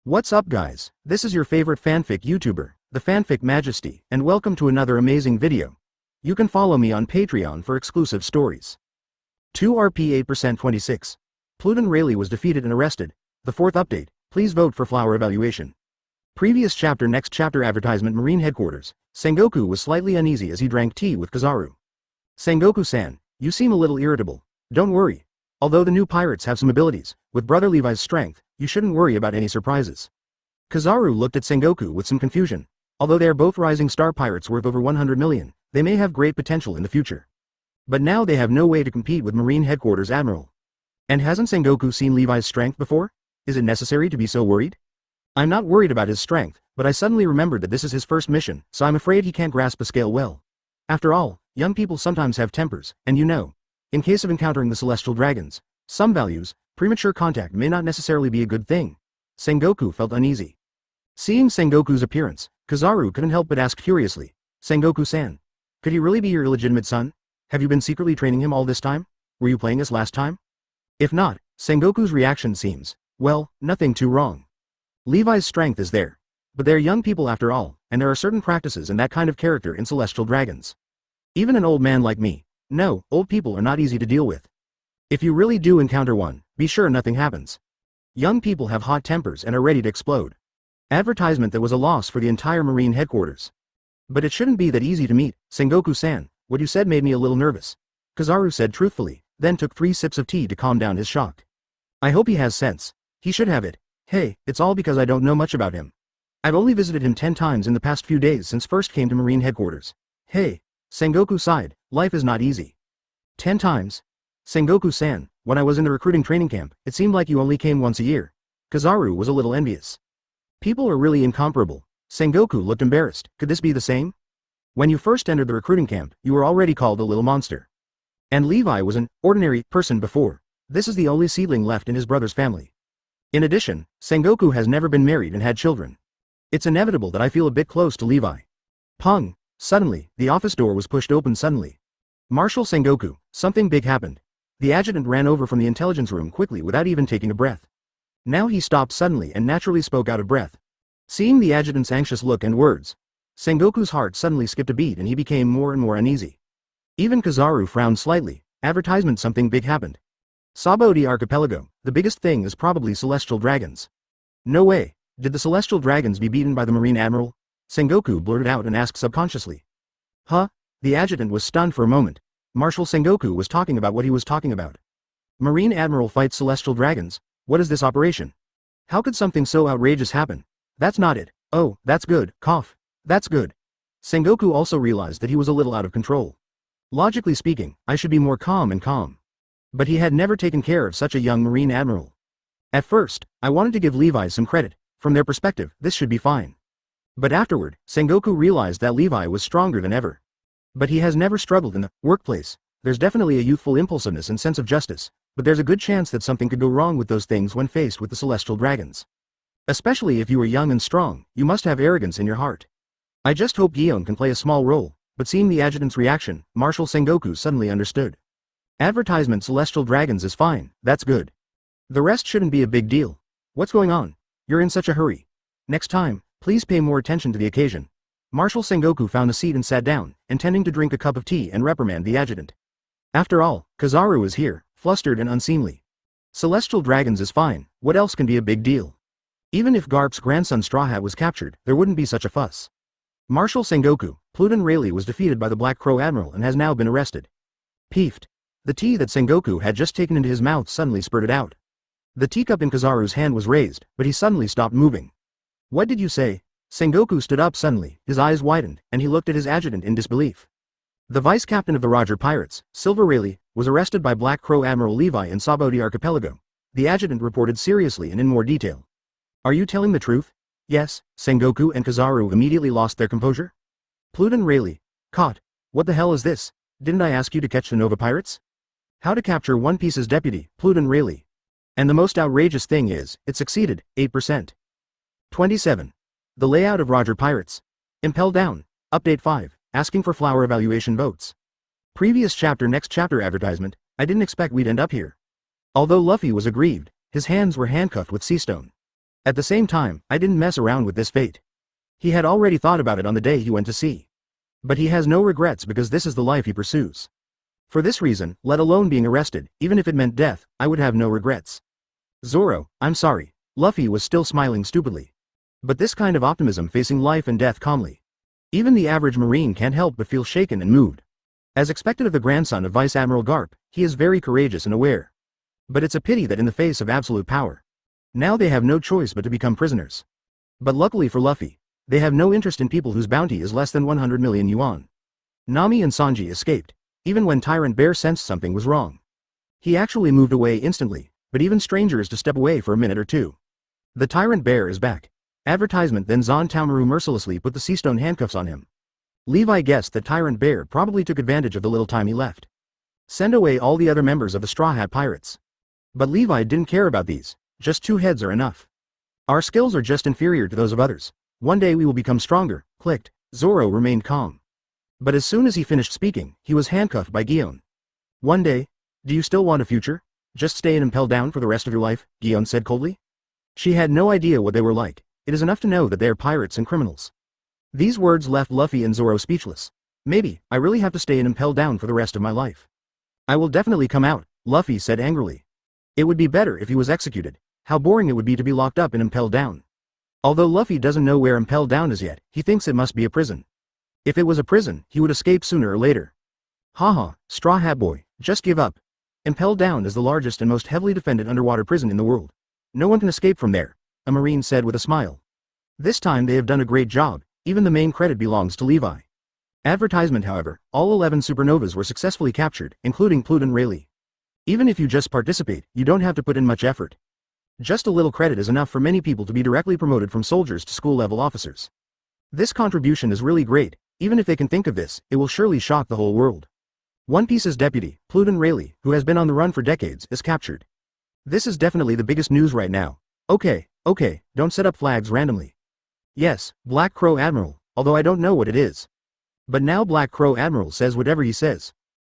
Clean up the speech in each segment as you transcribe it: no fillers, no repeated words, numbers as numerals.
What's up guys, this is your favorite fanfic YouTuber, the Fanfic Majesty, and welcome to another amazing video. You can follow me on Patreon for exclusive stories. 2 RP 8% 26. Levi and Rayleigh was defeated and arrested. The 4th update, please vote for flower evaluation. Previous chapter next chapter advertisement Marine Headquarters. Sengoku was slightly uneasy as he drank tea with Kizaru. Sengoku-san, you seem a little irritable. Don't worry. Although the new pirates have some abilities, with brother Levi's strength, you shouldn't worry about any surprises. Kizaru looked at Sengoku with some confusion. Although they are both rising star pirates worth over 100 million, they may have great potential in the future. But now they have no way to compete with Marine Headquarters Admiral. And hasn't Sengoku seen Levi's strength before? Is it necessary to be so worried? I'm not worried about his strength, but I suddenly remembered that this is his first mission, so I'm afraid he can't grasp the scale well. After all, young people sometimes have tempers, and you know. In case of encountering the celestial dragons, some values, premature contact may not necessarily be a good thing. Sengoku felt uneasy. Seeing Sengoku's appearance, Kizaru couldn't help but ask curiously, Sengoku-san, could he really be your illegitimate son? Have you been secretly training him all this time? Were you playing us last time? If not, Sengoku's reaction seems, well, nothing too wrong. Levi's strength is there. But they're young people after all, and there are certain practices and that kind of character in celestial dragons. Even an old man like me. No, old people are not easy to deal with. If you really do encounter one, be sure nothing happens. Young people have hot tempers and are ready to explode. Advertisement that was a loss for the entire Marine Headquarters. But it shouldn't be that easy to meet, Sengoku-san, what you said made me a little nervous. Kizaru said truthfully, then took 3 sips of tea to calm down his shock. I hope he has sense. He should have it. Hey, it's all because I don't know much about him. I've only visited him 10 times in the past few days since first came to Marine Headquarters. Hey. Sengoku sighed, life is not easy. 10 times? Sengoku-san, when I was in the recruiting training camp, it seemed like you only came once a year. Kizaru was a little envious. People are really incomparable. Sengoku looked embarrassed, could this be the same? When you first entered the recruiting camp, you were already called a little monster. And Levi was an ordinary person before. This is the only seedling left in his brother's family. In addition, Sengoku has never been married and had children. It's inevitable that I feel a bit close to Levi. Pung. Suddenly, the office door was pushed open suddenly. Marshal Sengoku, something big happened. The adjutant ran over from the intelligence room quickly without even taking a breath. Now he stopped suddenly and naturally spoke out of breath. Seeing the adjutant's anxious look and words, Sengoku's heart suddenly skipped a beat and he became more and more uneasy. Even Kizaru frowned slightly. Advertisement something big happened. Sabaody Archipelago, the biggest thing is probably celestial dragons. No way, did the celestial dragons be beaten by the Marine Admiral? Sengoku blurted out and asked subconsciously. Huh? The adjutant was stunned for a moment. Marshal Sengoku was talking about what he was talking about. Marine Admiral fights celestial dragons? What is this operation? How could something so outrageous happen? That's not it. Oh, that's good, cough. That's good. Sengoku also realized that he was a little out of control. Logically speaking, I should be more calm. But he had never taken care of such a young Marine Admiral. At first, I wanted to give Levi some credit. From their perspective, this should be fine. But afterward, Sengoku realized that Levi was stronger than ever. But he has never struggled in the workplace. There's definitely a youthful impulsiveness and sense of justice, but there's a good chance that something could go wrong with those things when faced with the celestial dragons. Especially if you are young and strong, you must have arrogance in your heart. I just hope Gion can play a small role, but seeing the adjutant's reaction, Marshal Sengoku suddenly understood. Advertisement celestial dragons is fine, that's good. The rest shouldn't be a big deal. What's going on? You're in such a hurry. Next time, please pay more attention to the occasion. Marshal Sengoku found a seat and sat down, intending to drink a cup of tea and reprimand the adjutant. After all, Kizaru is here, flustered and unseemly. Celestial dragons is fine, what else can be a big deal? Even if Garp's grandson Straw Hat was captured, there wouldn't be such a fuss. Marshal Sengoku, Levi and Rayleigh was defeated by the Black Crow Admiral and has now been arrested. Peeved. The tea that Sengoku had just taken into his mouth suddenly spurted out. The teacup in Kizaru's hand was raised, but he suddenly stopped moving. What did you say? Sengoku stood up suddenly, his eyes widened, and he looked at his adjutant in disbelief. The vice captain of the Roger Pirates, Silver Rayleigh, was arrested by Black Crow Admiral Levi in Sabaody Archipelago. The adjutant reported seriously and in more detail. Are you telling the truth? Yes, Sengoku and Kizaru immediately lost their composure. Levi and Rayleigh. Caught. What the hell is this? Didn't I ask you to catch the Nova Pirates? How to capture One Piece's deputy, Levi and Rayleigh. And the most outrageous thing is, it succeeded, 8%. 27. The layout of Roger Pirates. Impel Down. Update 5, asking for flower evaluation votes. Previous chapter next chapter advertisement, I didn't expect we'd end up here. Although Luffy was aggrieved, his hands were handcuffed with sea stone. At the same time, I didn't mess around with this fate. He had already thought about it on the day he went to sea. But he has no regrets because this is the life he pursues. For this reason, let alone being arrested, even if it meant death, I would have no regrets. Zoro, I'm sorry. Luffy was still smiling stupidly. But this kind of optimism facing life and death calmly. Even the average Marine can't help but feel shaken and moved. As expected of the grandson of Vice Admiral Garp, he is very courageous and aware. But it's a pity that in the face of absolute power, now they have no choice but to become prisoners. But luckily for Luffy, they have no interest in people whose bounty is less than 100 million yuan. Nami and Sanji escaped, even when Tyrant Bear sensed something was wrong. He actually moved away instantly, but even strangers to step away for a minute or two. The Tyrant Bear is back. Advertisement. Then Zon Tamaru mercilessly put the sea stone handcuffs on him. Levi guessed that Tyrant Bear probably took advantage of the little time he left. Send away all the other members of the Straw Hat Pirates. But Levi didn't care about these, just 2 heads are enough. Our skills are just inferior to those of others. One day we will become stronger, clicked. Zoro remained calm. But as soon as he finished speaking, he was handcuffed by Gion. One day? Do you still want a future? Just stay and Impel Down for the rest of your life, Gion said coldly. She had no idea what they were like. It is enough to know that they are pirates and criminals. These words left Luffy and Zoro speechless. Maybe, I really have to stay and Impel Down for the rest of my life. I will definitely come out, Luffy said angrily. It would be better if he was executed. How boring it would be to be locked up in Impel Down. Although Luffy doesn't know where Impel Down is yet, he thinks it must be a prison. If it was a prison, he would escape sooner or later. Haha, Straw Hat Boy, just give up. Impel Down is the largest and most heavily defended underwater prison in the world. No one can escape from there, a Marine said with a smile. This time they have done a great job, even the main credit belongs to Levi. Advertisement. However, all 11 supernovas were successfully captured, including Pluton and Rayleigh. Even if you just participate, you don't have to put in much effort. Just a little credit is enough for many people to be directly promoted from soldiers to school-level officers. This contribution is really great. Even if they can think of this, it will surely shock the whole world. One Piece's deputy, Pluton Rayleigh, who has been on the run for decades, is captured. This is definitely the biggest news right now. Okay, don't set up flags randomly. Yes, Black Crow Admiral, although I don't know what it is. But now Black Crow Admiral says whatever he says.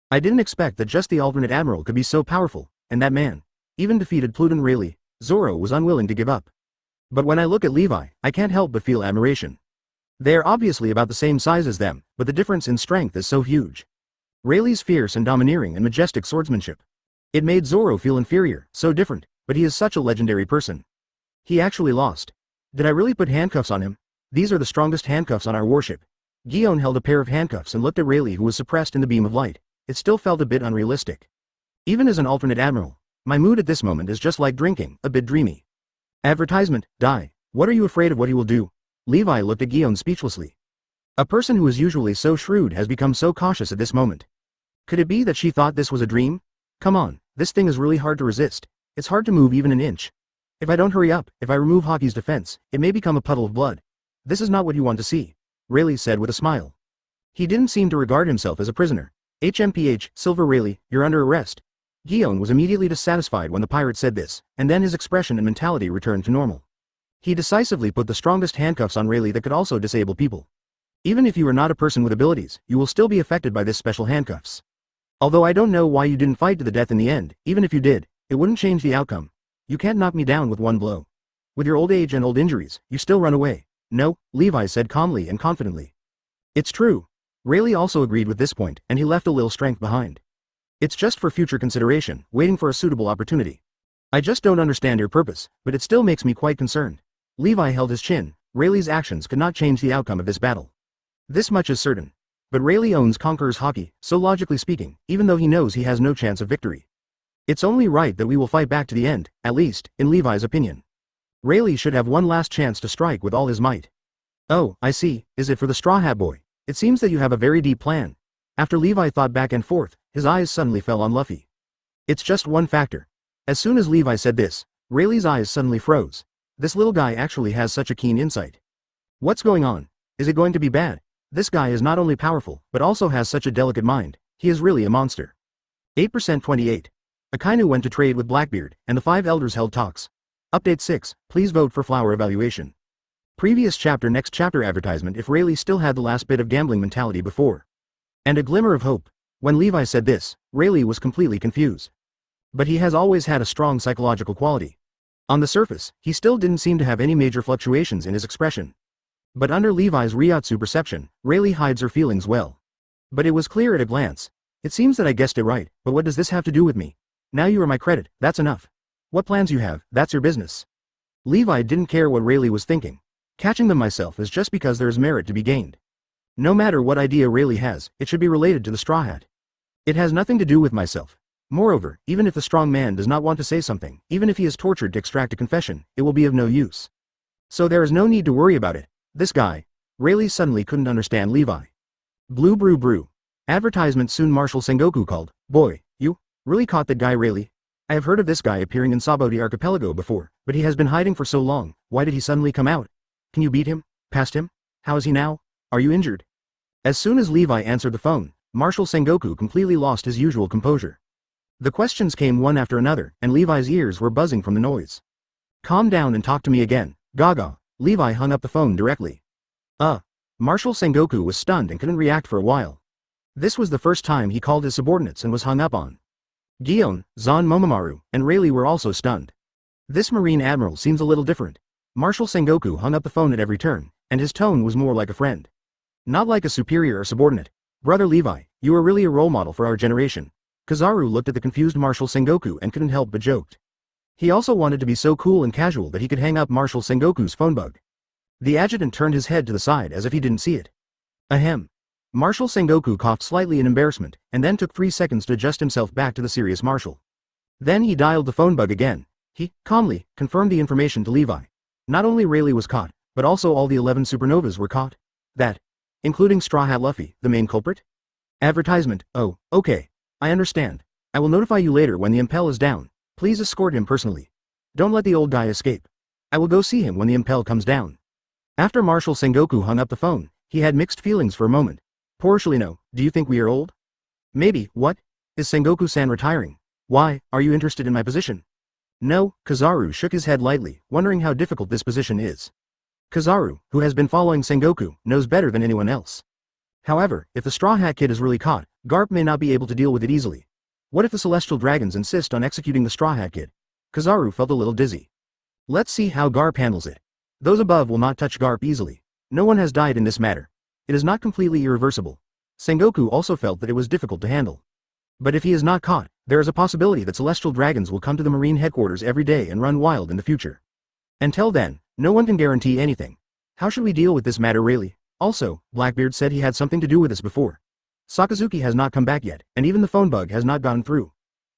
I didn't expect that just the alternate admiral could be so powerful, and that man even defeated Pluton Rayleigh. Zoro was unwilling to give up. But when I look at Levi, I can't help but feel admiration. They are obviously about the same size as them, but the difference in strength is so huge. Rayleigh's fierce and domineering and majestic swordsmanship. It made Zoro feel inferior, so different, but he is such a legendary person. He actually lost. Did I really put handcuffs on him? These are the strongest handcuffs on our warship. Gion held a pair of handcuffs and looked at Rayleigh, who was suppressed in the beam of light. It still felt a bit unrealistic. Even as an alternate admiral, my mood at this moment is just like drinking, a bit dreamy. Advertisement, die. What are you afraid of what he will do? Levi looked at Gion speechlessly. A person who is usually so shrewd has become so cautious at this moment. Could it be that she thought this was a dream? Come on, this thing is really hard to resist. It's hard to move even an inch. If I don't hurry up, if I remove Haki's defense, it may become a puddle of blood. This is not what you want to see, Rayleigh said with a smile. He didn't seem to regard himself as a prisoner. HMPH, Silver Rayleigh, you're under arrest. Gion was immediately dissatisfied when the pirate said this, and then his expression and mentality returned to normal. He decisively put the strongest handcuffs on Rayleigh that could also disable people. Even if you are not a person with abilities, you will still be affected by this special handcuffs. Although I don't know why you didn't fight to the death in the end, even if you did, it wouldn't change the outcome. You can't knock me down with one blow. With your old age and old injuries, you still run away. No, Levi said calmly and confidently. It's true. Rayleigh also agreed with this point, and he left a little strength behind. It's just for future consideration, waiting for a suitable opportunity. I just don't understand your purpose, but it still makes me quite concerned. Levi held his chin. Rayleigh's actions could not change the outcome of this battle. This much is certain. But Rayleigh owns Conqueror's Haki, so logically speaking, even though he knows he has no chance of victory. It's only right that we will fight back to the end, at least, in Levi's opinion. Rayleigh should have one last chance to strike with all his might. Oh, I see, is it for the Straw Hat Boy? It seems that you have a very deep plan. After Levi thought back and forth, his eyes suddenly fell on Luffy. It's just one factor. As soon as Levi said this, Rayleigh's eyes suddenly froze. This little guy actually has such a keen insight. What's going on? Is it going to be bad? This guy is not only powerful, but also has such a delicate mind. He is really a monster. 8% 28. Akainu went to trade with Blackbeard, and the 5 elders held talks. Update 6, please vote for flower evaluation. Previous chapter. Next chapter advertisement. If Rayleigh still had the last bit of gambling mentality before. And a glimmer of hope. When Levi said this, Rayleigh was completely confused. But he has always had a strong psychological quality. On the surface, he still didn't seem to have any major fluctuations in his expression. But under Levi's Reiatsu perception, Rayleigh hides her feelings well. But it was clear at a glance. It seems that I guessed it right, but what does this have to do with me? Now you are my credit, that's enough. What plans you have, that's your business. Levi didn't care what Rayleigh was thinking. Catching them myself is just because there is merit to be gained. No matter what idea Rayleigh has, it should be related to the Straw Hat. It has nothing to do with myself. Moreover, even if the strong man does not want to say something, even if he is tortured to extract a confession, it will be of no use. So there is no need to worry about it. This guy. Rayleigh suddenly couldn't understand Levi. Blue brew brew. Advertisement soon. Marshal Sengoku called. Boy, you really caught that guy Rayleigh? I have heard of this guy appearing in Saboti Archipelago before, but he has been hiding for so long. Why did he suddenly come out? Can you beat him? Past him? How is he now? Are you injured? As soon as Levi answered the phone, Marshal Sengoku completely lost his usual composure. The questions came one after another, and Levi's ears were buzzing from the noise. Calm down and talk to me again, Gaga. Levi hung up the phone directly. Marshal Sengoku was stunned and couldn't react for a while. This was the first time he called his subordinates and was hung up on. Gion, Zan Momomaru, and Rayleigh were also stunned. This Marine Admiral seems a little different. Marshal Sengoku hung up the phone at every turn, and his tone was more like a friend. Not like a superior or subordinate. Brother Levi, you are really a role model for our generation. Kizaru looked at the confused Marshal Sengoku and couldn't help but joked. He also wanted to be so cool and casual that he could hang up Marshal Sengoku's phone bug. The adjutant turned his head to the side as if he didn't see it. Ahem. Marshal Sengoku coughed slightly in embarrassment, and then took 3 seconds to adjust himself back to the serious marshal. Then he dialed the phone bug again. He, calmly, confirmed the information to Levi. Not only Rayleigh was caught, but also all the 11 supernovas were caught. That, including Straw Hat Luffy, the main culprit? Advertisement. Oh, okay. I understand. I will notify you later when the Impel is down. Please escort him personally. Don't let the old guy escape. I will go see him when the Impel comes down. After Marshal Sengoku hung up the phone, he had mixed feelings for a moment. Poor Shilino, do you think we are old? Maybe. What? Is Sengoku-san retiring? Why, are you interested in my position? No, Kizaru shook his head lightly, wondering how difficult this position is. Kizaru, who has been following Sengoku, knows better than anyone else. However, if the Straw Hat Kid is really caught, Garp may not be able to deal with it easily. What if the Celestial Dragons insist on executing the Straw Hat Kid? Kizaru felt a little dizzy. Let's see how Garp handles it. Those above will not touch Garp easily. No one has died in this matter. It is not completely irreversible. Sengoku also felt that it was difficult to handle. But if he is not caught, there is a possibility that Celestial Dragons will come to the Marine headquarters every day and run wild in the future. Until then, no one can guarantee anything. How should we deal with this matter really? Also, Blackbeard said he had something to do with this before. Sakazuki has not come back yet, and even the phone bug has not gotten through.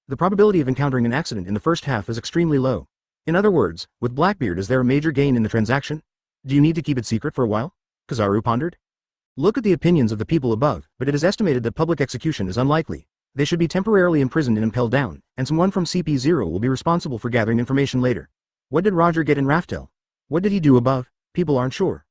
The probability of encountering an accident in the first half is extremely low. In other words, with Blackbeard, is there a major gain in the transaction? Do you need to keep it secret for a while? Kizaru pondered. Look at the opinions of the people above, but it is estimated that public execution is unlikely. They should be temporarily imprisoned in Impel Down, and someone from CP0 will be responsible for gathering information later. What did Roger get in Raftel? What did he do above? People aren't sure.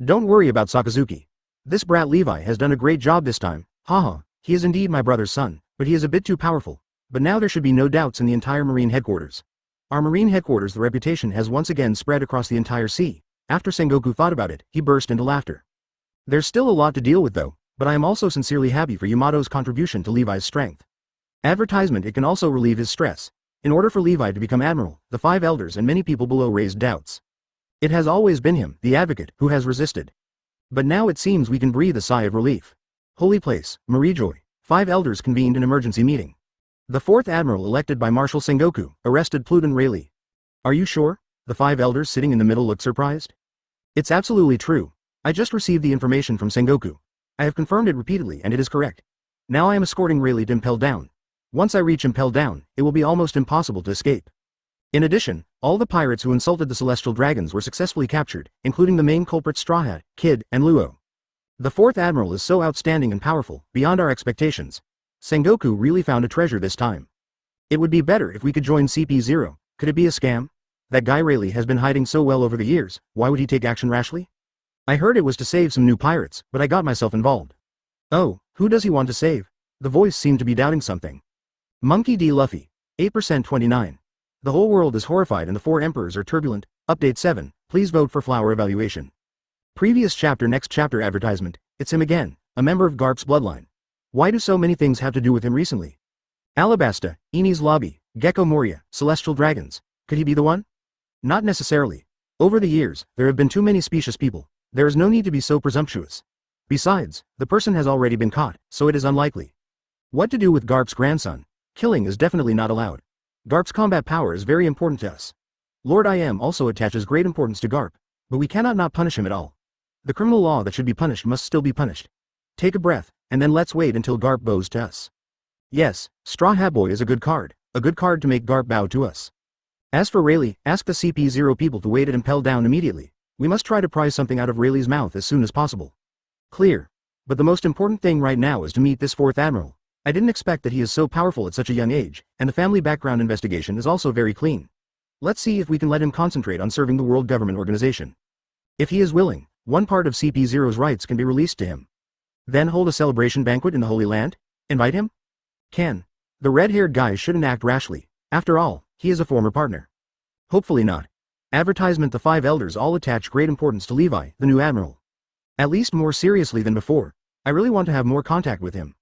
Don't worry about Sakazuki. This brat Levi has done a great job this time. Haha, he is indeed my brother's son, but he is a bit too powerful. But now there should be no doubts in the entire Marine headquarters. Our Marine headquarters, the reputation has once again spread across the entire sea. After Sengoku thought about it, he burst into laughter. There's still a lot to deal with though, but I am also sincerely happy for Yamato's contribution to Levi's strength. Advertisement. It can also relieve his stress. In order for Levi to become admiral, the 5 elders and many people below raised doubts. It has always been him, the advocate, who has resisted. But now it seems we can breathe a sigh of relief. Holy place, Marijoy. 5 elders convened an emergency meeting. The 4th admiral elected by Marshal Sengoku arrested Pluton Rayleigh. Are you sure? The 5 elders sitting in the middle looked surprised. It's absolutely true. I just received the information from Sengoku. I have confirmed it repeatedly and it is correct. Now I am escorting Rayleigh to Impel Down. Once I reach Impel Down, it will be almost impossible to escape. In addition, all the pirates who insulted the Celestial Dragons were successfully captured, including the main culprit Straw Hat, Kid, and Luo. The 4th admiral is so outstanding and powerful, beyond our expectations. Sengoku really found a treasure this time. It would be better if we could join CP0. Could it be a scam? That guy Rayleigh has been hiding so well over the years, why would he take action rashly? I heard it was to save some new pirates, but I got myself involved. Oh, who does he want to save? The voice seemed to be doubting something. Monkey D. Luffy. 8% 29. The whole world is horrified and the 4 emperors are turbulent. Update 7. Please vote for flower evaluation. Previous chapter. Next chapter. Advertisement. It's him again, a member of Garp's bloodline. Why do so many things have to do with him recently? Alabasta, Unease Lobby, Gecko Moria, Celestial Dragons. Could he be the one? Not necessarily. Over the years, there have been too many specious people. There is no need to be so presumptuous. Besides, the person has already been caught, so it is unlikely. What to do with Garp's grandson? Killing is definitely not allowed. Garp's combat power is very important to us. Lord IM also attaches great importance to Garp, but we cannot not punish him at all. The criminal law that should be punished must still be punished. Take a breath, and then let's wait until Garp bows to us. Yes, Straw Hat Boy is a good card to make Garp bow to us. As for Rayleigh, ask the CP0 people to wait at Impel Down immediately. We must try to pry something out of Rayleigh's mouth as soon as possible. Clear. But the most important thing right now is to meet this 4th Admiral. I didn't expect that he is so powerful at such a young age, and the family background investigation is also very clean. Let's see if we can let him concentrate on serving the World Government Organization. If he is willing, one part of CP0's rights can be released to him. Then hold a celebration banquet in the Holy Land? Invite him? Can. The red-haired guy shouldn't act rashly. After all, he is a former partner. Hopefully not. Advertisement: the 5 elders all attach great importance to Levi, the new admiral. At least more seriously than before. I really want to have more contact with him.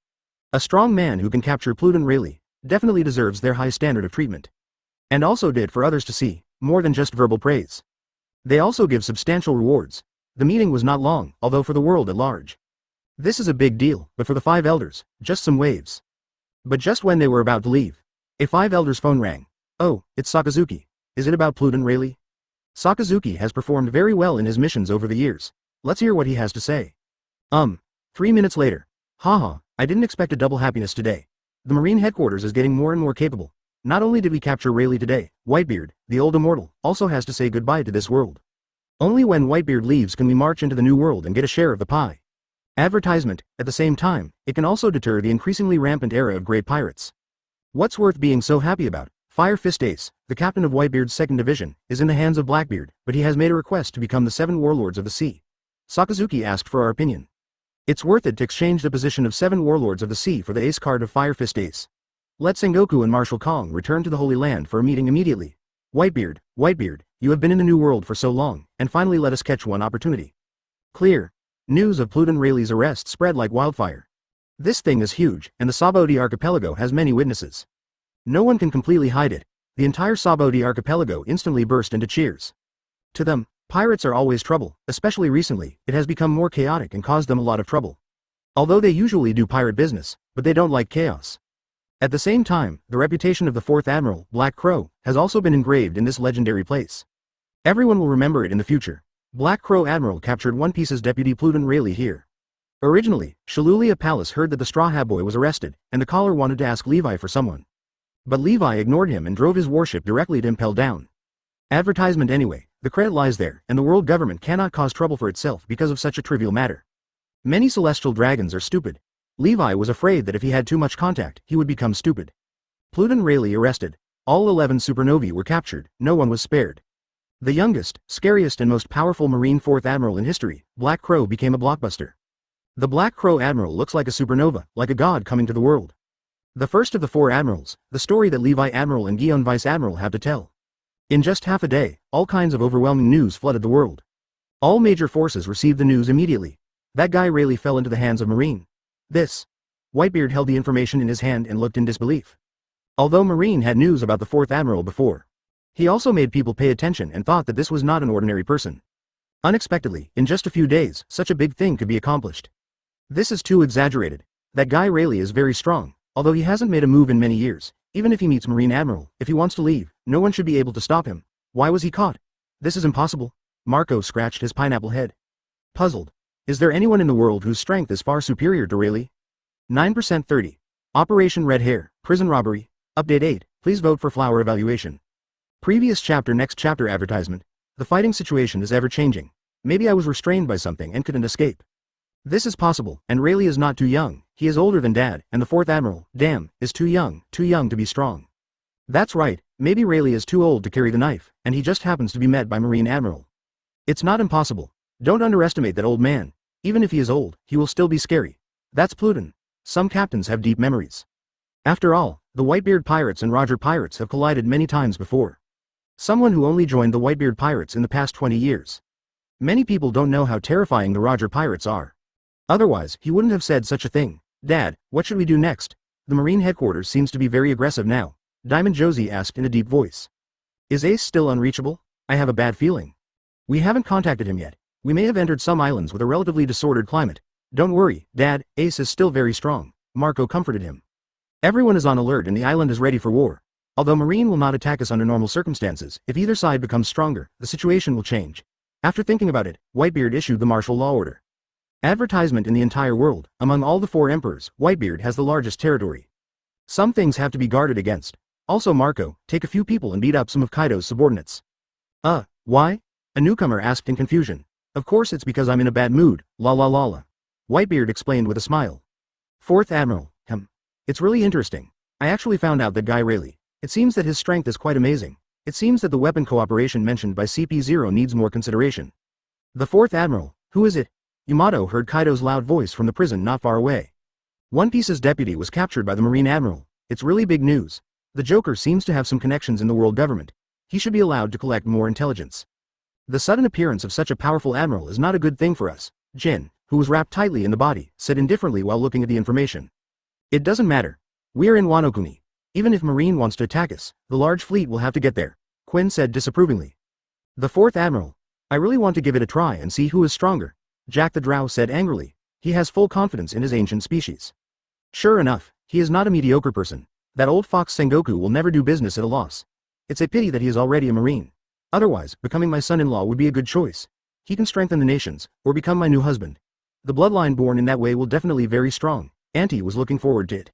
A strong man who can capture Pluton Rayleigh definitely deserves their high standard of treatment. And also did for others to see, more than just verbal praise. They also give substantial rewards. The meeting was not long, although for the world at large. This is a big deal, but for the 5 elders, just some waves. But just when they were about to leave, a 5 elders' phone rang. Oh, it's Sakazuki. Is it about Pluton Rayleigh? Sakazuki has performed very well in his missions over the years. Let's hear what he has to say. 3 minutes later. Haha, I didn't expect a double happiness today. The Marine headquarters is getting more and more capable. Not only did we capture Rayleigh today, Whitebeard, the old immortal, also has to say goodbye to this world. Only when Whitebeard leaves can we march into the new world and get a share of the pie. Advertisement: at the same time, it can also deter the increasingly rampant era of great pirates. What's worth being so happy about? Fire Fist Ace, the captain of Whitebeard's 2nd Division, is in the hands of Blackbeard, but he has made a request to become the 7 warlords of the sea. Sakazuki asked for our opinion. It's worth it to exchange the position of 7 warlords of the sea for the ace card of Fire Fist Ace. Let Sengoku and Marshal Kong return to the Holy Land for a meeting immediately. Whitebeard, you have been in the New World for so long, and finally let us catch one opportunity. Clear. News of Pluton Rayleigh's arrest spread like wildfire. This thing is huge, and the Sabaody archipelago has many witnesses. No one can completely hide it. The entire Sabaody archipelago instantly burst into cheers. To them, pirates are always trouble, especially recently, it has become more chaotic and caused them a lot of trouble. Although they usually do pirate business, but they don't like chaos. At the same time, the reputation of the 4th Admiral, Black Crow, has also been engraved in this legendary place. Everyone will remember it in the future. Black Crow Admiral captured One Piece's deputy Pluton Rayleigh here. Originally, Shalulia Palace heard that the Straw Hat Boy was arrested, and the caller wanted to ask Levi for someone. But Levi ignored him and drove his warship directly to Impel Down. Advertisement anyway, the credit lies there, and the world government cannot cause trouble for itself because of such a trivial matter. Many celestial dragons are stupid. Levi was afraid that if he had too much contact, he would become stupid. Pluton Rayleigh arrested. All 11 supernovae were captured, no one was spared. The youngest, scariest and most powerful Marine 4th Admiral in history, Black Crow, became a blockbuster. The Black Crow Admiral looks like a supernova, like a god coming to the world. The first of the 4 admirals, the story that Levi Admiral and Guion Vice Admiral have to tell. In just half a day, all kinds of overwhelming news flooded the world. All major forces received the news immediately. That guy Rayleigh fell into the hands of Marine. This. Whitebeard held the information in his hand and looked in disbelief. Although Marine had news about the 4th Admiral before, he also made people pay attention and thought that this was not an ordinary person. Unexpectedly, in just a few days, such a big thing could be accomplished. This is too exaggerated. That guy Rayleigh is very strong. Although he hasn't made a move in many years, even if he meets Marine Admiral, if he wants to leave, no one should be able to stop him. Why was he caught? This is impossible. Marco scratched his pineapple head. Puzzled. Is there anyone in the world whose strength is far superior to Rayleigh? 9% 30. Operation Red Hair, Prison Robbery. Update 8, please vote for flower evaluation. Previous chapter. Next chapter. Advertisement. The fighting situation is ever changing. Maybe I was restrained by something and couldn't escape. This is possible, and Rayleigh is not too young. He is older than Dad, and the 4th Admiral, damn, is too young to be strong. That's right, maybe Rayleigh is too old to carry the knife, and he just happens to be met by Marine Admiral. It's not impossible. Don't underestimate that old man. Even if he is old, he will still be scary. That's Pluton. Some captains have deep memories. After all, the Whitebeard Pirates and Roger Pirates have collided many times before. Someone who only joined the Whitebeard Pirates in the past 20 years. Many people don't know how terrifying the Roger Pirates are. Otherwise, he wouldn't have said such a thing. Dad, what should we do next? The Marine headquarters seems to be very aggressive now. Diamond Josie asked in a deep voice. Is Ace still unreachable? I have a bad feeling. We haven't contacted him yet. We may have entered some islands with a relatively disordered climate. Don't worry, Dad, Ace is still very strong, Marco comforted him. Everyone is on alert and the island is ready for war. Although Marine will not attack us under normal circumstances, if either side becomes stronger, the situation will change. After thinking about it, Whitebeard issued the martial law order. Advertisement in the entire world, among all the 4 emperors, Whitebeard has the largest territory. Some things have to be guarded against. Also Marco, take a few people and beat up some of Kaido's subordinates. Why? A newcomer asked in confusion. Of course it's because I'm in a bad mood, la la la la. Whitebeard explained with a smile. 4th Admiral, It's really interesting. I actually found out that guy Rayleigh. It seems that his strength is quite amazing. It seems that the weapon cooperation mentioned by CP0 needs more consideration. The 4th Admiral, who is it? Yamato heard Kaido's loud voice from the prison not far away. One Piece's deputy was captured by the Marine Admiral. It's really big news. The Joker seems to have some connections in the world government. He should be allowed to collect more intelligence. The sudden appearance of such a powerful admiral is not a good thing for us, Jin, who was wrapped tightly in the body, said indifferently while looking at the information. It doesn't matter. We're in Wano Kuni. Even if Marine wants to attack us, the large fleet will have to get there, Quinn said disapprovingly. The 4th Admiral. I really want to give it a try and see who is stronger, Jack the Drow said angrily. He has full confidence in his ancient species. Sure enough, he is not a mediocre person. That old fox Sengoku will never do business at a loss. It's a pity that he is already a Marine. Otherwise, becoming my son-in-law would be a good choice. He can strengthen the nations, or become my new husband. The bloodline born in that way will definitely very strong. Auntie was looking forward to it.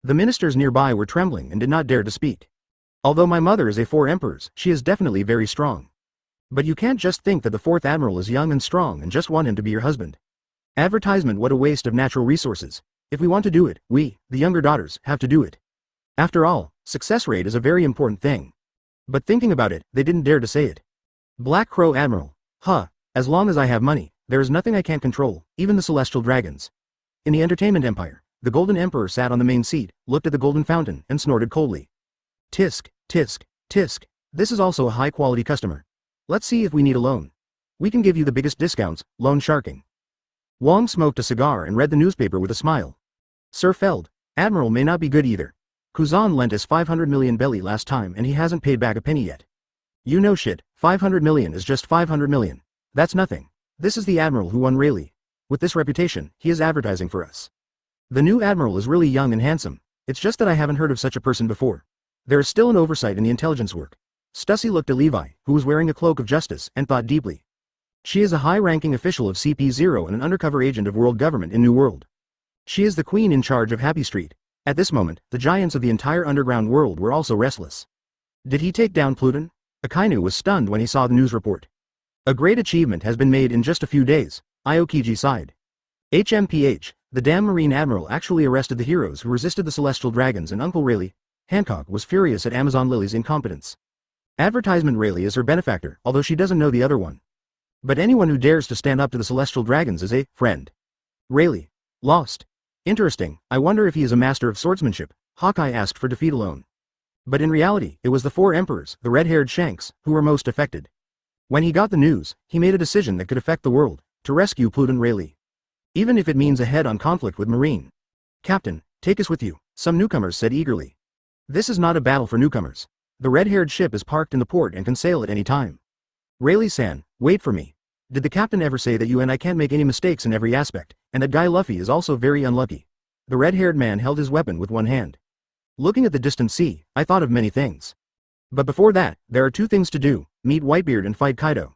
The ministers nearby were trembling and did not dare to speak. Although my mother is a 4 emperors, she is definitely very strong. But you can't just think that the 4th Admiral is young and strong and just want him to be your husband. Advertisement, what a waste of natural resources. If we want to do it, we, the younger daughters, have to do it. After all, success rate is a very important thing. But thinking about it, they didn't dare to say it. Black Crow Admiral. As long as I have money, there is nothing I can't control, even the celestial dragons. In the entertainment empire, the Golden Emperor sat on the main seat, looked at the golden fountain, and snorted coldly. Tisk, tisk, tisk. This is also a high-quality customer. Let's see if we need a loan. We can give you the biggest discounts, loan sharking. Wong smoked a cigar and read the newspaper with a smile. Sir Feld, Admiral may not be good either. Kuzan lent us 500 million belly last time and he hasn't paid back a penny yet. You know shit, 500 million is just 500 million. That's nothing. This is the Admiral who won Rayleigh. With this reputation, he is advertising for us. The new Admiral is really young and handsome. It's just that I haven't heard of such a person before. There is still an oversight in the intelligence work. Stussy looked at Levi, who was wearing a cloak of justice, and thought deeply. She is a high-ranking official of CP0 and an undercover agent of world government in New World. She is the queen in charge of Happy Street. At this moment, the giants of the entire underground world were also restless. Did he take down Pluton? Akainu was stunned when he saw the news report. A great achievement has been made in just a few days, Aokiji sighed. HMPH, the damn Marine Admiral actually arrested the heroes who resisted the Celestial Dragons and Uncle Rayleigh. Hancock was furious at Amazon Lily's incompetence. Advertisement Rayleigh is her benefactor, although she doesn't know the other one. But anyone who dares to stand up to the Celestial Dragons is a friend. Rayleigh. Lost. Interesting, I wonder if he is a master of swordsmanship, Hawkeye asked for defeat alone. But in reality, it was the 4 emperors, the red-haired Shanks, who were most affected. When he got the news, he made a decision that could affect the world, to rescue Pluton Rayleigh. Even if it means a head-on conflict with Marine. Captain, take us with you, some newcomers said eagerly. This is not a battle for newcomers. The red-haired ship is parked in the port and can sail at any time. Rayleigh-san, wait for me. Did the captain ever say that you and I can't make any mistakes in every aspect, and that Guy Luffy is also very unlucky? The red-haired man held his weapon with one hand. Looking at the distant sea, I thought of many things. But before that, there are 2 things to do, meet Whitebeard and fight Kaido.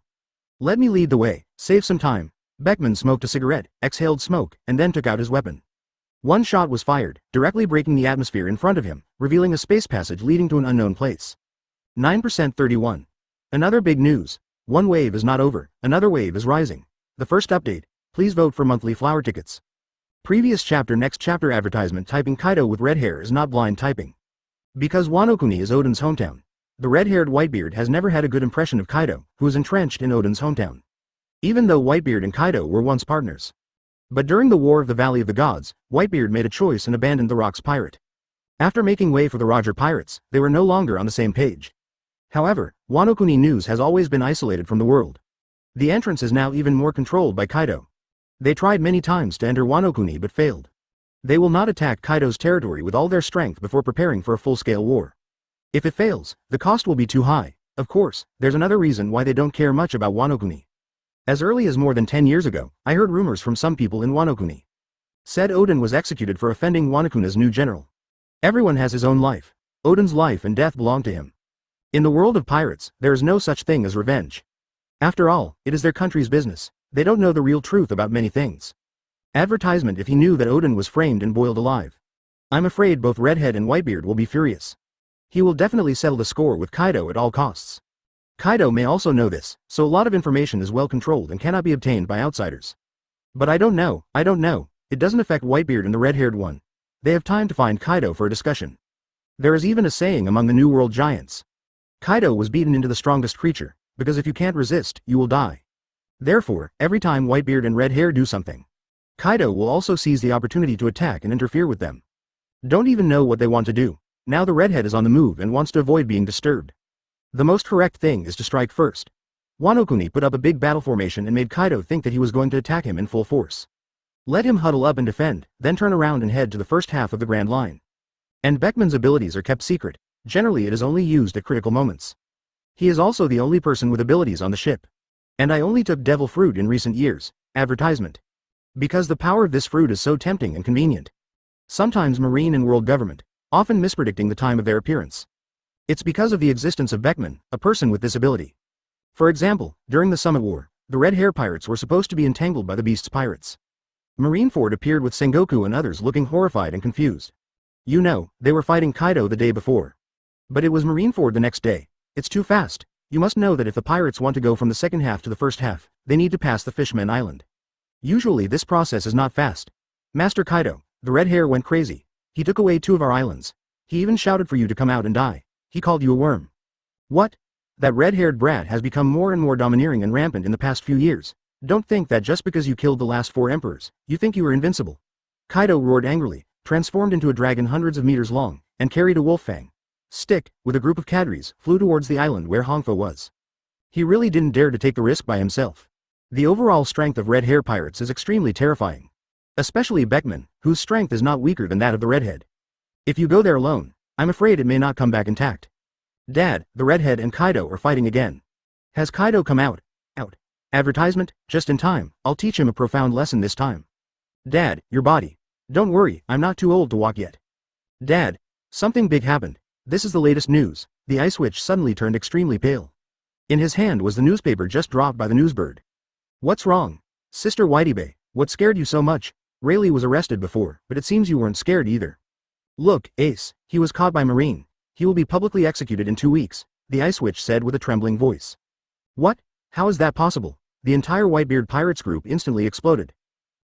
Let me lead the way, save some time. Beckman smoked a cigarette, exhaled smoke, and then took out his weapon. One shot was fired, directly breaking the atmosphere in front of him, revealing a space passage leading to an unknown place. 9% 31. Another big news. One wave is not over, another wave is rising. The first update, please vote for monthly flower tickets. Previous chapter next chapter advertisement typing Kaido with red hair is not blind typing. Because Wano Kuni is Odin's hometown. The red-haired Whitebeard has never had a good impression of Kaido, who is entrenched in Odin's hometown. Even though Whitebeard and Kaido were once partners. But during the War of the Valley of the Gods, Whitebeard made a choice and abandoned the Rocks pirate. After making way for the Roger pirates, they were no longer on the same page. However, Wano Kuni news has always been isolated from the world. The entrance is now even more controlled by Kaido. They tried many times to enter Wano Kuni but failed. They will not attack Kaido's territory with all their strength before preparing for a full-scale war. If it fails, the cost will be too high. Of course, there's another reason why they don't care much about Wano-kuni. As early as more than 10 years ago, I heard rumors from some people in Wano-kuni. Said Odin was executed for offending Wano-kuni's new general. Everyone has his own life. Odin's life and death belong to him. In the world of pirates, there is no such thing as revenge. After all, it is their country's business. They don't know the real truth about many things. Advertisement if he knew that Odin was framed and boiled alive. I'm afraid both Redhead and Whitebeard will be furious. He will definitely settle the score with Kaido at all costs. Kaido may also know this, so a lot of information is well controlled and cannot be obtained by outsiders. But I don't know. It doesn't affect Whitebeard and the red-haired one. They have time to find Kaido for a discussion. There is even a saying among the New World giants. Kaido was beaten into the strongest creature, because if you can't resist, you will die. Therefore, every time Whitebeard and Red Hair do something, Kaido will also seize the opportunity to attack and interfere with them. Don't even know what they want to do. Now the redhead is on the move and wants to avoid being disturbed. The most correct thing is to strike first. Wano-kuni put up a big battle formation and made Kaido think that he was going to attack him in full force. Let him huddle up and defend, then turn around and head to the first half of the Grand Line. And Beckman's abilities are kept secret. Generally it is only used at critical moments. He is also the only person with abilities on the ship. And I only took devil fruit in recent years. Advertisement. Because the power of this fruit is so tempting and convenient. Sometimes Marine and world government, often mispredicting the time of their appearance. It's because of the existence of Beckman, a person with this ability. For example, during the Summit War, the Red Hair pirates were supposed to be entangled by the Beast's pirates. Marineford appeared with Sengoku and others looking horrified and confused. You know, they were fighting Kaido the day before. But it was Marineford the next day. It's too fast. You must know that if the pirates want to go from the second half to the first half, they need to pass the Fishman Island. Usually this process is not fast. Master Kaido, the Red Hair went crazy. He took away 2 of our islands. He even shouted for you to come out and die. He called you a worm. What? That red-haired brat has become more and more domineering and rampant in the past few years. Don't think that just because you killed the last 4 emperors, you think you are invincible. Kaido roared angrily, transformed into a dragon hundreds of meters long, and carried a wolf fang stick, with a group of cadres, flew towards the island where Hongfo was. He really didn't dare to take the risk by himself. The overall strength of Red Hair pirates is extremely terrifying. Especially Beckman, whose strength is not weaker than that of the Redhead. If you go there alone, I'm afraid it may not come back intact. Dad, the Redhead and Kaido are fighting again. Has Kaido come out? Out. Advertisement, just in time, I'll teach him a profound lesson this time. Dad, your body. Don't worry, I'm not too old to walk yet. Dad, something big happened. This is the latest news. The Ice Witch suddenly turned extremely pale. In his hand was the newspaper just dropped by the newsbird. What's wrong? Sister Whitebeard, what scared you so much? Rayleigh was arrested before, but it seems you weren't scared either. Look, Ace, he was caught by Marine. He will be publicly executed in 2 weeks, the Ice Witch said with a trembling voice. What? How is that possible? The entire Whitebeard pirates group instantly exploded.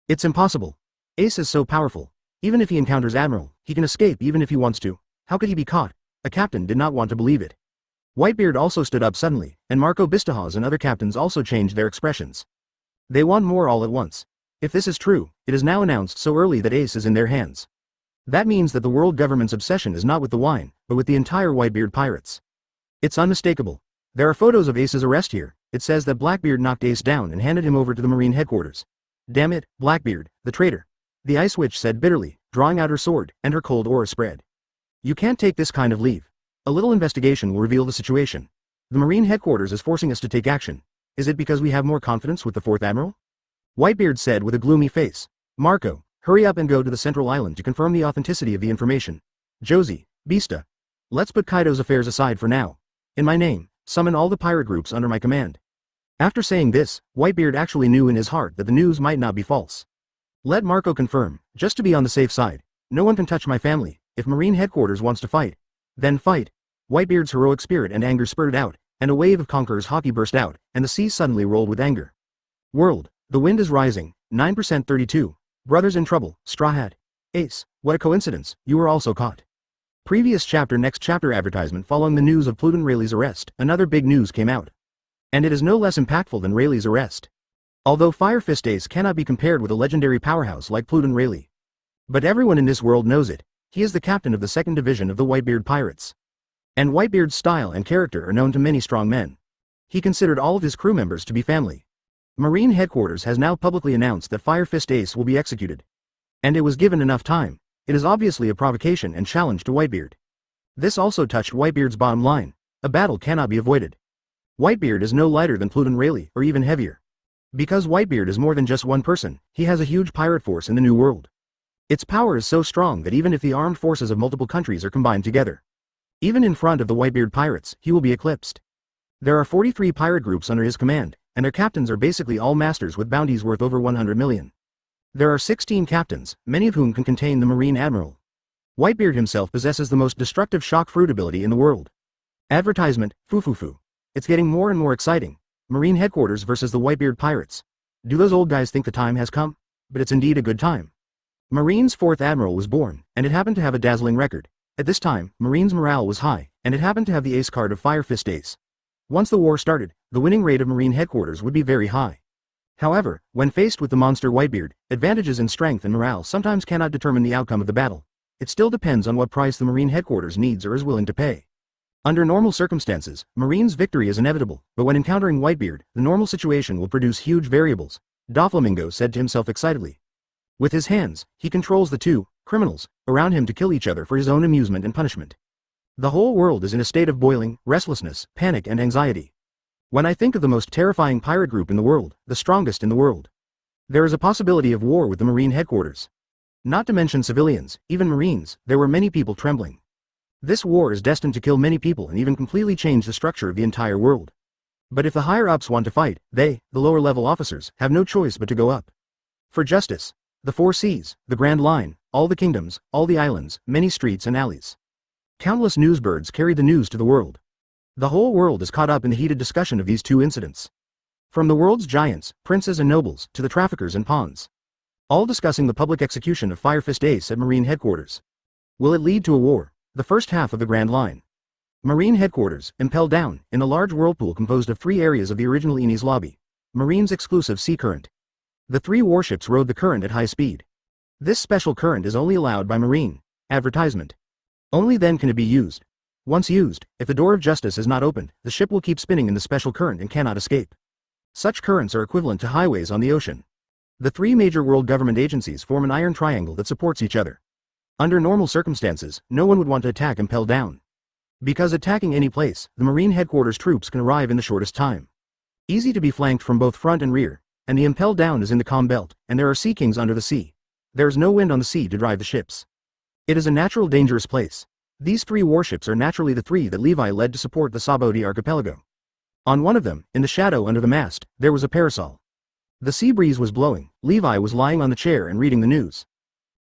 It's impossible. Ace is so powerful. Even if he encounters Admiral, he can escape even if he wants to. How could he be caught? A captain did not want to believe it. Whitebeard also stood up suddenly, and Marco Bistahaz and other captains also changed their expressions. They want more all at once. If this is true, it is now announced so early that Ace is in their hands. That means that the world government's obsession is not with the wine, but with the entire Whitebeard pirates. It's unmistakable. There are photos of Ace's arrest here. It says that Blackbeard knocked Ace down and handed him over to the Marine headquarters. Damn it, Blackbeard, the traitor. The Ice Witch said bitterly, drawing out her sword, and her cold aura spread. You can't take this kind of leave. A little investigation will reveal the situation. The Marine headquarters is forcing us to take action. Is it because we have more confidence with the 4th Admiral? Whitebeard said with a gloomy face. Marco, hurry up and go to the Central Island to confirm the authenticity of the information. Josie, Beasta. Let's put Kaido's affairs aside for now. In my name, summon all the pirate groups under my command. After saying this, Whitebeard actually knew in his heart that the news might not be false. Let Marco confirm, just to be on the safe side. No one can touch my family. If Marine headquarters wants to fight, then fight. Whitebeard's heroic spirit and anger spurted out, and a wave of Conqueror's Haki burst out, and the sea suddenly rolled with anger. World, the wind is rising, 9% 32. Brothers in trouble, Straw Hat. Ace, what a coincidence, you were also caught. Previous chapter. Next chapter advertisement. Following the news of Pluton Rayleigh's arrest, another big news came out. And it is no less impactful than Rayleigh's arrest. Although Fire Fist Ace cannot be compared with a legendary powerhouse like Pluton Rayleigh. But everyone in this world knows it. He is the captain of the 2nd Division of the Whitebeard Pirates. And Whitebeard's style and character are known to many strong men. He considered all of his crew members to be family. Marine headquarters has now publicly announced that Fire Fist Ace will be executed. And it was given enough time. It is obviously a provocation and challenge to Whitebeard. This also touched Whitebeard's bottom line. A battle cannot be avoided. Whitebeard is no lighter than Levi and Rayleigh, or even heavier. Because Whitebeard is more than just one person, he has a huge pirate force in the New World. Its power is so strong that even if the armed forces of multiple countries are combined together, even in front of the Whitebeard pirates, he will be eclipsed. There are 43 pirate groups under his command, and their captains are basically all masters with bounties worth over 100 million. There are 16 captains, many of whom can contain the Marine Admiral. Whitebeard himself possesses the most destructive shock fruit ability in the world. Advertisement, foo. It's getting more and more exciting. Marine headquarters versus the Whitebeard pirates. Do those old guys think the time has come? But it's indeed a good time. Marine's 4th Admiral was born, and it happened to have a dazzling record. At this time, Marine's morale was high, and it happened to have the ace card of Fire Fist Ace. Once the war started, the winning rate of Marine headquarters would be very high. However, when faced with the monster Whitebeard, advantages in strength and morale sometimes cannot determine the outcome of the battle. It still depends on what price the Marine headquarters needs or is willing to pay. Under normal circumstances, Marine's victory is inevitable, but when encountering Whitebeard, the normal situation will produce huge variables, Doflamingo said to himself excitedly. With his hands, he controls the two criminals around him to kill each other for his own amusement and punishment. The whole world is in a state of boiling, restlessness, panic and anxiety. When I think of the most terrifying pirate group in the world, the strongest in the world, there is a possibility of war with the Marine headquarters. Not to mention civilians, even Marines, there were many people trembling. This war is destined to kill many people and even completely change the structure of the entire world. But if the higher-ups want to fight, they, the lower-level officers, have no choice but to go up. For justice. The 4 seas, the Grand Line, all the kingdoms, all the islands, many streets and alleys. Countless newsbirds carry the news to the world. The whole world is caught up in the heated discussion of these two incidents. From the world's giants, princes and nobles, to the traffickers and pawns. All discussing the public execution of Fire Fist Ace at Marine headquarters. Will it lead to a war? The first half of the Grand Line. Marine headquarters, Impel Down, in a large whirlpool composed of 3 areas of the original Unease lobby. Marine's exclusive sea current. The 3 warships rode the current at high speed. This special current is only allowed by Marine. Advertisement. Only then can it be used. Once used, if the door of justice is not opened, the ship will keep spinning in the special current and cannot escape. Such currents are equivalent to highways on the ocean. The 3 major world government agencies form an iron triangle that supports each other. Under normal circumstances, no one would want to attack Impel Down. Because attacking any place, the Marine headquarters troops can arrive in the shortest time. Easy to be flanked from both front and rear, and the Impel Down is in the calm belt, and there are sea kings under the sea. There is no wind on the sea to drive the ships. It is a natural dangerous place. These 3 warships are naturally the 3 that Levi led to support the Saboti archipelago. On one of them, in the shadow under the mast, there was a parasol. The sea breeze was blowing, Levi was lying on the chair and reading the news.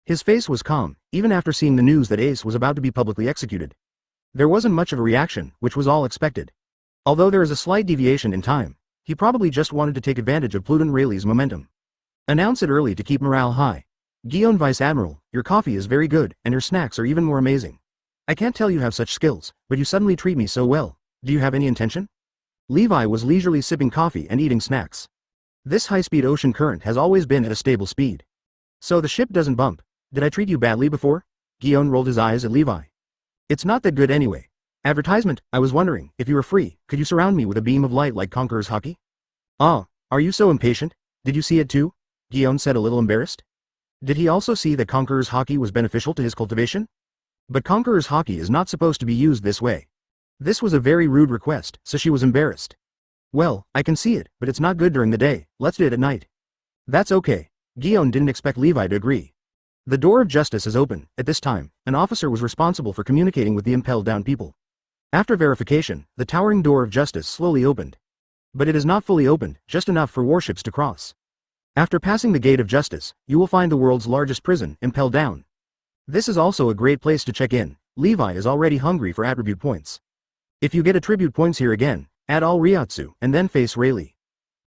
His face was calm, even after seeing the news that Ace was about to be publicly executed. There wasn't much of a reaction, which was all expected. Although there is a slight deviation in time, he probably just wanted to take advantage of Levi and Rayleigh's momentum. Announce it early to keep morale high. Guillaume Vice Admiral, your coffee is very good, and your snacks are even more amazing. I can't tell you have such skills, but you suddenly treat me so well. Do you have any intention? Levi was leisurely sipping coffee and eating snacks. This high-speed ocean current has always been at a stable speed. So the ship doesn't bump. Did I treat you badly before? Guillaume rolled his eyes at Levi. It's not that good anyway. Advertisement, I was wondering, if you were free, could you surround me with a beam of light like Conqueror's Haki? Ah, are you so impatient? Did you see it too? Guillaume said a little embarrassed. Did he also see that Conqueror's Haki was beneficial to his cultivation? But Conqueror's Haki is not supposed to be used this way. This was a very rude request, so she was embarrassed. Well, I can see it, but it's not good during the day, let's do it at night. That's okay. Guillaume didn't expect Levi to agree. The door of justice is open. At this time, an officer was responsible for communicating with the Impel Down people. After verification, the towering door of justice slowly opened. But it is not fully opened, just enough for warships to cross. After passing the gate of justice, you will find the world's largest prison, Impel Down. This is also a great place to check in. Levi is already hungry for attribute points. If you get attribute points here again, add all Reiatsu, and then face Rayleigh.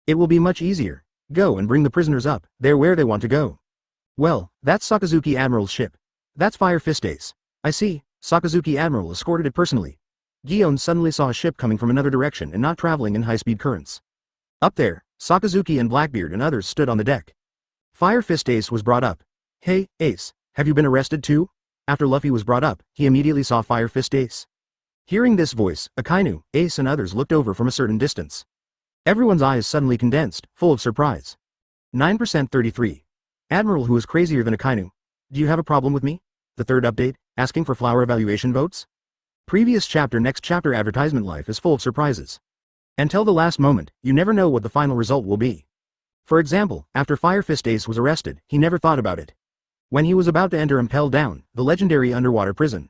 It will be much easier. Go and bring the prisoners up, they're where they want to go. Well, that's Sakazuki Admiral's ship. That's Fire Fist Ace. I see, Sakazuki Admiral escorted it personally. Guillaume suddenly saw a ship coming from another direction and not traveling in high-speed currents. Up there, Sakazuki and Blackbeard and others stood on the deck. Fire Fist Ace was brought up. Hey, Ace, have you been arrested too? After Luffy was brought up, he immediately saw Fire Fist Ace. Hearing this voice, Akainu, Ace and others looked over from a certain distance. Everyone's eyes suddenly condensed, full of surprise. 9% 33. Admiral who is crazier than Akainu. Do you have a problem with me? The third update, asking for flower evaluation votes? Previous chapter next chapter advertisement life is full of surprises. Until the last moment, you never know what the final result will be. For example, after Fire Fist Ace was arrested, he never thought about it. When he was about to enter Impel Down, the legendary underwater prison.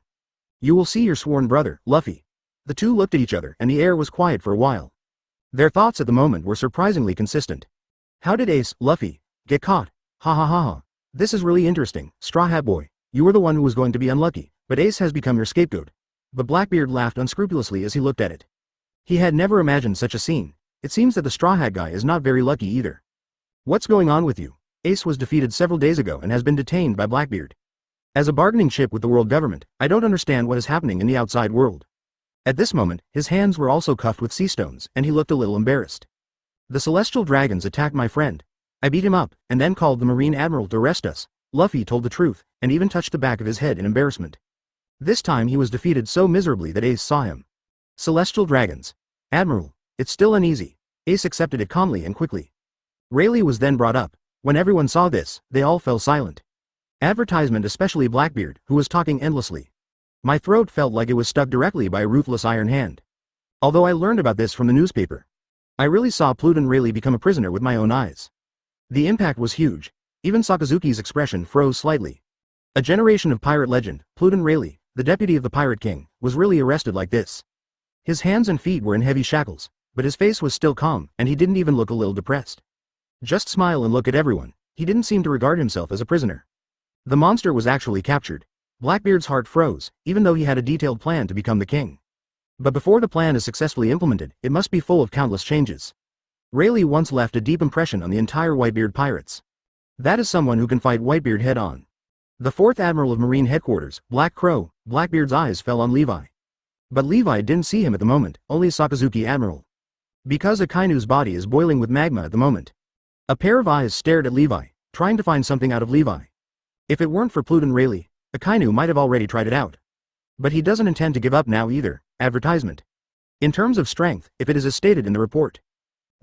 You will see your sworn brother, Luffy. The two looked at each other and the air was quiet for a while. Their thoughts at the moment were surprisingly consistent. How did Ace, Luffy, get caught? Ha ha ha ha. This is really interesting, Straw Hat Boy. You were the one who was going to be unlucky, but Ace has become your scapegoat. But Blackbeard laughed unscrupulously as he looked at it. He had never imagined such a scene. It seems that the Straw Hat guy is not very lucky either. What's going on with you? Ace was defeated several days ago and has been detained by Blackbeard. As a bargaining chip with the world government, I don't understand what is happening in the outside world. At this moment, his hands were also cuffed with sea stones, and he looked a little embarrassed. The celestial dragons attacked my friend. I beat him up, and then called the Marine Admiral to arrest us. Luffy told the truth, and even touched the back of his head in embarrassment. This time he was defeated so miserably that Ace saw him. Celestial dragons. Admiral, it's still uneasy. Ace accepted it calmly and quickly. Rayleigh was then brought up. When everyone saw this, they all fell silent. Advertisement, especially Blackbeard, who was talking endlessly. My throat felt like it was stuck directly by a ruthless iron hand. Although I learned about this from the newspaper. I really saw Pluton Rayleigh become a prisoner with my own eyes. The impact was huge. Even Sakazuki's expression froze slightly. A generation of pirate legend, Pluton Rayleigh, the deputy of the Pirate King, was really arrested like this. His hands and feet were in heavy shackles, but his face was still calm, and he didn't even look a little depressed. Just smile and look at everyone. He didn't seem to regard himself as a prisoner. The monster was actually captured. Blackbeard's heart froze, even though he had a detailed plan to become the king. But before the plan is successfully implemented, it must be full of countless changes. Rayleigh once left a deep impression on the entire Whitebeard pirates. That is someone who can fight Whitebeard head-on. The 4th Admiral of Marine Headquarters, Black Crow, Blackbeard's eyes fell on Levi. But Levi didn't see him at the moment, only Sakazuki Admiral. Because Akainu's body is boiling with magma at the moment. A pair of eyes stared at Levi, trying to find something out of Levi. If it weren't for Pluton Rayleigh, Akainu might have already tried it out. But he doesn't intend to give up now either. Advertisement. In terms of strength, if it is as stated in the report,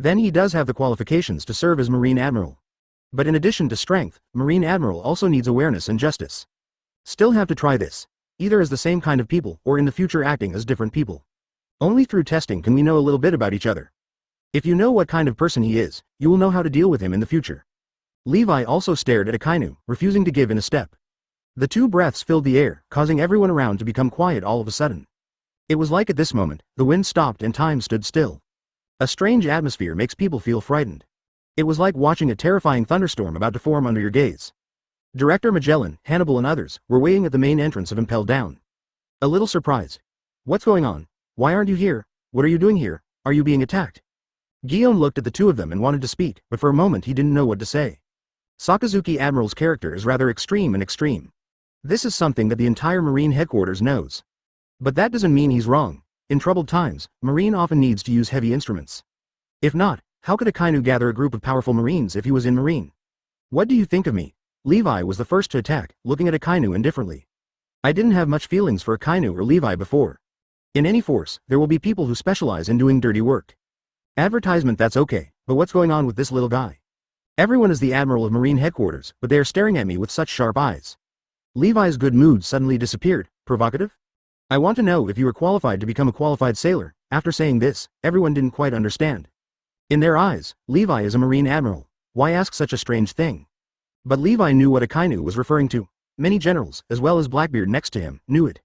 then he does have the qualifications to serve as Marine Admiral. But in addition to strength, Marine Admiral also needs awareness and justice. Still have to try this, either as the same kind of people or in the future acting as different people. Only through testing can we know a little bit about each other. If you know what kind of person he is, you will know how to deal with him in the future. Levi also stared at Akainu, refusing to give in a step. The two breaths filled the air, causing everyone around to become quiet all of a sudden. It was like at this moment, the wind stopped and time stood still. A strange atmosphere makes people feel frightened. It was like watching a terrifying thunderstorm about to form under your gaze. Director Magellan, Hannibal and others were waiting at the main entrance of Impel Down. A little surprised. What's going on? Why aren't you here? What are you doing here? Are you being attacked? Guillaume looked at the two of them and wanted to speak, but for a moment he didn't know what to say. Sakazuki Admiral's character is rather extreme and extreme. This is something that the entire Marine headquarters knows. But that doesn't mean he's wrong. In troubled times, Marine often needs to use heavy instruments. If not, how could Akainu gather a group of powerful Marines if he was in Marine? What do you think of me? Levi was the first to attack, looking at Akainu indifferently. I didn't have much feelings for Akainu or Levi before. In any force, there will be people who specialize in doing dirty work. Advertisement, that's okay, but what's going on with this little guy? Everyone is the Admiral of Marine Headquarters, but they are staring at me with such sharp eyes. Levi's good mood suddenly disappeared. Provocative? I want to know if you are qualified to become a qualified sailor. After saying this, everyone didn't quite understand. In their eyes, Levi is a Marine Admiral. Why ask such a strange thing? But Levi knew what Akainu was referring to. Many generals, as well as Blackbeard next to him, knew it.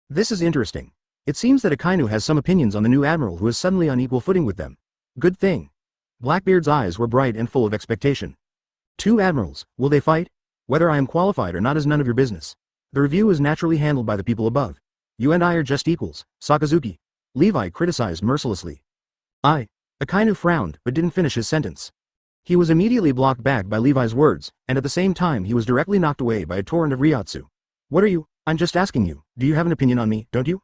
This is interesting. It seems that Akainu has some opinions on the new Admiral who is suddenly on equal footing with them. Good thing. Blackbeard's eyes were bright and full of expectation. 2 Admirals, will they fight? Whether I am qualified or not is none of your business. The review is naturally handled by the people above. You and I are just equals, Sakazuki. Levi criticized mercilessly. Akainu frowned, but didn't finish his sentence. He was immediately blocked back by Levi's words, and at the same time he was directly knocked away by a torrent of Reiatsu. What are you? I'm just asking you, do you have an opinion on me, don't you?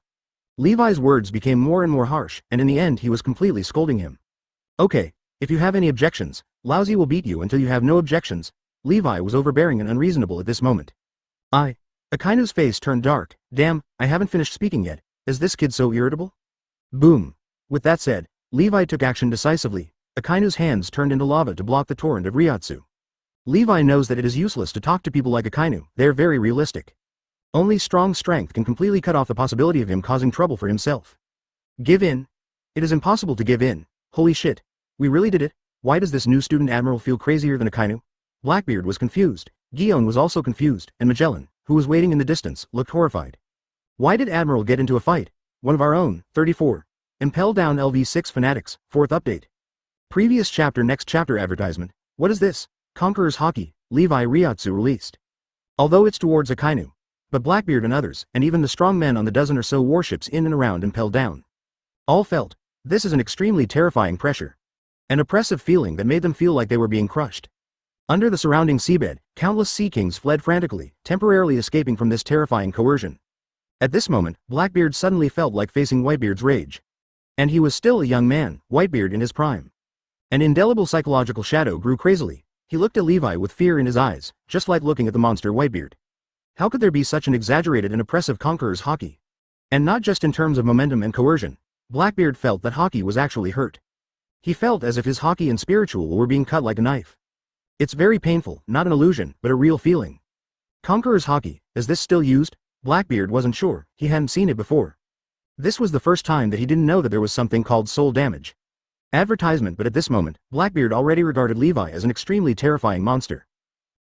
Levi's words became more and more harsh, and in the end he was completely scolding him. Okay, if you have any objections, Lousy will beat you until you have no objections. Levi was overbearing and unreasonable at this moment. Akainu's face turned dark. Damn, I haven't finished speaking yet. Is this kid so irritable? Boom. With that said, Levi took action decisively. Akainu's hands turned into lava to block the torrent of Reiatsu. Levi knows that it is useless to talk to people like Akainu, they're very realistic. Only strong strength can completely cut off the possibility of him causing trouble for himself. Give in. It is impossible to give in. Holy shit. We really did it? Why does this new student admiral feel crazier than Akainu? Blackbeard was confused. Guion was also confused, and Magellan, who was waiting in the distance, looked horrified. Why did Admiral get into a fight? One of our own, 34. Impel Down LV6 Fanatics, 4th update. Previous chapter next chapter advertisement. What is this? Conqueror's Haki, Levi Reiatsu released. Although it's towards Akainu. But Blackbeard and others, and even the strong men on the dozen or so warships in and around Impel Down. All felt, this is an extremely terrifying pressure. An oppressive feeling that made them feel like they were being crushed. Under the surrounding seabed, countless sea kings fled frantically, temporarily escaping from this terrifying coercion. At this moment, Blackbeard suddenly felt like facing Whitebeard's rage. And he was still a young man, Whitebeard in his prime. An indelible psychological shadow grew crazily. He looked at Levi with fear in his eyes, just like looking at the monster Whitebeard. How could there be such an exaggerated and oppressive Conqueror's Haki? And not just in terms of momentum and coercion. Blackbeard felt that Haki was actually hurt. He felt as if his Haki and spiritual were being cut like a knife. It's very painful, not an illusion, but a real feeling. Conqueror's Haki, is this still used? Blackbeard wasn't sure, he hadn't seen it before. This was the first time that he didn't know that there was something called soul damage. Advertisement, but at this moment, Blackbeard already regarded Levi as an extremely terrifying monster.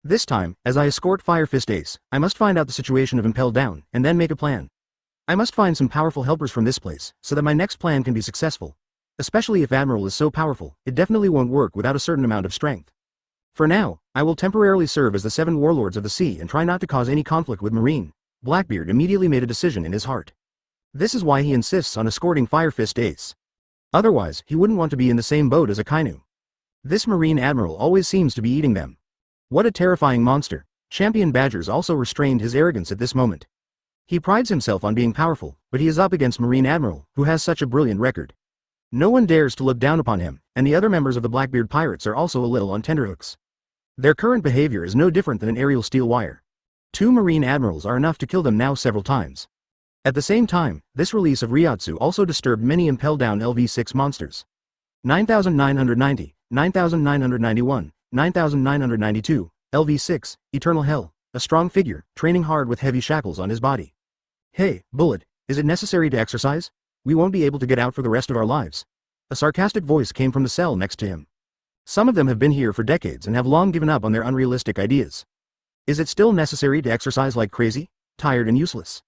This time, as I escort Fire Fist Ace, I must find out the situation of Impel Down, and then make a plan. I must find some powerful helpers from this place, so that my next plan can be successful. Especially if Admiral is so powerful, it definitely won't work without a certain amount of strength. For now, I will temporarily serve as the 7 warlords of the sea and try not to cause any conflict with Marine. Blackbeard immediately made a decision in his heart. This is why he insists on escorting Fire Fist Ace. Otherwise, he wouldn't want to be in the same boat as Akainu. This Marine Admiral always seems to be eating them. What a terrifying monster. Champion Badgers also restrained his arrogance at this moment. He prides himself on being powerful, but he is up against Marine Admiral, who has such a brilliant record. No one dares to look down upon him, and the other members of the Blackbeard pirates are also a little on tenterhooks. Their current behavior is no different than an aerial steel wire. 2 Marine Admirals are enough to kill them now several times. At the same time, this release of Reiatsu also disturbed many Impel Down LV6 monsters. 9990, 9991, 9992, LV6, Eternal Hell, a strong figure, training hard with heavy shackles on his body. Hey, Bullet, is it necessary to exercise? We won't be able to get out for the rest of our lives. A sarcastic voice came from the cell next to him. Some of them have been here for decades and have long given up on their unrealistic ideas. Is it still necessary to exercise like crazy, tired and useless?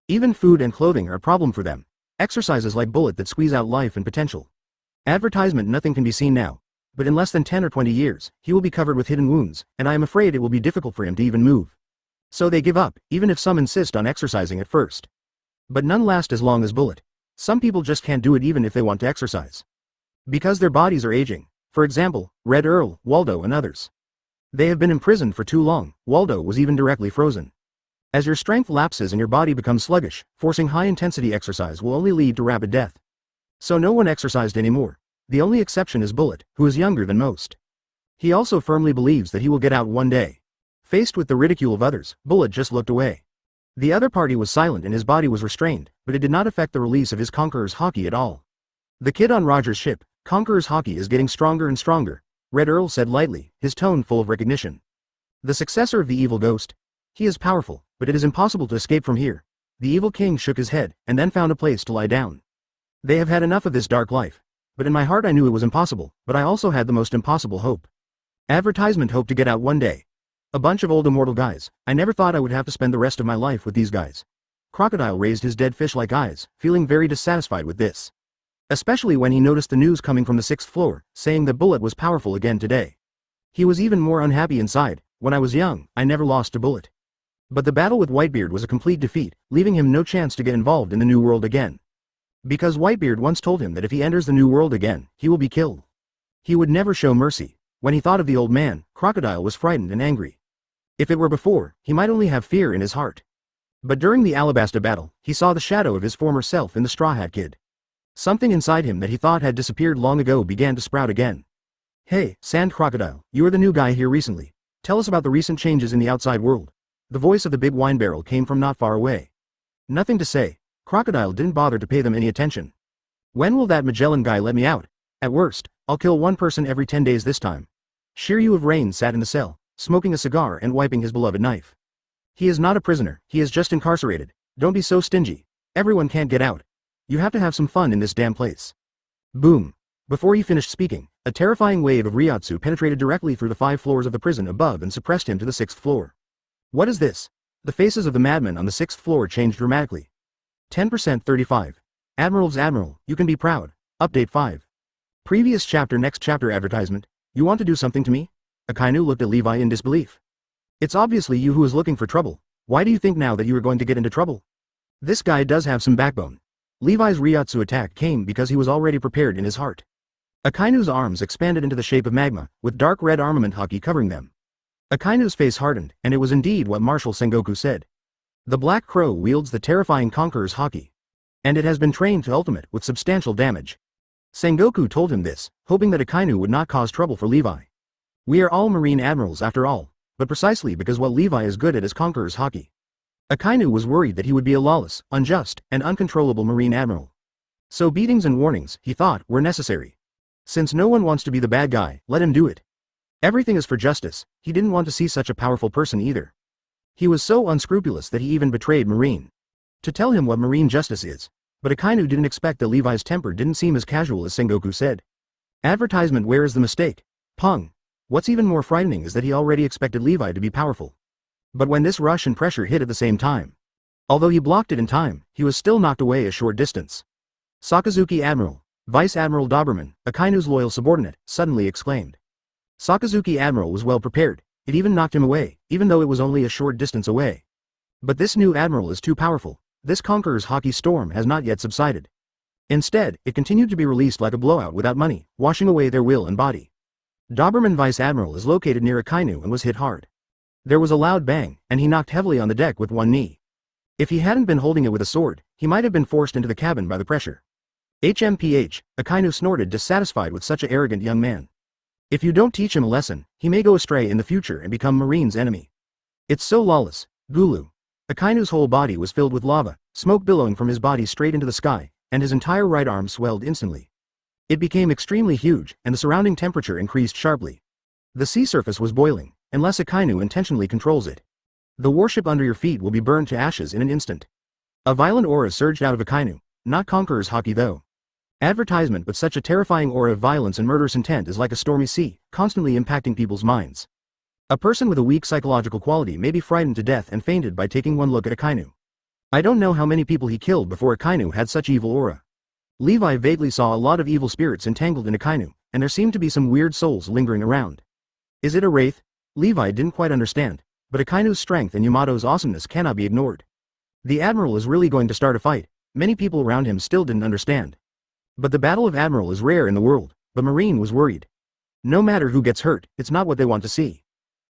Even food and clothing are a problem for them. Exercises like Bullet that squeeze out life and potential. Advertisement. Nothing can be seen now. But in less than 10 or 20 years, he will be covered with hidden wounds, and I am afraid it will be difficult for him to even move. So they give up, even if some insist on exercising at first. But none last as long as Bullet. Some people just can't do it even if they want to exercise. Because their bodies are aging. For example, Red Earl, Waldo and others. They have been imprisoned for too long. Waldo was even directly frozen. As your strength lapses and your body becomes sluggish, forcing high-intensity exercise will only lead to rapid death. So no one exercised anymore. The only exception is Bullet, who is younger than most. He also firmly believes that he will get out one day. Faced with the ridicule of others, Bullet just looked away. The other party was silent and his body was restrained, but it did not affect the release of his Conqueror's Haki at all. The kid on Roger's ship, Conqueror's Haki is getting stronger and stronger, Red Earl said lightly, his tone full of recognition. The successor of the evil ghost. He is powerful, but it is impossible to escape from here. The evil king shook his head, and then found a place to lie down. They have had enough of this dark life. But in my heart I knew it was impossible, but I also had the most impossible hope. Advertisement hoped to get out one day. A bunch of old immortal guys. I never thought I would have to spend the rest of my life with these guys. Crocodile raised his dead fish-like eyes, feeling very dissatisfied with this. Especially when he noticed the news coming from the 6th floor, saying that Bullet was powerful again today. He was even more unhappy inside. When I was young, I never lost to Bullet. But the battle with Whitebeard was a complete defeat, leaving him no chance to get involved in the New World again. Because Whitebeard once told him that if he enters the New World again, he will be killed. He would never show mercy. When he thought of the old man, Crocodile was frightened and angry. If it were before, he might only have fear in his heart. But during the Alabasta battle, he saw the shadow of his former self in the Straw Hat Kid. Something inside him that he thought had disappeared long ago began to sprout again. Hey, Sand Crocodile, you are the new guy here recently. Tell us about the recent changes in the outside world. The voice of the big wine barrel came from not far away. Nothing to say. Crocodile didn't bother to pay them any attention. When will that Magellan guy let me out? At worst, I'll kill one person every 10 days this time. Shiryu of Rain sat in the cell, smoking a cigar and wiping his beloved knife. He is not a prisoner, he is just incarcerated. Don't be so stingy. Everyone can't get out. You have to have some fun in this damn place. Boom. Before he finished speaking, a terrifying wave of Reiatsu penetrated directly through the 5 floors of the prison above and suppressed him to the 6th floor. What is this? The faces of the madmen on the 6th floor changed dramatically. 10% 35. Admirals Admiral, you can be proud. Update 5. Previous chapter next chapter advertisement. You want to do something to me? Akainu looked at Levi in disbelief. It's obviously you who is looking for trouble. Why do you think now that you are going to get into trouble? This guy does have some backbone. Levi's Reiatsu attack came because he was already prepared in his heart. Akainu's arms expanded into the shape of magma, with dark red armament Haki covering them. Akainu's face hardened, and it was indeed what Marshal Sengoku said. The Black Crow wields the terrifying Conqueror's Haki. And it has been trained to ultimate with substantial damage. Sengoku told him this, hoping that Akainu would not cause trouble for Levi. We are all Marine Admirals after all, but precisely because what Levi is good at is Conqueror's Haki. Akainu was worried that he would be a lawless, unjust, and uncontrollable Marine Admiral. So beatings and warnings, he thought, were necessary. Since no one wants to be the bad guy, let him do it. Everything is for justice. He didn't want to see such a powerful person either. He was so unscrupulous that he even betrayed Marine. To tell him what Marine justice is. But Akainu didn't expect that Levi's temper didn't seem as casual as Sengoku said. Advertisement, where is the mistake? Pung. What's even more frightening is that he already expected Levi to be powerful. But when this rush and pressure hit at the same time. Although he blocked it in time, he was still knocked away a short distance. Sakazuki Admiral, Vice Admiral Doberman, Akainu's loyal subordinate, suddenly exclaimed. Sakazuki Admiral was well prepared. It even knocked him away, even though it was only a short distance away. But this new admiral is too powerful. This Conqueror's Haki storm has not yet subsided. Instead, it continued to be released like a blowout without money, washing away their will and body. Doberman Vice Admiral is located near Akainu and was hit hard. There was a loud bang, and he knocked heavily on the deck with one knee. If he hadn't been holding it with a sword, he might have been forced into the cabin by the pressure. HMPH, Akainu snorted, dissatisfied with such an arrogant young man. If you don't teach him a lesson, he may go astray in the future and become Marine's enemy. It's so lawless, Gulu. Akainu's whole body was filled with lava, smoke billowing from his body straight into the sky, and his entire right arm swelled instantly. It became extremely huge, and the surrounding temperature increased sharply. The sea surface was boiling, unless Akainu intentionally controls it. The warship under your feet will be burned to ashes in an instant. A violent aura surged out of Akainu, not Conqueror's Haki though. Advertisement, but such a terrifying aura of violence and murderous intent is like a stormy sea, constantly impacting people's minds. A person with a weak psychological quality may be frightened to death and fainted by taking one look at Akainu. I don't know how many people he killed before Akainu had such evil aura. Levi vaguely saw a lot of evil spirits entangled in Akainu, and there seemed to be some weird souls lingering around. Is it a wraith? Levi didn't quite understand, but Akainu's strength and Yamato's awesomeness cannot be ignored. The Admiral is really going to start a fight. Many people around him still didn't understand. But the Battle of Admiral is rare in the world, but Marine was worried. No matter who gets hurt, it's not what they want to see.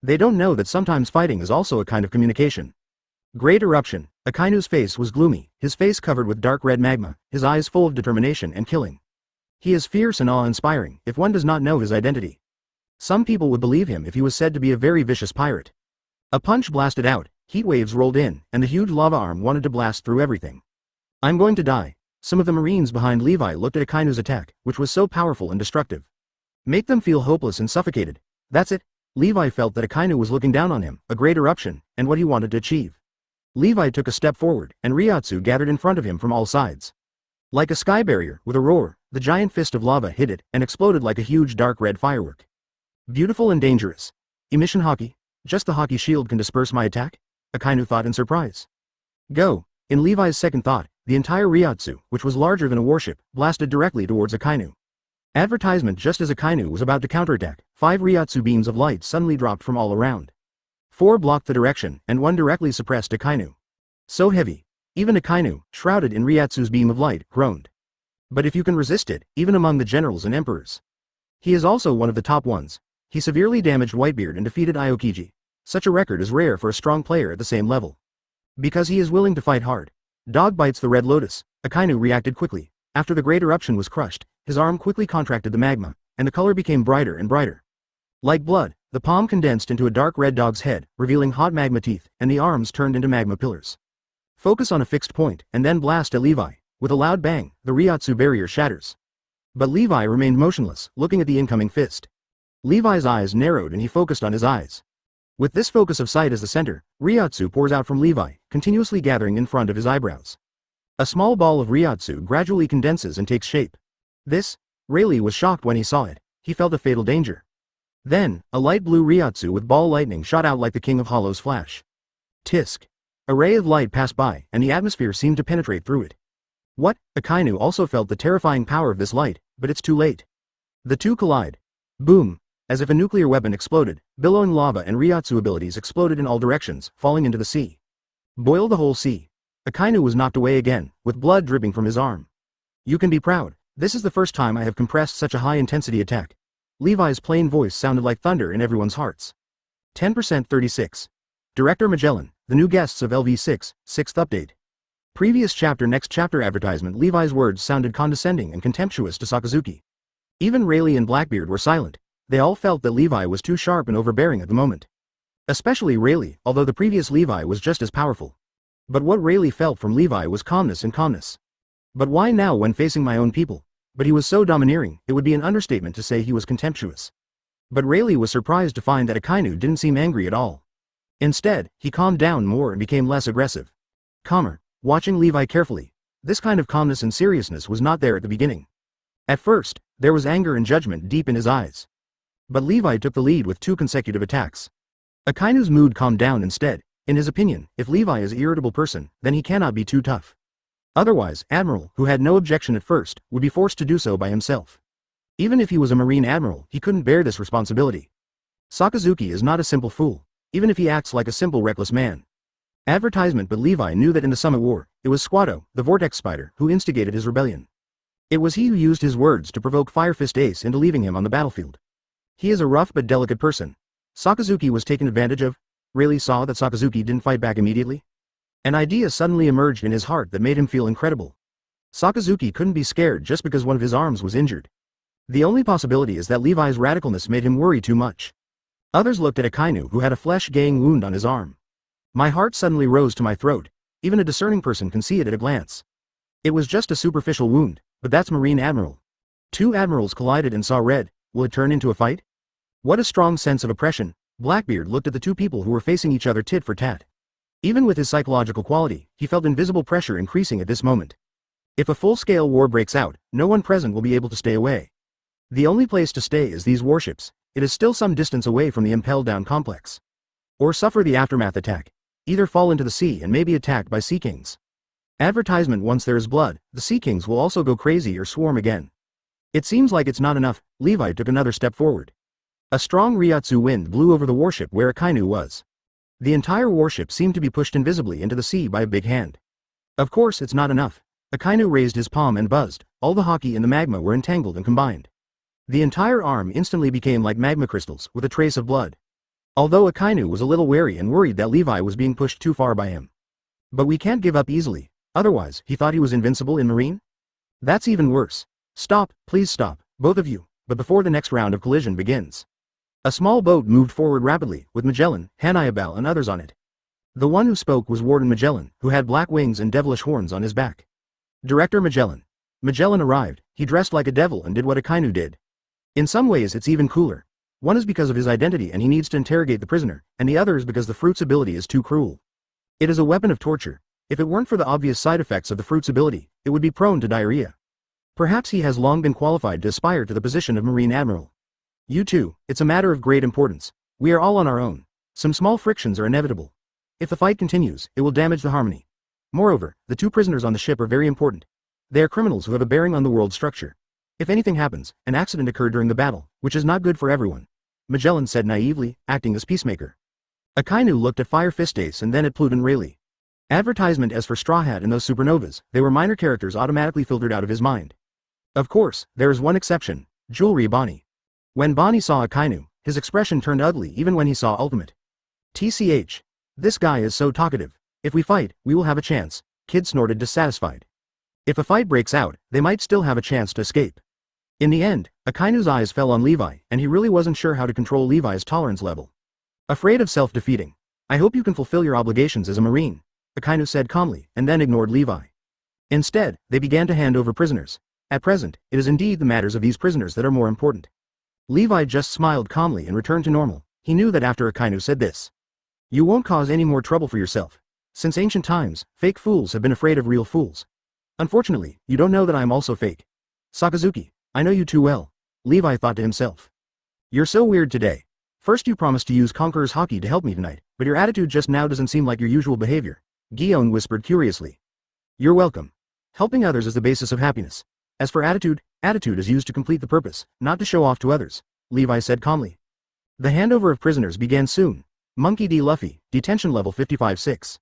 They don't know that sometimes fighting is also a kind of communication. Great eruption. Akainu's face was gloomy, his face covered with dark red magma, his eyes full of determination and killing. He is fierce and awe-inspiring, if one does not know his identity. Some people would believe him if he was said to be a very vicious pirate. A punch blasted out, heat waves rolled in, and the huge lava arm wanted to blast through everything. I'm going to die. Some of the Marines behind Levi looked at Akainu's attack, which was so powerful and destructive. Make them feel hopeless and suffocated. That's it. Levi felt that Akainu was looking down on him, a great eruption, and what he wanted to achieve. Levi took a step forward, and Reiatsu gathered in front of him from all sides. Like a sky barrier, with a roar, the giant fist of lava hit it and exploded like a huge dark red firework. Beautiful and dangerous. Emission Haki? Just the Haki shield can disperse my attack? Akainu thought in surprise. Go. In Levi's second thought, the entire Reiatsu, which was larger than a warship, blasted directly towards Akainu. Advertisement. Just as Akainu was about to counterattack, 5 Reiatsu beams of light suddenly dropped from all around. 4 blocked the direction, and 1 directly suppressed Akainu. So heavy. Even Akainu, shrouded in Reiatsu's beam of light, groaned. But if you can resist it, even among the generals and emperors. He is also one of the top ones. He severely damaged Whitebeard and defeated Aokiji. Such a record is rare for a strong player at the same level. Because he is willing to fight hard. Dog bites the red lotus. Akainu reacted quickly. After the great eruption was crushed, his arm quickly contracted the magma, and the color became brighter and brighter. Like blood, the palm condensed into a dark red dog's head, revealing hot magma teeth, and the arms turned into magma pillars. Focus on a fixed point, and then blast at Levi. With a loud bang, the Reiatsu barrier shatters. But Levi remained motionless, looking at the incoming fist. Levi's eyes narrowed and he focused on his eyes. With this focus of sight as the center, Reiatsu pours out from Levi, continuously gathering in front of his eyebrows. A small ball of Reiatsu gradually condenses and takes shape. This Rayleigh was shocked when he saw it. He felt a fatal danger. Then, a light blue Reiatsu with ball lightning shot out like the King of Hollows flash. Tisk. A ray of light passed by, and the atmosphere seemed to penetrate through it. What? Akainu also felt the terrifying power of this light, but it's too late. The two collide. Boom. As if a nuclear weapon exploded, billowing lava and Reiatsu abilities exploded in all directions, falling into the sea. Boil the whole sea. Akainu was knocked away again, with blood dripping from his arm. You can be proud. This is the first time I have compressed such a high-intensity attack. Levi's plain voice sounded like thunder in everyone's hearts. 10% 36. Director Magellan, the new guests of LV6, 6th update. Previous chapter next chapter advertisement. Levi's words sounded condescending and contemptuous to Sakazuki. Even Rayleigh and Blackbeard were silent. They all felt that Levi was too sharp and overbearing at the moment. Especially Rayleigh, although the previous Levi was just as powerful. But what Rayleigh felt from Levi was calmness and calmness. But why now when facing my own people? But he was so domineering, it would be an understatement to say he was contemptuous. But Rayleigh was surprised to find that Akainu didn't seem angry at all. Instead, he calmed down more and became less aggressive. Calmer, watching Levi carefully. This kind of calmness and seriousness was not there at the beginning. At first, there was anger and judgment deep in his eyes. But Levi took the lead with 2 consecutive attacks. Akainu's mood calmed down instead. In his opinion, if Levi is an irritable person, then he cannot be too tough. Otherwise, Admiral, who had no objection at first, would be forced to do so by himself. Even if he was a Marine Admiral, he couldn't bear this responsibility. Sakazuki is not a simple fool, even if he acts like a simple reckless man. Advertisement. But Levi knew that in the Summit War, it was Squatto, the Vortex Spider, who instigated his rebellion. It was he who used his words to provoke Fire Fist Ace into leaving him on the battlefield. He is a rough but delicate person. Sakazuki was taken advantage of. Rayleigh saw that Sakazuki didn't fight back immediately. An idea suddenly emerged in his heart that made him feel incredible. Sakazuki couldn't be scared just because one of his arms was injured. The only possibility is that Levi's radicalness made him worry too much. Others looked at Akainu, who had a flesh-gaying wound on his arm. My heart suddenly rose to my throat. Even a discerning person can see it at a glance. It was just a superficial wound, but that's Marine Admiral. 2 admirals collided and saw red. Will it turn into a fight? What a strong sense of oppression. Blackbeard looked at the 2 people who were facing each other tit for tat. Even with his psychological quality, he felt invisible pressure increasing at this moment. If a full-scale war breaks out, no one present will be able to stay away. The only place to stay is these warships. It is still some distance away from the Impel Down complex. Or suffer the aftermath attack. Either fall into the sea and may be attacked by Sea Kings. Advertisement. Once there is blood, the Sea Kings will also go crazy or swarm again. It seems like it's not enough. Levi took another step forward. A strong Reiatsu wind blew over the warship where Akainu was. The entire warship seemed to be pushed invisibly into the sea by a big hand. Of course it's not enough. Akainu raised his palm and buzzed. All the Haki in the magma were entangled and combined. The entire arm instantly became like magma crystals, with a trace of blood. Although Akainu was a little wary and worried that Levi was being pushed too far by him. But we can't give up easily. Otherwise, he thought he was invincible in Marine? That's even worse. Stop, please stop, both of you, but before the next round of collision begins. A small boat moved forward rapidly, with Magellan, Hanayabal and others on it. The one who spoke was Warden Magellan, who had black wings and devilish horns on his back. Director Magellan. Magellan arrived. He dressed like a devil and did what Akainu did. In some ways it's even cooler. One is because of his identity and he needs to interrogate the prisoner, and the other is because the fruit's ability is too cruel. It is a weapon of torture. If it weren't for the obvious side effects of the fruit's ability, it would be prone to diarrhea. Perhaps he has long been qualified to aspire to the position of Marine Admiral. You too, it's a matter of great importance. We are all on our own. Some small frictions are inevitable. If the fight continues, it will damage the harmony. Moreover, the 2 prisoners on the ship are very important. They are criminals who have a bearing on the world structure. If anything happens, an accident occurred during the battle, which is not good for everyone. Magellan said naively, acting as peacemaker. Akainu looked at Fire Fist Ace and then at Pluton Rayleigh. Advertisement. As for Straw Hat and those supernovas, they were minor characters automatically filtered out of his mind. Of course, there is one exception, Jewelry Bonnie. When Bonnie saw Akainu, his expression turned ugly even when he saw Ultimate. TCH. This guy is so talkative. If we fight, we will have a chance, Kid snorted dissatisfied. If a fight breaks out, they might still have a chance to escape. In the end, Akainu's eyes fell on Levi, and he really wasn't sure how to control Levi's tolerance level. Afraid of self-defeating. I hope you can fulfill your obligations as a Marine, Akainu said calmly, and then ignored Levi. Instead, they began to hand over prisoners. At present, it is indeed the matters of these prisoners that are more important. Levi just smiled calmly and returned to normal. He knew that after Akainu said this, you won't cause any more trouble for yourself. Since ancient times, fake fools have been afraid of real fools. Unfortunately, you don't know that I am also fake. Sakazuki, I know you too well, Levi thought to himself. You're so weird today. First you promised to use Conqueror's Haki to help me tonight, but your attitude just now doesn't seem like your usual behavior, Gion whispered curiously. You're welcome. Helping others is the basis of happiness. As for attitude, attitude is used to complete the purpose, not to show off to others, Levi said calmly. The handover of prisoners began soon. Monkey D. Luffy, detention level 55-6.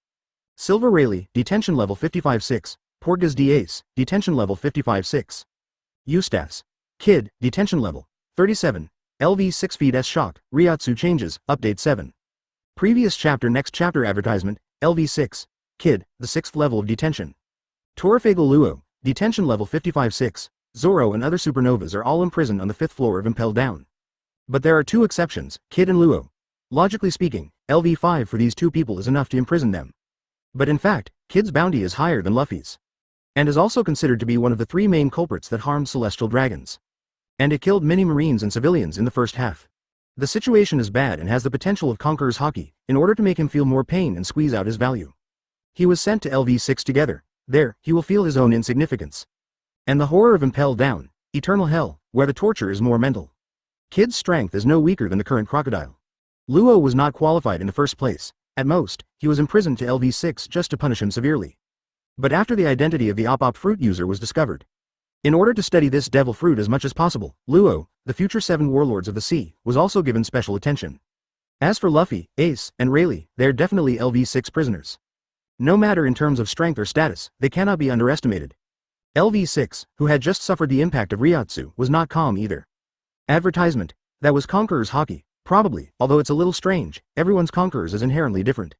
Silver Rayleigh, detention level 55-6. Portgas D. Ace, detention level 55-6. Eustace. Kid, detention level 37. LV 6 feet S shock, Reiatsu changes, update 7. Previous chapter next chapter advertisement, LV 6. Kid, the 6th level of detention. Torfagal Luo, detention level 55-6. Zoro and other supernovas are all imprisoned on the 5th floor of Impel Down. But there are two exceptions, Kid and Luo. Logically speaking, LV 5 for these two people is enough to imprison them. But in fact, Kid's bounty is higher than Luffy's. And is also considered to be one of the 3 main culprits that harmed celestial dragons. And it killed many marines and civilians in the first half. The situation is bad and has the potential of Conqueror's Haki, in order to make him feel more pain and squeeze out his value. He was sent to LV6 together. There, he will feel his own insignificance. And the horror of Impel Down, eternal hell, where the torture is more mental. Kid's strength is no weaker than the current crocodile. Luo was not qualified in the first place. At most, he was imprisoned to LV6 just to punish him severely. But after the identity of the Op fruit user was discovered, in order to study this devil fruit as much as possible, Luo, the future 7 warlords of the sea, was also given special attention. As for Luffy, Ace, and Rayleigh, they are definitely LV6 prisoners. No matter in terms of strength or status, they cannot be underestimated. LV6, who had just suffered the impact of Reiatsu, was not calm either. Advertisement. That was Conqueror's Haki, probably, although it's a little strange, everyone's Conquerors is inherently different.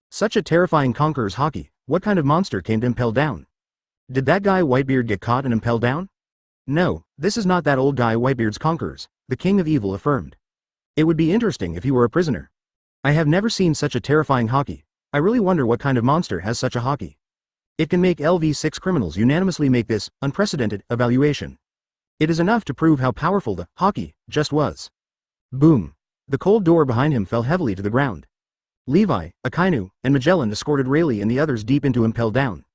Such a terrifying Conqueror's Haki, what kind of monster came to Impel Down? Did that guy Whitebeard get caught and Impel Down? No, this is not that old guy Whitebeard's Conquerors, the King of Evil affirmed. It would be interesting if he were a prisoner. I have never seen such a terrifying Haki. I really wonder what kind of monster has such a Haki. It can make LV6 criminals unanimously make this unprecedented evaluation. It is enough to prove how powerful the Haki just was. Boom. The cold door behind him fell heavily to the ground. Levi, Akainu, and Magellan escorted Rayleigh and the others deep into Impel Down.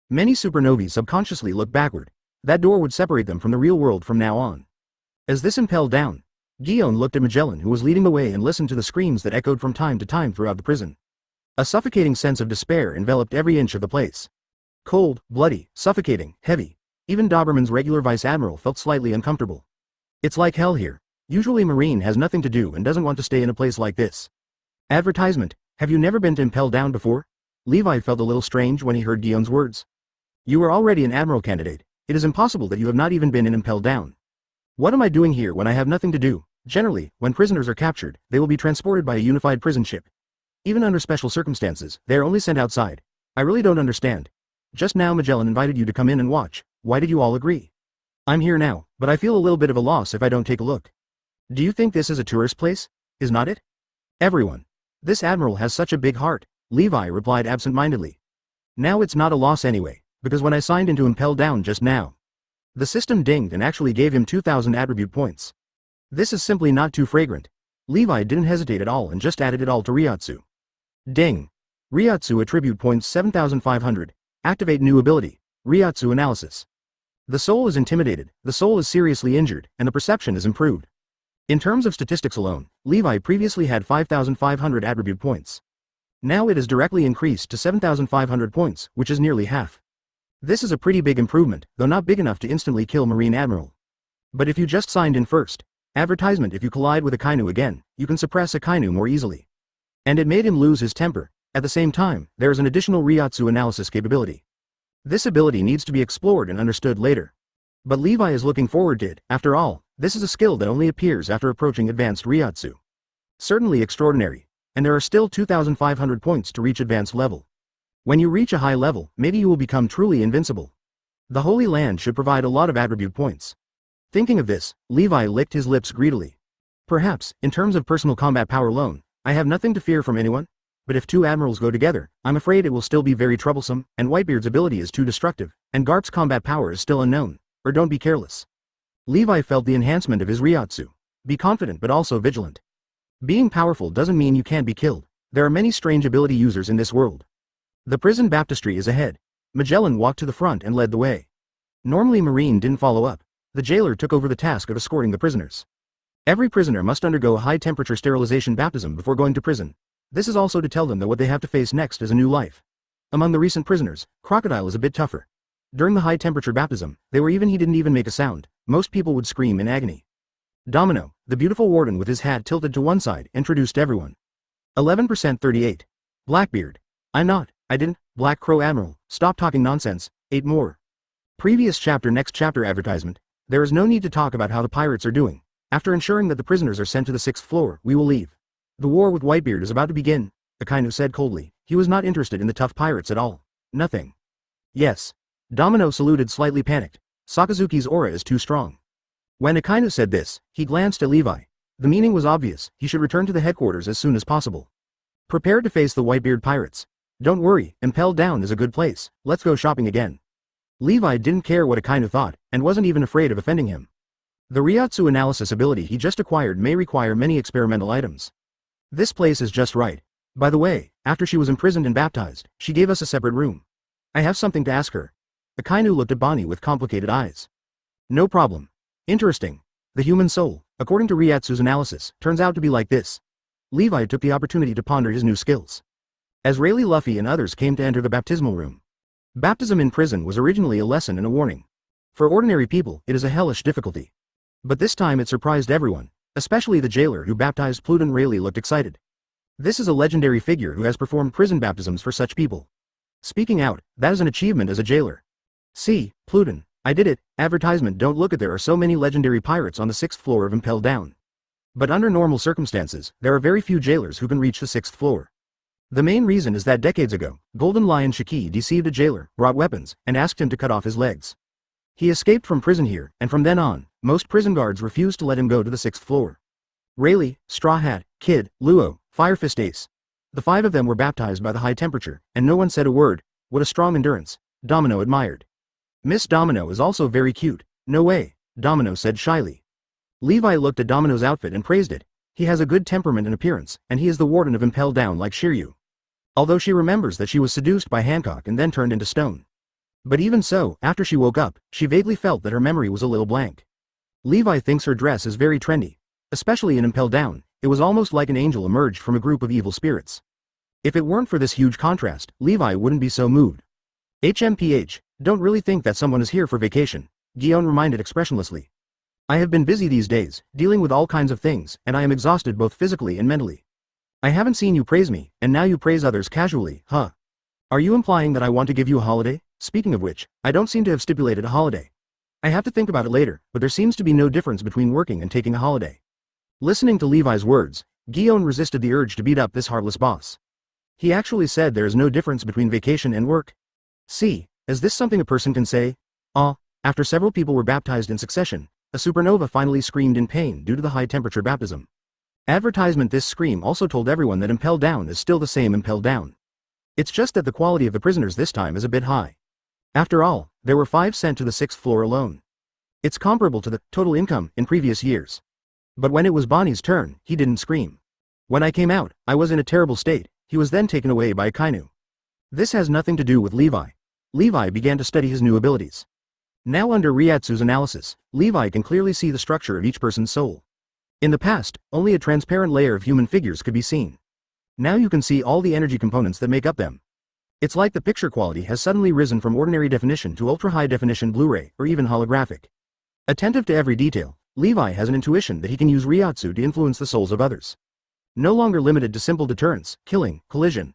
Many supernovae subconsciously look backward. That door would separate them from the real world from now on. As this Impel Down, Gion looked at Magellan who was leading the way and listened to the screams that echoed from time to time throughout the prison. A suffocating sense of despair enveloped every inch of the place. Cold, bloody, suffocating, heavy. Even Doberman's regular vice admiral felt slightly uncomfortable. It's like hell here. Usually Marine has nothing to do and doesn't want to stay in a place like this. Advertisement. Have you never been to Impel Down before? Levi felt a little strange when he heard Gion's words. You are already an admiral candidate. It is impossible that you have not even been in Impel Down. What am I doing here when I have nothing to do? Generally, when prisoners are captured, they will be transported by a unified prison ship. Even under special circumstances, they are only sent outside. I really don't understand. Just now Magellan invited you to come in and watch. Why did you all agree? I'm here now, but I feel a little bit of a loss if I don't take a look. Do you think this is a tourist place? Is not it? Everyone. This admiral has such a big heart, Levi replied absent-mindedly. Now it's not a loss anyway, because when I signed into Impel Down just now, the system dinged and actually gave him 2,000 attribute points. This is simply not too fragrant. Levi didn't hesitate at all and just added it all to Reiatsu. Ding. Reiatsu attribute points 7,500. Activate new ability. Reiatsu analysis. The soul is intimidated, the soul is seriously injured, and the perception is improved. In terms of statistics alone, Levi previously had 5,500 attribute points. Now it is directly increased to 7,500 points, which is nearly half. This is a pretty big improvement, though not big enough to instantly kill Marine Admiral. But if you just signed in first, advertisement if you collide with Akainu again, you can suppress Akainu more easily. And it made him lose his temper. At the same time, there is an additional Reiatsu analysis capability. This ability needs to be explored and understood later. But Levi is looking forward to it. After all, this is a skill that only appears after approaching advanced Reiatsu. Certainly extraordinary. And there are still 2,500 points to reach advanced level. When you reach a high level, maybe you will become truly invincible. The Holy Land should provide a lot of attribute points. Thinking of this, Levi licked his lips greedily. Perhaps, in terms of personal combat power alone, I have nothing to fear from anyone. But if two admirals go together, I'm afraid it will still be very troublesome, and Whitebeard's ability is too destructive, and Garp's combat power is still unknown. Or don't be careless. Levi felt the enhancement of his Reiatsu. Be confident but also vigilant. Being powerful doesn't mean you can't be killed. There are many strange ability users in this world. The prison baptistry is ahead. Magellan walked to the front and led the way. Normally Marine didn't follow up, the jailer took over the task of escorting the prisoners. Every prisoner must undergo a high-temperature sterilization baptism before going to prison. This is also to tell them that what they have to face next is a new life. Among the recent prisoners, Crocodile is a bit tougher. During the high-temperature baptism, he didn't even make a sound. Most people would scream in agony. Domino, the beautiful warden with his hat tilted to one side, introduced everyone. 11% 38. Blackbeard. I didn't. Black Crow Admiral, stop talking nonsense. 8 more. Previous chapter. Next chapter advertisement. There is no need to talk about how the pirates are doing. After ensuring that the prisoners are sent to the 6th floor, we will leave. The war with Whitebeard is about to begin, Akainu said coldly. He was not interested in the tough pirates at all. Nothing. Yes. Domino saluted, slightly panicked. Sakazuki's aura is too strong. When Akainu said this, he glanced at Levi. The meaning was obvious. He should return to the headquarters as soon as possible. Prepare to face the Whitebeard pirates. Don't worry, Impel Down is a good place. Let's go shopping again. Levi didn't care what Akainu thought, and wasn't even afraid of offending him. The Reiatsu analysis ability he just acquired may require many experimental items. This place is just right. By the way, after she was imprisoned and baptized, she gave us a separate room. I have something to ask her. Akainu looked at Bonnie with complicated eyes. No problem. Interesting. The human soul, according to Reiatsu's analysis, turns out to be like this. Levi took the opportunity to ponder his new skills. As Rayleigh, Luffy and others came to enter the baptismal room. Baptism in prison was originally a lesson and a warning. For ordinary people, it is a hellish difficulty. But this time it surprised everyone, especially the jailer who baptized Pluton. Rayleigh looked excited. This is a legendary figure who has performed prison baptisms for such people. Speaking out, that is an achievement as a jailer. See, Pluton, I did it. Advertisement. Don't look at, there are so many legendary pirates on the 6th floor of Impel Down. But under normal circumstances, there are very few jailers who can reach the 6th floor. The main reason is that decades ago, Golden Lion Shiki deceived a jailer, brought weapons, and asked him to cut off his legs. He escaped from prison here, and from then on, most prison guards refused to let him go to the 6th floor. Rayleigh, Straw Hat, Kid, Luo, Firefist Ace. The 5 of them were baptized by the high temperature, and no one said a word. What a strong endurance, Domino admired. Miss Domino is also very cute. No way, Domino said shyly. Levi looked at Domino's outfit and praised it. He has a good temperament and appearance, and he is the warden of Impel Down like Shiryu. Although she remembers that she was seduced by Hancock and then turned into stone. But even so, after she woke up, she vaguely felt that her memory was a little blank. Levi thinks her dress is very trendy. Especially in Impel Down, it was almost like an angel emerged from a group of evil spirits. If it weren't for this huge contrast, Levi wouldn't be so moved. HMPH, don't really think that someone is here for vacation, Guion reminded expressionlessly. I have been busy these days, dealing with all kinds of things, and I am exhausted both physically and mentally. I haven't seen you praise me, and now you praise others casually, huh? Are you implying that I want to give you a holiday? Speaking of which, I don't seem to have stipulated a holiday. I have to think about it later, but there seems to be no difference between working and taking a holiday. Listening to Levi's words, Guion resisted the urge to beat up this heartless boss. He actually said there is no difference between vacation and work. See, is this something a person can say? After several people were baptized in succession, a supernova finally screamed in pain due to the high temperature baptism. Advertisement. This scream also told everyone that Impel Down is still the same Impel Down. It's just that the quality of the prisoners this time is a bit high. After all, there were 5 sent to the 6th floor alone. It's comparable to the total income in previous years. But when it was Bonnie's turn, he didn't scream. When I came out, I was in a terrible state. He was then taken away by Akainu. This has nothing to do with Levi. Levi began to study his new abilities. Now under Reiatsu's analysis, Levi can clearly see the structure of each person's soul. In the past, only a transparent layer of human figures could be seen. Now you can see all the energy components that make up them. It's like the picture quality has suddenly risen from ordinary definition to ultra-high definition Blu-ray or even holographic. Attentive to every detail, Levi has an intuition that he can use Reiatsu to influence the souls of others. No longer limited to simple deterrence, killing, collision.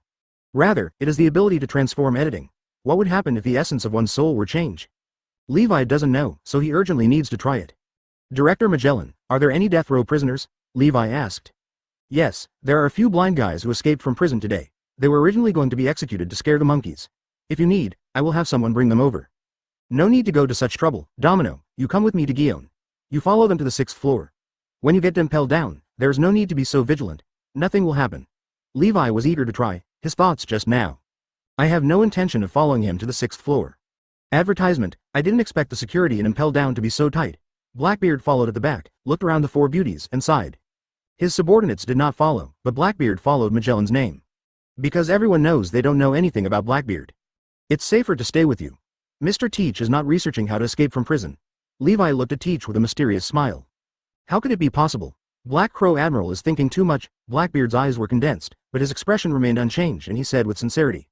Rather, it is the ability to transform editing. What would happen if the essence of one's soul were change? Levi doesn't know, so he urgently needs to try it. Director Magellan, are there any death row prisoners? Levi asked. Yes, there are a few blind guys who escaped from prison today. They were originally going to be executed to scare the monkeys. If you need, I will have someone bring them over. No need to go to such trouble. Domino, you come with me to Guion. You follow them to the 6th floor. When you get to Impel Down, there is no need to be so vigilant. Nothing will happen. Levi was eager to try his thoughts just now. I have no intention of following him to the 6th floor. Advertisement, I didn't expect the security in Impel Down to be so tight. Blackbeard followed at the back, looked around the 4 beauties, and sighed. His subordinates did not follow, but Blackbeard followed Magellan's name. Because everyone knows they don't know anything about Blackbeard. It's safer to stay with you. Mr. Teach is not researching how to escape from prison. Levi looked at Teach with a mysterious smile. How could it be possible? Black Crow Admiral is thinking too much. Blackbeard's eyes were condensed, but his expression remained unchanged and he said with sincerity.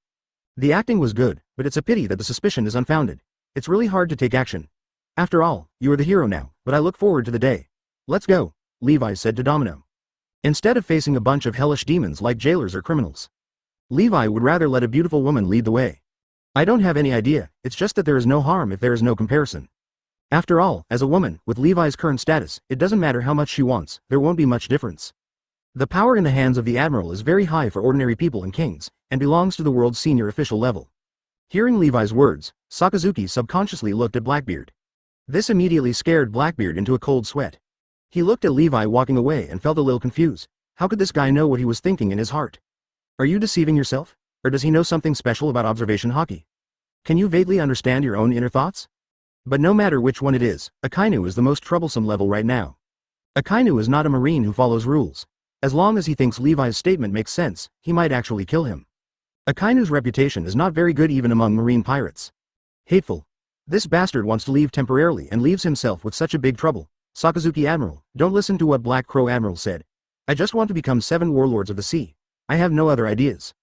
The acting was good, but it's a pity that the suspicion is unfounded. It's really hard to take action. After all, you are the hero now, but I look forward to the day. Let's go, Levi said to Domino. Instead of facing a bunch of hellish demons like jailers or criminals, Levi would rather let a beautiful woman lead the way. I don't have any idea, it's just that there is no harm if there is no comparison. After all, as a woman, with Levi's current status, it doesn't matter how much she wants, there won't be much difference. The power in the hands of the Admiral is very high for ordinary people and kings, and belongs to the world's senior official level. Hearing Levi's words, Sakazuki subconsciously looked at Blackbeard. This immediately scared Blackbeard into a cold sweat. He looked at Levi walking away and felt a little confused. How could this guy know what he was thinking in his heart? Are you deceiving yourself? Or does he know something special about observation Haki? Can you vaguely understand your own inner thoughts? But no matter which one it is, Akainu is the most troublesome level right now. Akainu is not a marine who follows rules. As long as he thinks Levi's statement makes sense, he might actually kill him. Akainu's reputation is not very good even among marine pirates. Hateful. This bastard wants to leave temporarily and leaves himself with such a big trouble. Sakazuki Admiral, don't listen to what Black Crow Admiral said. I just want to become 7 warlords of the sea. I have no other ideas.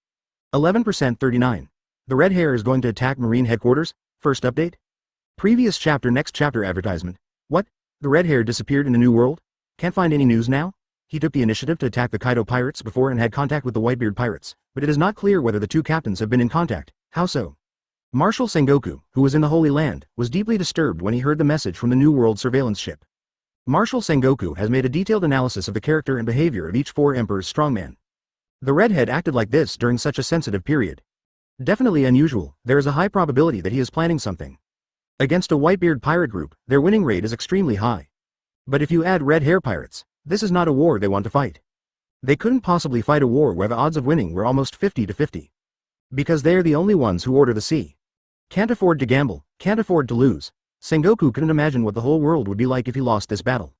11% 39. The red hair is going to attack marine headquarters? First update? Previous chapter next chapter advertisement. What? The red hair disappeared in the new world? Can't find any news now? He took the initiative to attack the Kaido pirates before and had contact with the Whitebeard pirates, but it is not clear whether the two captains have been in contact. How so? Marshal Sengoku, who was in the Holy Land, was deeply disturbed when he heard the message from the New World surveillance ship. Marshal Sengoku has made a detailed analysis of the character and behavior of each 4 emperors strongman. The redhead acted like this during such a sensitive period. Definitely unusual, there is a high probability that he is planning something. Against a Whitebeard pirate group, their winning rate is extremely high. But if you add red hair pirates, this is not a war they want to fight. They couldn't possibly fight a war where the odds of winning were almost 50-50. Because they are the only ones who order the sea. Can't afford to gamble, can't afford to lose. Sengoku couldn't imagine what the whole world would be like if he lost this battle.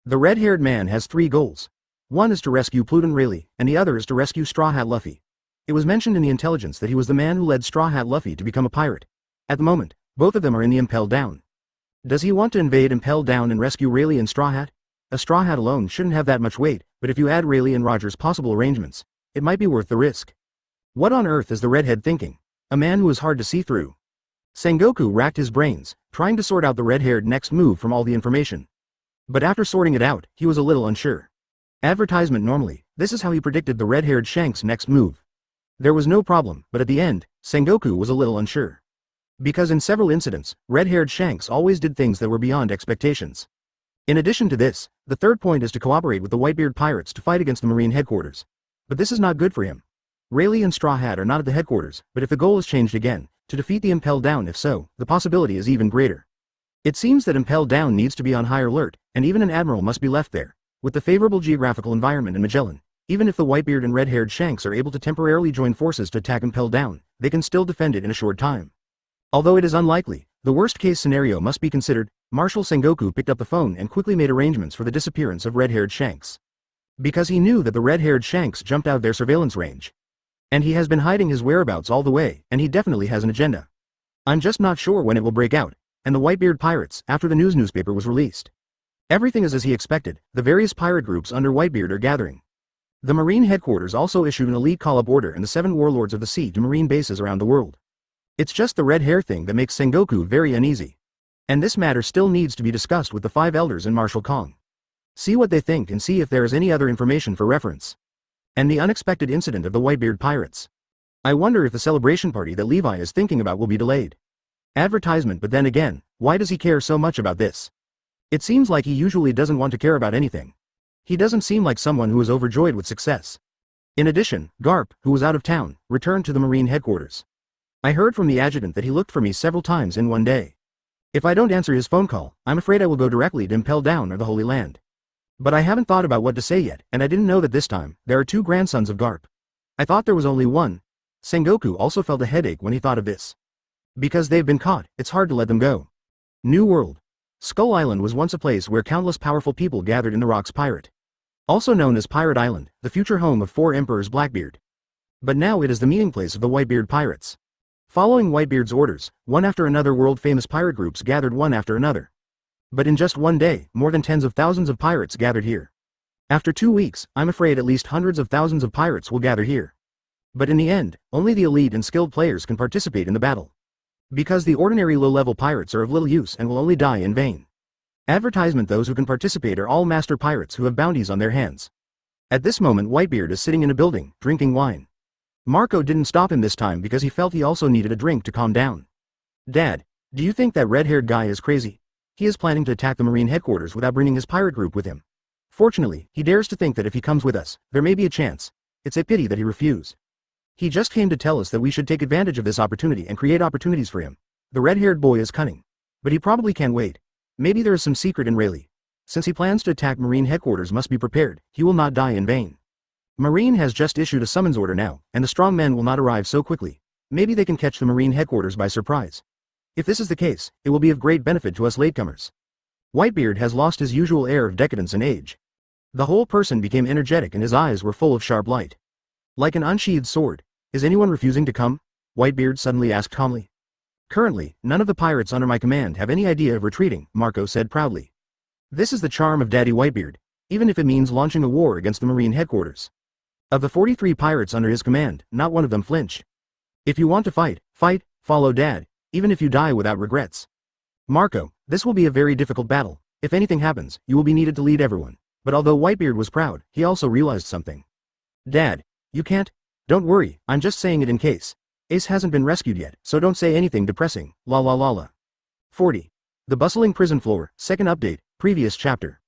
The red-haired man has 3 goals. One is to rescue Pluton Rayleigh, and the other is to rescue Straw Hat Luffy. It was mentioned in the intelligence that he was the man who led Straw Hat Luffy to become a pirate. At the moment, both of them are in the Impel Down. Does he want to invade Impel Down and rescue Rayleigh and Straw Hat? A Straw Hat alone shouldn't have that much weight, but if you add Rayleigh and Roger's possible arrangements, it might be worth the risk. What on earth is the redhead thinking? A man who is hard to see through. Sengoku racked his brains, trying to sort out the red-haired next move from all the information. But after sorting it out, he was a little unsure. Advertisement normally, this is how he predicted the red-haired Shanks' next move. There was no problem, but at the end, Sengoku was a little unsure. Because in several incidents, red-haired Shanks always did things that were beyond expectations. In addition to this, the third point is to cooperate with the Whitebeard pirates to fight against the marine headquarters. But this is not good for him. Rayleigh and Straw Hat are not at the headquarters, but if the goal is changed again, to defeat the Impel Down, if so, the possibility is even greater. It seems that Impel Down needs to be on high alert, and even an admiral must be left there. With the favorable geographical environment in Magellan, even if the Whitebeard and red-haired Shanks are able to temporarily join forces to attack Impel Down, they can still defend it in a short time. Although it is unlikely, the worst-case scenario must be considered. Marshal Sengoku picked up the phone and quickly made arrangements for the disappearance of red-haired Shanks. Because he knew that the red-haired Shanks jumped out of their surveillance range. And he has been hiding his whereabouts all the way, and he definitely has an agenda. I'm just not sure when it will break out, and the Whitebeard pirates, after the newspaper was released. Everything is as he expected, the various pirate groups under Whitebeard are gathering. The Marine headquarters also issued an elite call-up order and the 7 warlords of the sea to marine bases around the world. It's just the red hair thing that makes Sengoku very uneasy. And this matter still needs to be discussed with the 5 elders and Marshal Kong. See what they think and see if there is any other information for reference. And the unexpected incident of the Whitebeard pirates. I wonder if the celebration party that Levi is thinking about will be delayed. Advertisement, but then again, why does he care so much about this? It seems like he usually doesn't want to care about anything. He doesn't seem like someone who is overjoyed with success. In addition, Garp, who was out of town, returned to the Marine headquarters. I heard from the adjutant that he looked for me several times in one day. If I don't answer his phone call, I'm afraid I will go directly to Impel Down or the Holy Land. But I haven't thought about what to say yet, and I didn't know that this time, there are 2 grandsons of Garp. I thought there was only one. Sengoku also felt a headache when he thought of this. Because they've been caught, it's hard to let them go. New World. Skull Island was once a place where countless powerful people gathered in the Rocks Pirate. Also known as Pirate Island, the future home of 4 emperors Blackbeard. But now it is the meeting place of the Whitebeard pirates. Following Whitebeard's orders, one after another world-famous pirate groups gathered one after another. But in just one day, more than tens of thousands of pirates gathered here. After 2 weeks, I'm afraid at least hundreds of thousands of pirates will gather here. But in the end, only the elite and skilled players can participate in the battle. Because the ordinary low-level pirates are of little use and will only die in vain. Advertisement: those who can participate are all master pirates who have bounties on their hands. At this moment Whitebeard is sitting in a building, drinking wine. Marco didn't stop him this time because he felt he also needed a drink to calm down. Dad, do you think that red-haired guy is crazy? He is planning to attack the Marine headquarters without bringing his pirate group with him. Fortunately, he dares to think that if he comes with us, there may be a chance. It's a pity that he refused. He just came to tell us that we should take advantage of this opportunity and create opportunities for him. The red-haired boy is cunning. But he probably can't wait. Maybe there is some secret in Rayleigh. Since he plans to attack Marine headquarters, must be prepared. He will not die in vain. Marine has just issued a summons order now, and the strong men will not arrive so quickly. Maybe they can catch the Marine headquarters by surprise. If this is the case, it will be of great benefit to us latecomers. Whitebeard has lost his usual air of decadence and age. The whole person became energetic and his eyes were full of sharp light. Like an unsheathed sword. Is anyone refusing to come? Whitebeard suddenly asked calmly. Currently, none of the pirates under my command have any idea of retreating, Marco said proudly. This is the charm of Daddy Whitebeard, even if it means launching a war against the Marine headquarters. Of the 43 pirates under his command, not one of them flinched. If you want to fight, fight, follow Dad, even if you die without regrets. Marco, this will be a very difficult battle. If anything happens, you will be needed to lead everyone. But although Whitebeard was proud, he also realized something. Dad, you can't? Don't worry, I'm just saying it in case. Ace hasn't been rescued yet, so don't say anything depressing, la la la la. 40. The bustling prison floor, second update, previous chapter.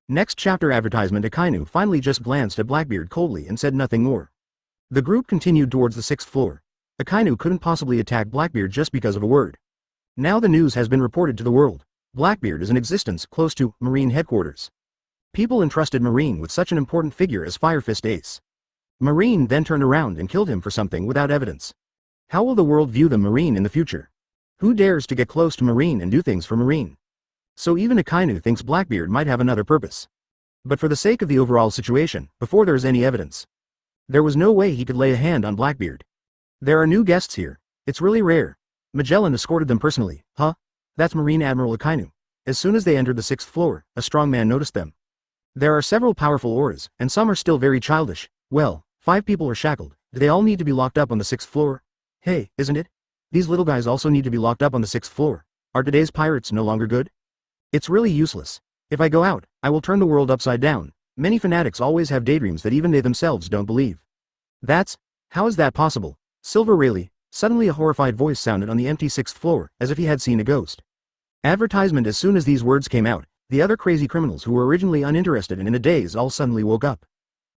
Next chapter advertisement. Akainu finally just glanced at Blackbeard coldly and said nothing more. The group continued towards the 6th floor. Akainu couldn't possibly attack Blackbeard just because of a word. Now the news has been reported to the world. Blackbeard is in existence close to Marine headquarters. People entrusted Marine with such an important figure as Firefist Ace. Marine then turned around and killed him for something without evidence. How will the world view the Marine in the future? Who dares to get close to Marine and do things for Marine? So even Akainu thinks Blackbeard might have another purpose. But for the sake of the overall situation, before there is any evidence, there was no way he could lay a hand on Blackbeard. There are new guests here. It's really rare. Magellan escorted them personally. Huh? That's Marine Admiral Akainu. As soon as they entered the 6th floor, a strong man noticed them. There are several powerful auras, and some are still very childish. Well, 5 people are shackled. Do they all need to be locked up on the 6th floor? Hey, isn't it? These little guys also need to be locked up on the 6th floor. Are today's pirates no longer good? It's really useless. If I go out, I will turn the world upside down. Many fanatics always have daydreams that even they themselves don't believe. How is that possible? Silver Rayleigh. Suddenly a horrified voice sounded on the empty 6th floor, as if he had seen a ghost. Advertisement. As soon as these words came out, the other crazy criminals who were originally uninterested and in a daze all suddenly woke up.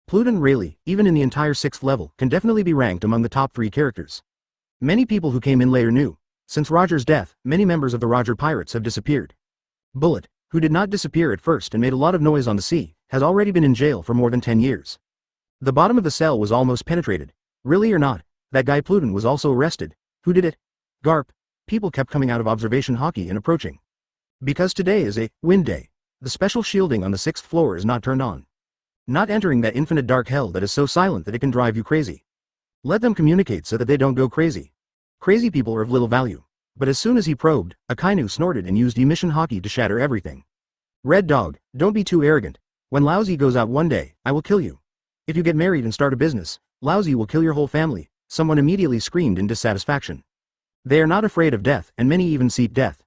Pluton Rayleigh, even in the entire 6th level, can definitely be ranked among the top 3 characters. Many people who came in later knew. Since Roger's death, many members of the Roger Pirates have disappeared. Bullet, who did not disappear at first and made a lot of noise on the sea, has already been in jail for more than 10 years. The bottom of the cell was almost penetrated. Really or not, that guy Pluton was also arrested. Who did it? Garp. People kept coming out of observation Haki and approaching. Because today is a wind day. The special shielding on the 6th floor is not turned on. Not entering that infinite dark hell that is so silent that it can drive you crazy. Let them communicate so that they don't go crazy. Crazy people are of little value. But as soon as he probed, Akainu snorted and used emission Haki to shatter everything. Red Dog, don't be too arrogant. When Lousy goes out one day, I will kill you. If you get married and start a business, Lousy will kill your whole family. Someone immediately screamed in dissatisfaction. They are not afraid of death, and many even seek death.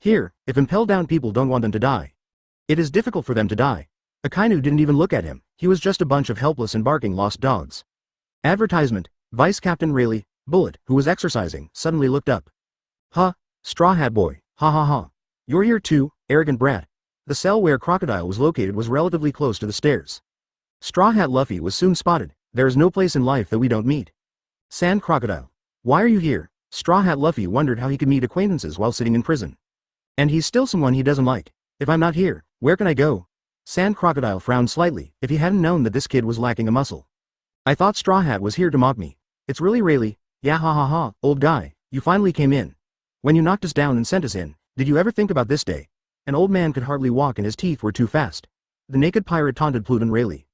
Here, if Impel Down people don't want them to die, it is difficult for them to die. Akainu didn't even look at him. He was just a bunch of helpless and barking lost dogs. Advertisement. Vice Captain Rayleigh, Bullet, who was exercising, suddenly looked up. Huh? Straw Hat Boy, ha ha ha. You're here too, arrogant brat. The cell where Crocodile was located was relatively close to the stairs. Straw Hat Luffy was soon spotted. There is no place in life that we don't meet. Sand Crocodile. Why are you here? Straw Hat Luffy wondered how he could meet acquaintances while sitting in prison. And he's still someone he doesn't like. If I'm not here, where can I go? Sand Crocodile frowned slightly, if he hadn't known that this kid was lacking a muscle. I thought Straw Hat was here to mock me. It's really Rayleigh. Yeah ha ha ha, old guy, you finally came in. When you knocked us down and sent us in, did you ever think about this day? An old man could hardly walk and his teeth were too fast. The naked pirate taunted Pluton Rayleigh.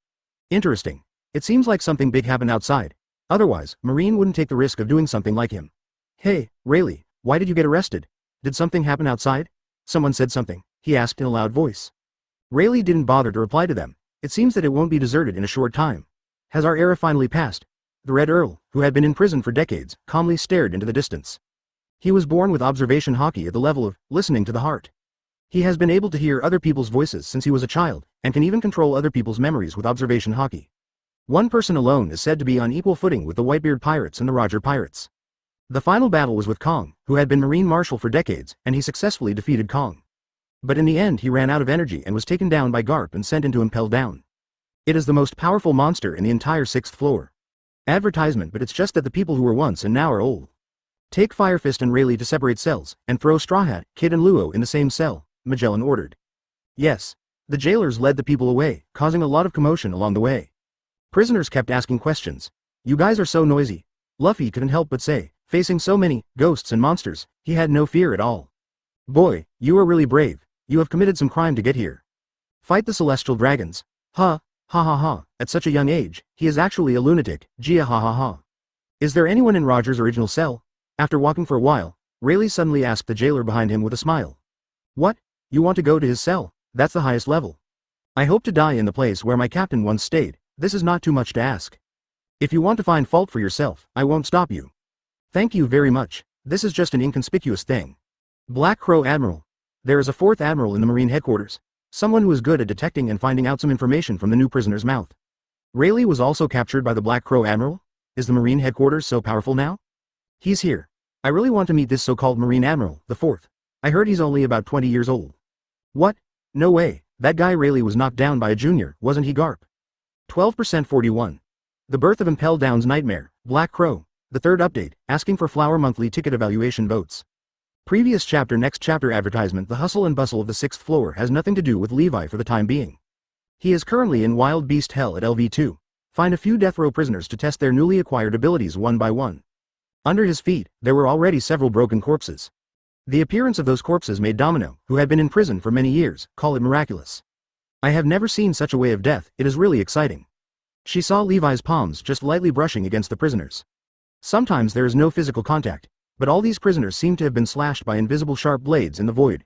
Interesting. It seems like something big happened outside. Otherwise, Marine wouldn't take the risk of doing something like him. Hey, Rayleigh, why did you get arrested? Did something happen outside? Someone said something. he asked in a loud voice. Rayleigh didn't bother to reply to them. It seems that it won't be deserted in a short time. Has our era finally passed? The Red Earl, who had been in prison for decades, calmly stared into the distance. He was born with observation Haki at the level of listening to the heart. He has been able to hear other people's voices since he was a child, and can even control other people's memories with observation Haki. One person alone is said to be on equal footing with the Whitebeard pirates and the Roger pirates. The final battle was with Kong, who had been Marine Marshal for decades, and he successfully defeated Kong. But in the end he ran out of energy and was taken down by Garp and sent into Impel Down. It is the most powerful monster in the entire 6th floor. Advertisement, but it's just that the people who were once and now are old. Take Firefist and Rayleigh to separate cells, and throw Straw Hat, Kid and Luo in the same cell, Magellan ordered. Yes. The jailers led the people away, causing a lot of commotion along the way. Prisoners kept asking questions. You guys are so noisy. Luffy couldn't help but say, facing so many ghosts and monsters, he had no fear at all. Boy, you are really brave. You have committed some crime to get here. Fight the celestial dragons. Ha ha. At such a young age, he is actually a lunatic. Gia ha. Is there anyone in Roger's original cell? After walking for a while, Rayleigh suddenly asked the jailer behind him with a smile. What? You want to go to his cell? That's the highest level. I hope to die in the place where my captain once stayed. This is not too much to ask. If you want to find fault for yourself, I won't stop you. Thank you very much. This is just an inconspicuous thing. Black Crow Admiral. There is a 4th Admiral in the Marine headquarters. Someone who is good at detecting and finding out some information from the new prisoner's mouth. Rayleigh was also captured by the Black Crow Admiral? Is the Marine headquarters so powerful now? He's here. I really want to meet this so-called Marine Admiral, the 4th. I heard he's only about 20 years old. What? No way. That guy Rayleigh was knocked down by a junior, wasn't he Garp? 12% 41. The birth of Impel Down's nightmare, Black Crow. The 3rd update, asking for Flower monthly ticket evaluation votes. Previous chapter. Next chapter advertisement. The hustle and bustle of the 6th floor has nothing to do with Levi for the time being. He is currently in Wild Beast Hell at LV2. Find a few death row prisoners to test their newly acquired abilities one by one. Under his feet, there were already several broken corpses. The appearance of those corpses made Domino, who had been in prison for many years, call it miraculous. I have never seen such a way of death. It is really exciting. She saw Levi's palms just lightly brushing against the prisoners. Sometimes there is no physical contact, but all these prisoners seem to have been slashed by invisible sharp blades in the void.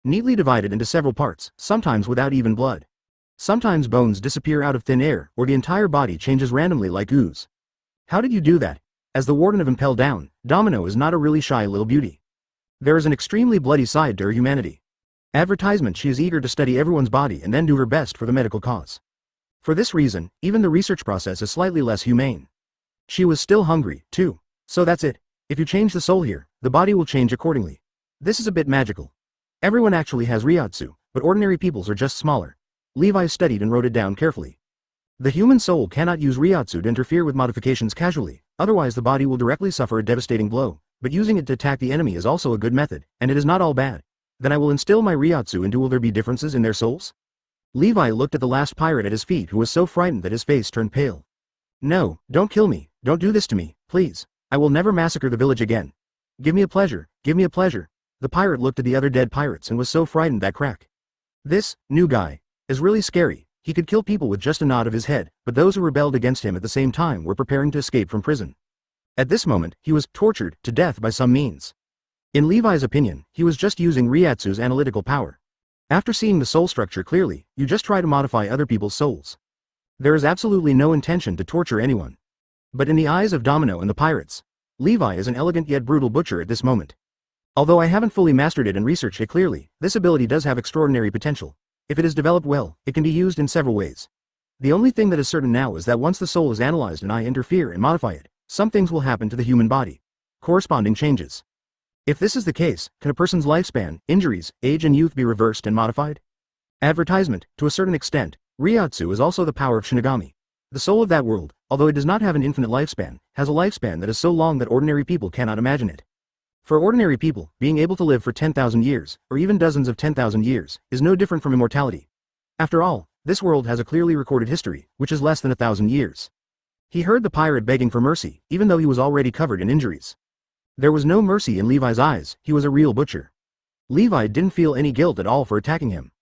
Neatly divided into several parts, sometimes without even blood. Sometimes bones disappear out of thin air, or the entire body changes randomly like ooze. How did you do that? As the warden of Impel Down, Domino is not a really shy little beauty. There is an extremely bloody side to her humanity. Advertisement. She is eager to study everyone's body and then do her best for the medical cause. For this reason, even the research process is slightly less humane. She was still hungry, too. So that's it. If you change the soul here, the body will change accordingly. This is a bit magical. Everyone actually has Reiatsu, but ordinary people's are just smaller. Levi studied and wrote it down carefully. The human soul cannot use Reiatsu to interfere with modifications casually, otherwise the body will directly suffer a devastating blow, but using it to attack the enemy is also a good method, and it is not all bad. Then I will instill my Reiatsu into. Will there be differences in their souls? Levi looked at the last pirate at his feet who was so frightened that his face turned pale. No, don't kill me, don't do this to me, please. I will never massacre the village again. Give me a pleasure, give me a pleasure. The pirate looked at the other dead pirates and was so frightened that crack. This new guy is really scary. He could kill people with just a nod of his head, but those who rebelled against him at the same time were preparing to escape from prison. At this moment, he was tortured to death by some means. In Levi's opinion, he was just using Reiatsu's analytical power. After seeing the soul structure clearly, you just try to modify other people's souls. There is absolutely no intention to torture anyone. But in the eyes of Domino and the pirates, Levi is an elegant yet brutal butcher at this moment. Although I haven't fully mastered it and researched it clearly, this ability does have extraordinary potential. If it is developed well, it can be used in several ways. The only thing that is certain now is that once the soul is analyzed and I interfere and modify it, some things will happen to the human body. Corresponding changes. If this is the case, can a person's lifespan, injuries, age and youth be reversed and modified? Advertisement. To a certain extent, Reiatsu is also the power of Shinigami. The soul of that world, although it does not have an infinite lifespan, has a lifespan that is so long that ordinary people cannot imagine it. For ordinary people, being able to live for 10,000 years, or even dozens of 10,000 years, is no different from immortality. After all, this world has a clearly recorded history, which is less than 1,000 years. He heard the pirate begging for mercy, even though he was already covered in injuries. There was no mercy in Levi's eyes. He was a real butcher. Levi didn't feel any guilt at all for attacking him.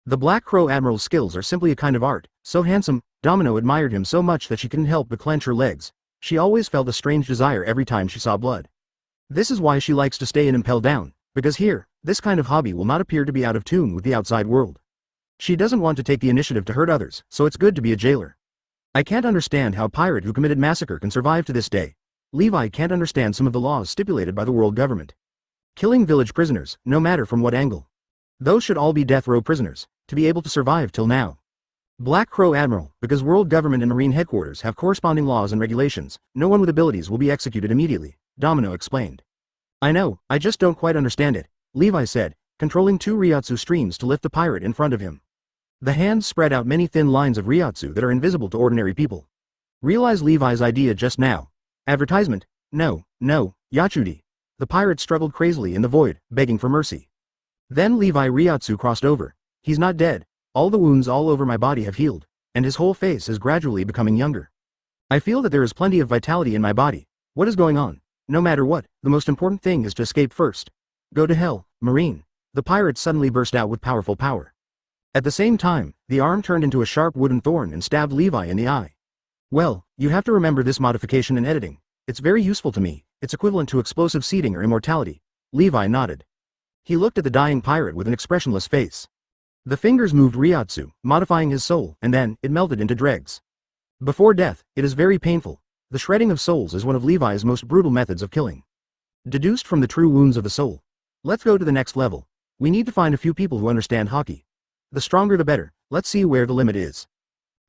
The Black Crow Admiral's skills are simply a kind of art, so handsome. Domino admired him so much that she couldn't help but clench her legs. She always felt a strange desire every time she saw blood. This is why she likes to stay in Impel Down, because here, This kind of hobby will not appear to be out of tune with the outside world. She doesn't want to take the initiative to hurt others, so it's good to be a jailer. I can't understand how a pirate who committed massacre can survive to this day. Levi can't understand some of the laws stipulated by the world government. Killing village prisoners, no matter from what angle. Those should all be death row prisoners, to be able to survive till now. Black Crow Admiral, because world government and marine headquarters have corresponding laws and regulations, no one with abilities will be executed immediately, Domino explained. I know, I just don't quite understand it, Levi said, controlling 2 Reiatsu streams to lift the pirate in front of him. The hands spread out many thin lines of Reiatsu that are invisible to ordinary people. Realize Levi's idea just now. Advertisement? No, Yachudi. The pirate struggled crazily in the void, begging for mercy. Then Levi Reiatsu crossed over. He's not dead. All the wounds all over my body have healed, and his whole face is gradually becoming younger. I feel that there is plenty of vitality in my body. What is going on? No matter what, the most important thing is to escape first. Go to hell, Marine. The pirate suddenly burst out with powerful power. At the same time, the arm turned into a sharp wooden thorn and stabbed Levi in the eye. Well, you have to remember this modification in editing. It's very useful to me. It's equivalent to explosive seeding or immortality. Levi nodded. He looked at the dying pirate with an expressionless face. The fingers moved Reiatsu, modifying his soul, and then, it melted into dregs. Before death, it is very painful. The shredding of souls is one of Levi's most brutal methods of killing. Deduced from the true wounds of the soul. Let's go to the next level. We need to find a few people who understand Haki. The stronger the better. Let's see where the limit is.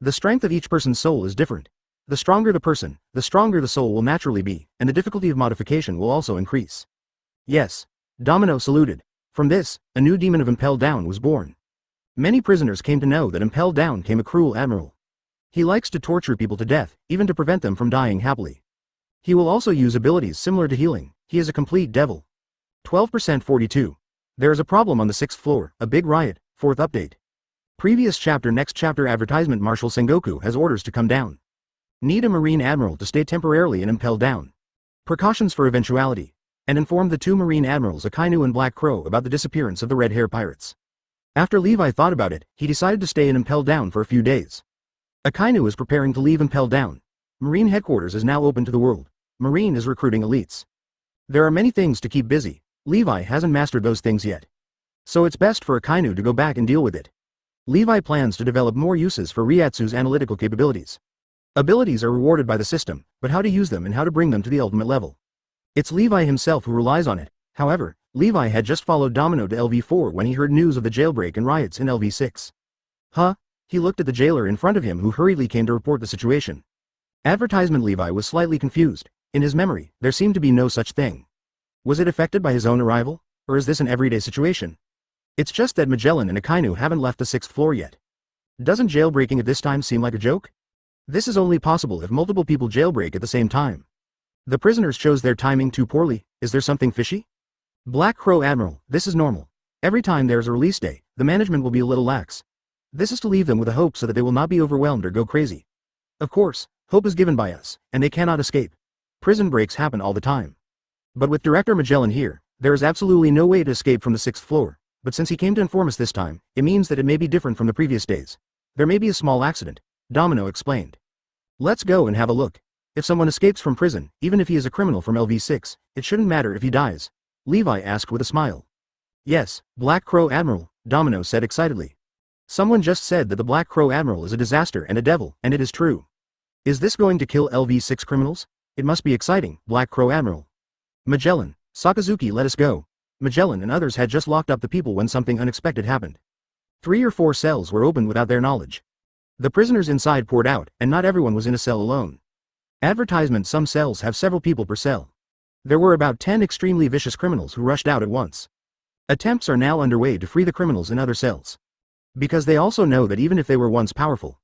The strength of each person's soul is different. The stronger the person, the stronger the soul will naturally be, and the difficulty of modification will also increase. Yes. Domino saluted. From this, a new demon of Impel Down was born. Many prisoners came to know that Impel Down came a cruel admiral. He likes to torture people to death, even to prevent them from dying happily. He will also use abilities similar to healing. He is a complete devil. 12% 42. There is a problem on the 6th floor, a big riot, 4th update. Previous chapter next chapter advertisement Marshal Sengoku has orders to come down. Need a Marine Admiral to stay temporarily in Impel Down. Precautions for eventuality. And inform the 2 Marine Admirals Akainu and Black Crow about the disappearance of the Red Hair Pirates. After Levi thought about it, he decided to stay in Impel Down for a few days. Akainu is preparing to leave Impel Down. Marine headquarters is now open to the world. Marine is recruiting elites. There are many things to keep busy. Levi hasn't mastered those things yet. So it's best for Akainu to go back and deal with it. Levi plans to develop more uses for Reiatsu's analytical capabilities. Abilities are rewarded by the system, but how to use them and how to bring them to the ultimate level. It's Levi himself who relies on it. However, Levi had just followed Domino to LV4 when he heard news of the jailbreak and riots in LV6. Huh? He looked at the jailer in front of him who hurriedly came to report the situation. Advertisement Levi was slightly confused. In his memory, there seemed to be no such thing. Was it affected by his own arrival? Or is this an everyday situation? It's just that Magellan and Akainu haven't left the 6th floor yet. Doesn't jailbreaking at this time seem like a joke? This is only possible if multiple people jailbreak at the same time. The prisoners chose their timing too poorly. Is there something fishy? Black Crow Admiral, this is normal. Every time there is a release day, the management will be a little lax. This is to leave them with a hope so that they will not be overwhelmed or go crazy. Of course, hope is given by us, and they cannot escape. Prison breaks happen all the time. But with Director Magellan here, there is absolutely no way to escape from the 6th floor, but since he came to inform us this time, it means that it may be different from the previous days. There may be a small accident, Domino explained. Let's go and have a look. If someone escapes from prison, even if he is a criminal from LV6, it shouldn't matter if he dies. Levi asked with a smile. Yes, Black Crow Admiral, Domino said excitedly. Someone just said that the Black Crow Admiral is a disaster and a devil, and it is true. Is this going to kill LV6 criminals? It must be exciting, Black Crow Admiral. Magellan, Sakazuki, let us go. Magellan and others had just locked up the people when something unexpected happened. 3 or 4 cells were opened without their knowledge. The prisoners inside poured out, and not everyone was in a cell alone. Advertisement: some cells have several people per cell. There were about 10 extremely vicious criminals who rushed out at once. Attempts are now underway to free the criminals in other cells. Because they also know that even if they were once powerful.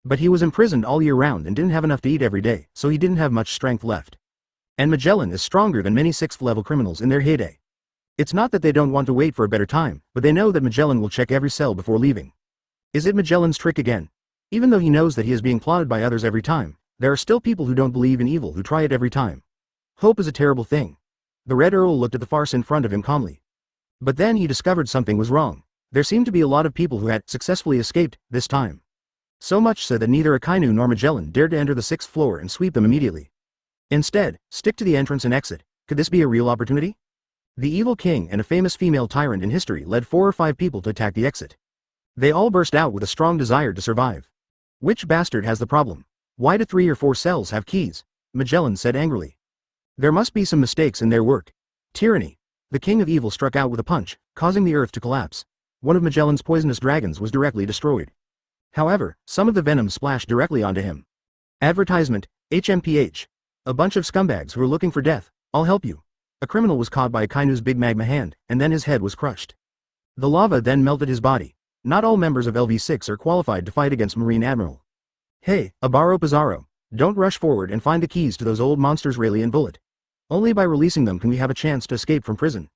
But he was imprisoned all year round and didn't have enough to eat every day, so he didn't have much strength left. And Magellan is stronger than many 6th level criminals in their heyday. It's not that they don't want to wait for a better time, but they know that Magellan will check every cell before leaving. Is it Magellan's trick again? Even though he knows that he is being plotted by others every time, there are still people who don't believe in evil who try it every time. Hope is a terrible thing. The Red Earl looked at the farce in front of him calmly. But then he discovered something was wrong. There seemed to be a lot of people who had successfully escaped this time. So much so that neither Akainu nor Magellan dared to enter the 6th floor and sweep them immediately. Instead, stick to the entrance and exit. Could this be a real opportunity? The evil king and a famous female tyrant in history led 4 or 5 people to attack the exit. They all burst out with a strong desire to survive. Which bastard has the problem? Why do 3 or 4 cells have keys? Magellan said angrily. There must be some mistakes in their work. Tyranny. The king of evil struck out with a punch, causing the earth to collapse. One of Magellan's poisonous dragons was directly destroyed. However, some of the venom splashed directly onto him. Advertisement, HMPH. A bunch of scumbags who are looking for death, I'll help you. A criminal was caught by Akainu's big magma hand, and then his head was crushed. The lava then melted his body. Not all members of LV6 are qualified to fight against Marine Admiral. Hey, Abaro Pizarro, don't rush forward and find the keys to those old monsters Rayleigh and Bullet. Only by releasing them can we have a chance to escape from prison.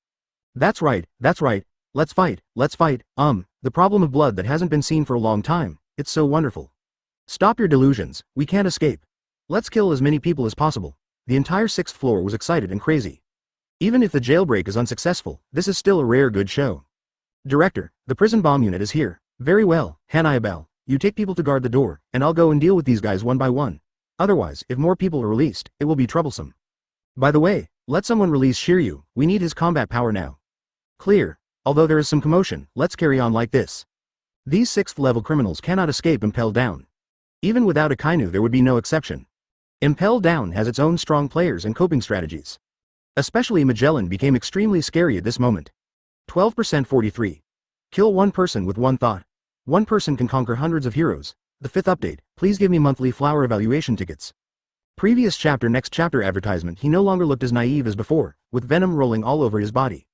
That's right, let's fight. The problem of blood that hasn't been seen for a long time, it's so wonderful. Stop your delusions, we can't escape. Let's kill as many people as possible. The entire 6th floor was excited and crazy. Even if the jailbreak is unsuccessful, this is still a rare good show. Director, the prison bomb unit is here. Very well, Hannibal, you take people to guard the door, and I'll go and deal with these guys one by one. Otherwise, if more people are released, it will be troublesome. By the way, let someone release Shiryu, we need his combat power now. Clear. Although there is some commotion, let's carry on like this. These 6th level criminals cannot escape Impel Down. Even without Akainu there would be no exception. Impel Down has its own strong players and coping strategies. Especially Magellan became extremely scary at this moment. 12% 43. Kill one person with one thought. One person can conquer hundreds of heroes. The 5th update, please give me monthly flower evaluation tickets. Previous chapter next chapter advertisement. He no longer looked as naive as before, with venom rolling all over his body.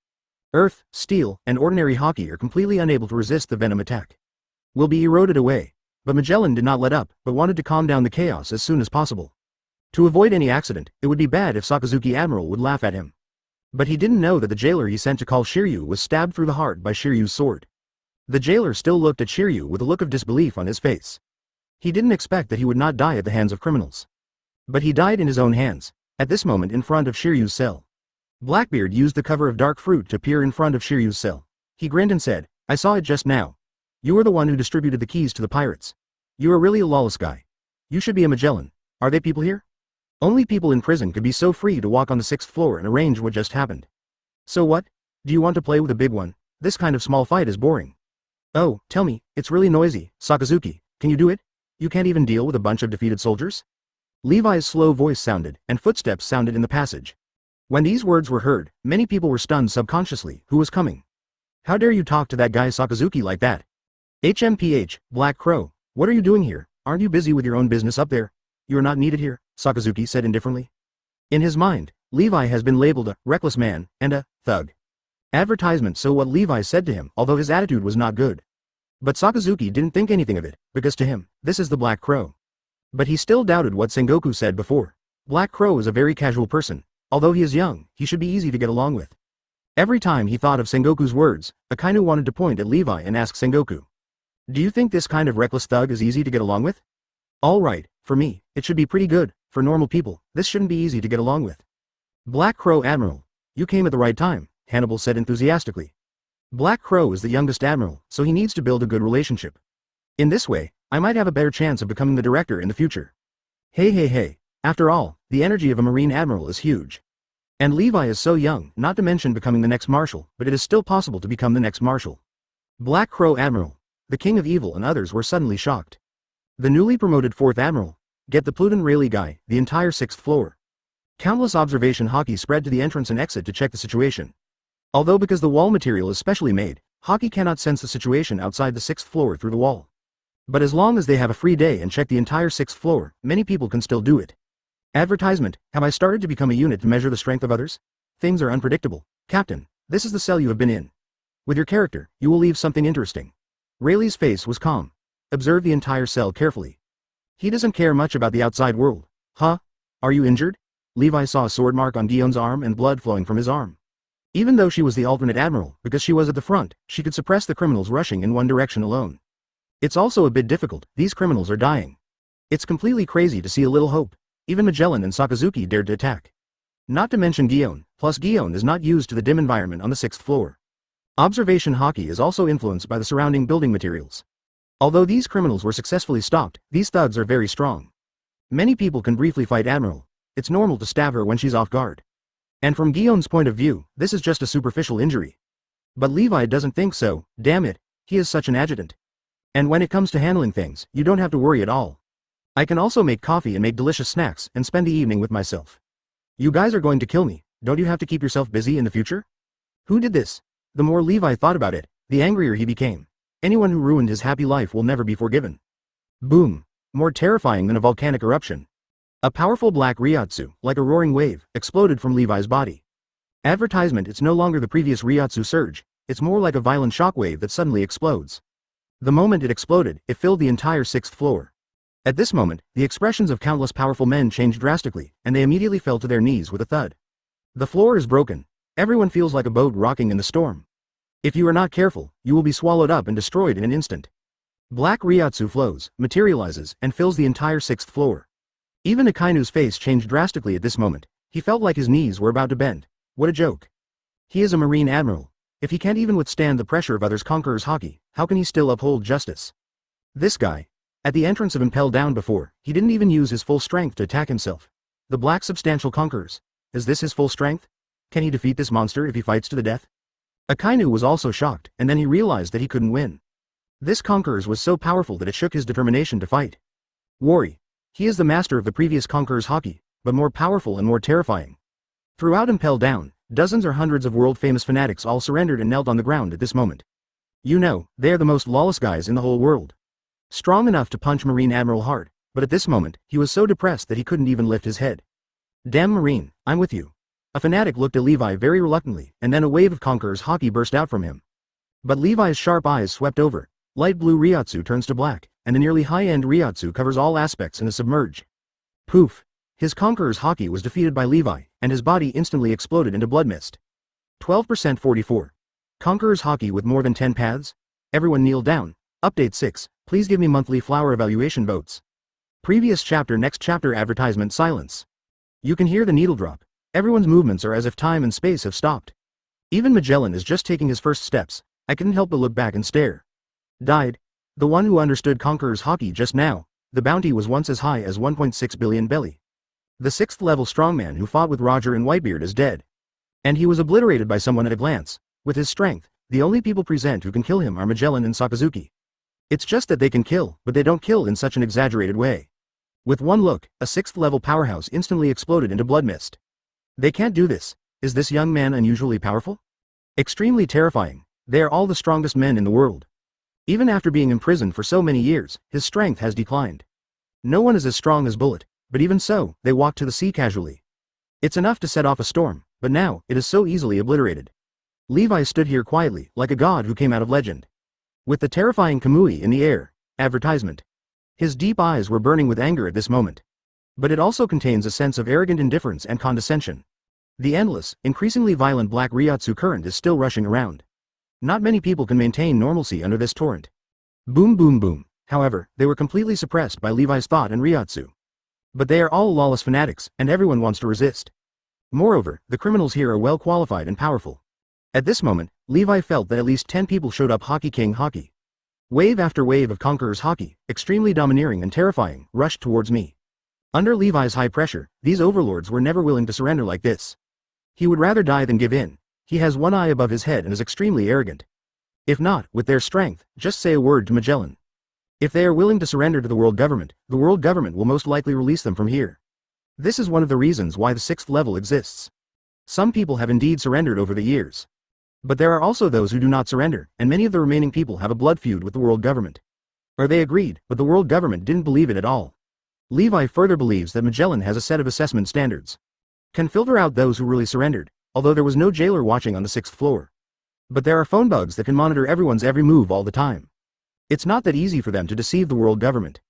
Earth, steel, and ordinary Haki are completely unable to resist the venom attack. Will be eroded away. But Magellan did not let up, but wanted to calm down the chaos as soon as possible. To avoid any accident, it would be bad if Sakazuki Admiral would laugh at him. But he didn't know that the jailer he sent to call Shiryu was stabbed through the heart by Shiryu's sword. The jailer still looked at Shiryu with a look of disbelief on his face. He didn't expect that he would not die at the hands of criminals. But he died in his own hands, at this moment in front of Shiryu's cell. Blackbeard used the cover of dark fruit to peer in front of Shiryu's cell. He grinned and said, I saw it just now. You were the one who distributed the keys to the pirates. You are really a lawless guy. You should be a Magellan. Are they people here? Only people in prison could be so free to walk on the 6th floor and arrange what just happened. So what? Do you want to play with a big one? This kind of small fight is boring. Oh, tell me, it's really noisy. Sakazuki, can you do it? You can't even deal with a bunch of defeated soldiers? Levi's slow voice sounded, and footsteps sounded in the passage. When these words were heard, many people were stunned subconsciously. Who was coming? How dare you talk to that guy Sakazuki like that? HMPH, Black Crow, what are you doing here? Aren't you busy with your own business up there? You are not needed here, Sakazuki said indifferently. In his mind, Levi has been labeled a reckless man and a thug. Advertisement so what Levi said to him, although his attitude was not good. But Sakazuki didn't think anything of it, because to him, this is the Black Crow. But he still doubted what Sengoku said before. Black Crow is a very casual person. Although he is young, he should be easy to get along with. Every time he thought of Sengoku's words, Akainu wanted to point at Levi and ask Sengoku. Do you think this kind of reckless thug is easy to get along with? All right, for me, it should be pretty good. For normal people, this shouldn't be easy to get along with. Black Crow Admiral, you came at the right time, Hannibal said enthusiastically. Black Crow is the youngest admiral, so he needs to build a good relationship. In this way, I might have a better chance of becoming the director in the future. Hey. After all, the energy of a Marine Admiral is huge. And Levi is so young, not to mention becoming the next Marshal, but it is still possible to become the next Marshal. Black Crow Admiral, the King of Evil and others were suddenly shocked. The newly promoted 4th Admiral, get the Pluton Rayleigh guy, the entire 6th floor. Countless observation Haki spread to the entrance and exit to check the situation. Although because the wall material is specially made, Haki cannot sense the situation outside the 6th floor through the wall. But as long as they have a free day and check the entire 6th floor, many people can still do it. Advertisement, have I started to become a unit to measure the strength of others? Things are unpredictable. Captain, this is the cell you have been in. With your character, you will leave something interesting. Rayleigh's face was calm. Observe the entire cell carefully. He doesn't care much about the outside world. Huh? Are you injured? Levi saw a sword mark on Guillaume's arm and blood flowing from his arm. Even though she was the alternate admiral, because she was at the front, she could suppress the criminals rushing in one direction alone. It's also a bit difficult, these criminals are dying. It's completely crazy to see a little hope. Even Magellan and Sakazuki dared to attack. Not to mention Guillaume, plus Guillaume is not used to the dim environment on the 6th floor. Observation Haki is also influenced by the surrounding building materials. Although these criminals were successfully stopped, these thugs are very strong. Many people can briefly fight Admiral. It's normal to stab her when she's off guard. And from Guillaume's point of view, this is just a superficial injury. But Levi doesn't think so, damn it, he is such an adjutant. And when it comes to handling things, you don't have to worry at all. I can also make coffee and make delicious snacks and spend the evening with myself. You guys are going to kill me, don't you have to keep yourself busy in the future? Who did this? The more Levi thought about it, the angrier he became. Anyone who ruined his happy life will never be forgiven. Boom. More terrifying than a volcanic eruption. A powerful black Reiatsu, like a roaring wave, exploded from Levi's body. Advertisement: it's no longer the previous Reiatsu surge, it's more like a violent shockwave that suddenly explodes. The moment it exploded, it filled the entire 6th floor. At this moment, the expressions of countless powerful men changed drastically, and they immediately fell to their knees with a thud. The floor is broken. Everyone feels like a boat rocking in the storm. If you are not careful, you will be swallowed up and destroyed in an instant. Black Reiatsu flows, materializes, and fills the entire 6th floor. Even Akainu's face changed drastically at this moment. He felt like his knees were about to bend. What a joke. He is a Marine Admiral. If he can't even withstand the pressure of others' Conqueror's Haki, how can he still uphold justice? This guy. At the entrance of Impel Down before, he didn't even use his full strength to attack himself. The black substantial Conquerors. Is this his full strength? Can he defeat this monster if he fights to the death? Akainu was also shocked, and then he realized that he couldn't win. This Conqueror's was so powerful that it shook his determination to fight. Worry. He is the master of the previous Conqueror's Haki, but more powerful and more terrifying. Throughout Impel Down, dozens or hundreds of world-famous fanatics all surrendered and knelt on the ground at this moment. You know, they are the most lawless guys in the whole world. Strong enough to punch Marine Admiral hard, but at this moment, he was so depressed that he couldn't even lift his head. Damn Marine, I'm with you. A fanatic looked at Levi very reluctantly, and then a wave of Conqueror's Haki burst out from him. But Levi's sharp eyes swept over. Light blue Reiatsu turns to black, and the nearly high-end Reiatsu covers all aspects in a submerge. Poof! His Conqueror's Haki was defeated by Levi, and his body instantly exploded into blood mist. 12% 44. Conqueror's Haki with more than 10 paths? Everyone kneel down. Update 6, please give me monthly flower evaluation votes. Previous chapter, next chapter, advertisement, silence. You can hear the needle drop. Everyone's movements are as if time and space have stopped. Even Magellan is just taking his first steps. I couldn't help but look back and stare. Died. The one who understood Conqueror's Haki just now. The bounty was once as high as 1.6 billion belly. The 6th level strongman who fought with Roger and Whitebeard is dead. And he was obliterated by someone at a glance. With his strength, the only people present who can kill him are Magellan and Sakazuki. It's just that they can kill, but they don't kill in such an exaggerated way. With one look, a 6th level powerhouse instantly exploded into blood mist. They can't do this. Is this young man unusually powerful? Extremely terrifying. They are all the strongest men in the world. Even after being imprisoned for so many years, his strength has declined. No one is as strong as Bullet, but even so, they walk to the sea casually. It's enough to set off a storm, but now, it is so easily obliterated. Levi stood here quietly, like a god who came out of legend. With the terrifying Kamui in the air. Advertisement. His deep eyes were burning with anger at this moment. But it also contains a sense of arrogant indifference and condescension. The endless, increasingly violent black Reiatsu current is still rushing around. Not many people can maintain normalcy under this torrent. Boom boom boom. However, they were completely suppressed by Levi's thought and Reiatsu. But they are all lawless fanatics, and everyone wants to resist. Moreover, the criminals here are well qualified and powerful. At this moment, Levi felt that at least 10 people showed up. Haki King Haki. Wave after wave of Conqueror's Haki, extremely domineering and terrifying, rushed towards me. Under Levi's high pressure, these overlords were never willing to surrender like this. He would rather die than give in. He has one eye above his head and is extremely arrogant. If not, with their strength, just say a word to Magellan. If they are willing to surrender to the world government will most likely release them from here. This is one of the reasons why the 6th level exists. Some people have indeed surrendered over the years. But there are also those who do not surrender, and many of the remaining people have a blood feud with the world government. Or they agreed, but the world government didn't believe it at all. Levi further believes that Magellan has a set of assessment standards. Can filter out those who really surrendered, although there was no jailer watching on the 6th floor. But there are phone bugs that can monitor everyone's every move all the time. It's not that easy for them to deceive the world government.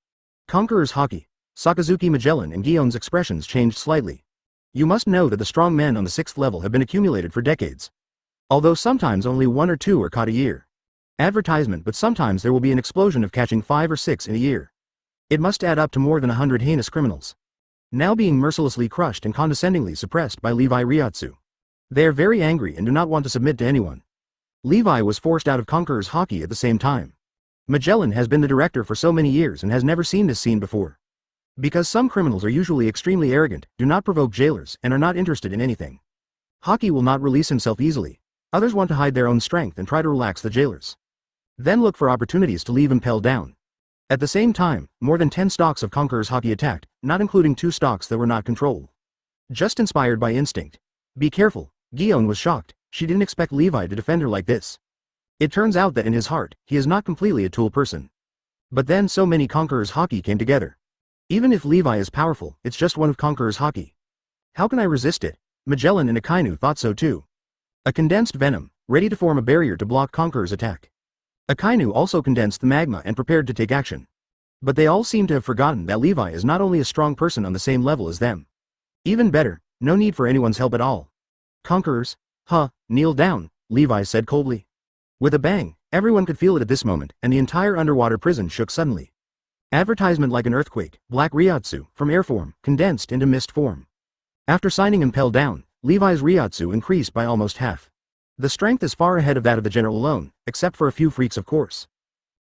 Conqueror's Haki, Sakazuki, Magellan and Guillaume's expressions changed slightly. You must know that the strong men on the 6th level have been accumulated for decades. Although sometimes only 1 or 2 are caught a year. Advertisement, but sometimes there will be an explosion of catching 5 or 6 in a year. It must add up to more than 100 heinous criminals. Now being mercilessly crushed and condescendingly suppressed by Levi Reiatsu. They are very angry and do not want to submit to anyone. Levi was forced out of Conqueror's Haki at the same time. Magellan has been the director for so many years and has never seen this scene before. Because some criminals are usually extremely arrogant, do not provoke jailers, and are not interested in anything. Haki will not release himself easily. Others want to hide their own strength and try to relax the jailers. Then look for opportunities to leave Impel Down. At the same time, more than 10 stocks of Conqueror's Haki attacked, not including 2 stocks that were not controlled. Just inspired by instinct. Be careful, Gion was shocked. She didn't expect Levi to defend her like this. It turns out that in his heart, he is not completely a tool person. But then so many Conqueror's Haki came together. Even if Levi is powerful, it's just one of Conqueror's Haki. How can I resist it? Magellan and Akainu thought so too. A condensed venom, ready to form a barrier to block Conqueror's attack. Akainu also condensed the magma and prepared to take action. But they all seem to have forgotten that Levi is not only a strong person on the same level as them. Even better, no need for anyone's help at all. Conquerors? Kneel down, Levi said coldly. With a bang, everyone could feel it at this moment, and the entire underwater prison shook suddenly. Advertisement like an earthquake, black Reiatsu, from air form, condensed into mist form. After signing Impel Down, Levi's Reiatsu increased by almost half. The strength is far ahead of that of the general alone, except for a few freaks of course.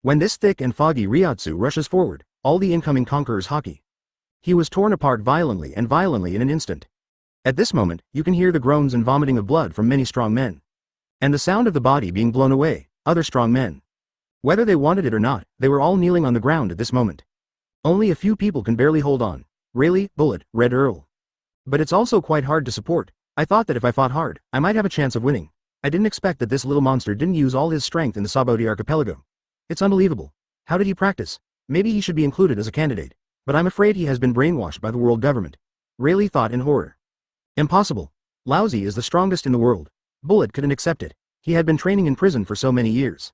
When this thick and foggy Reiatsu rushes forward, all the incoming Conqueror's Haki. He was torn apart violently in an instant. At this moment, you can hear the groans and vomiting of blood from many strong men. And the sound of the body being blown away, other strong men. Whether they wanted it or not, they were all kneeling on the ground at this moment. Only a few people can barely hold on. Rayleigh, Bullet, Red Earl. But it's also quite hard to support. I thought that if I fought hard, I might have a chance of winning. I didn't expect that this little monster didn't use all his strength in the Sabaody archipelago. It's unbelievable. How did he practice? Maybe he should be included as a candidate. But I'm afraid he has been brainwashed by the world government. Rayleigh thought in horror. Impossible. Lousy is the strongest in the world. Bullet couldn't accept it. He had been training in prison for so many years.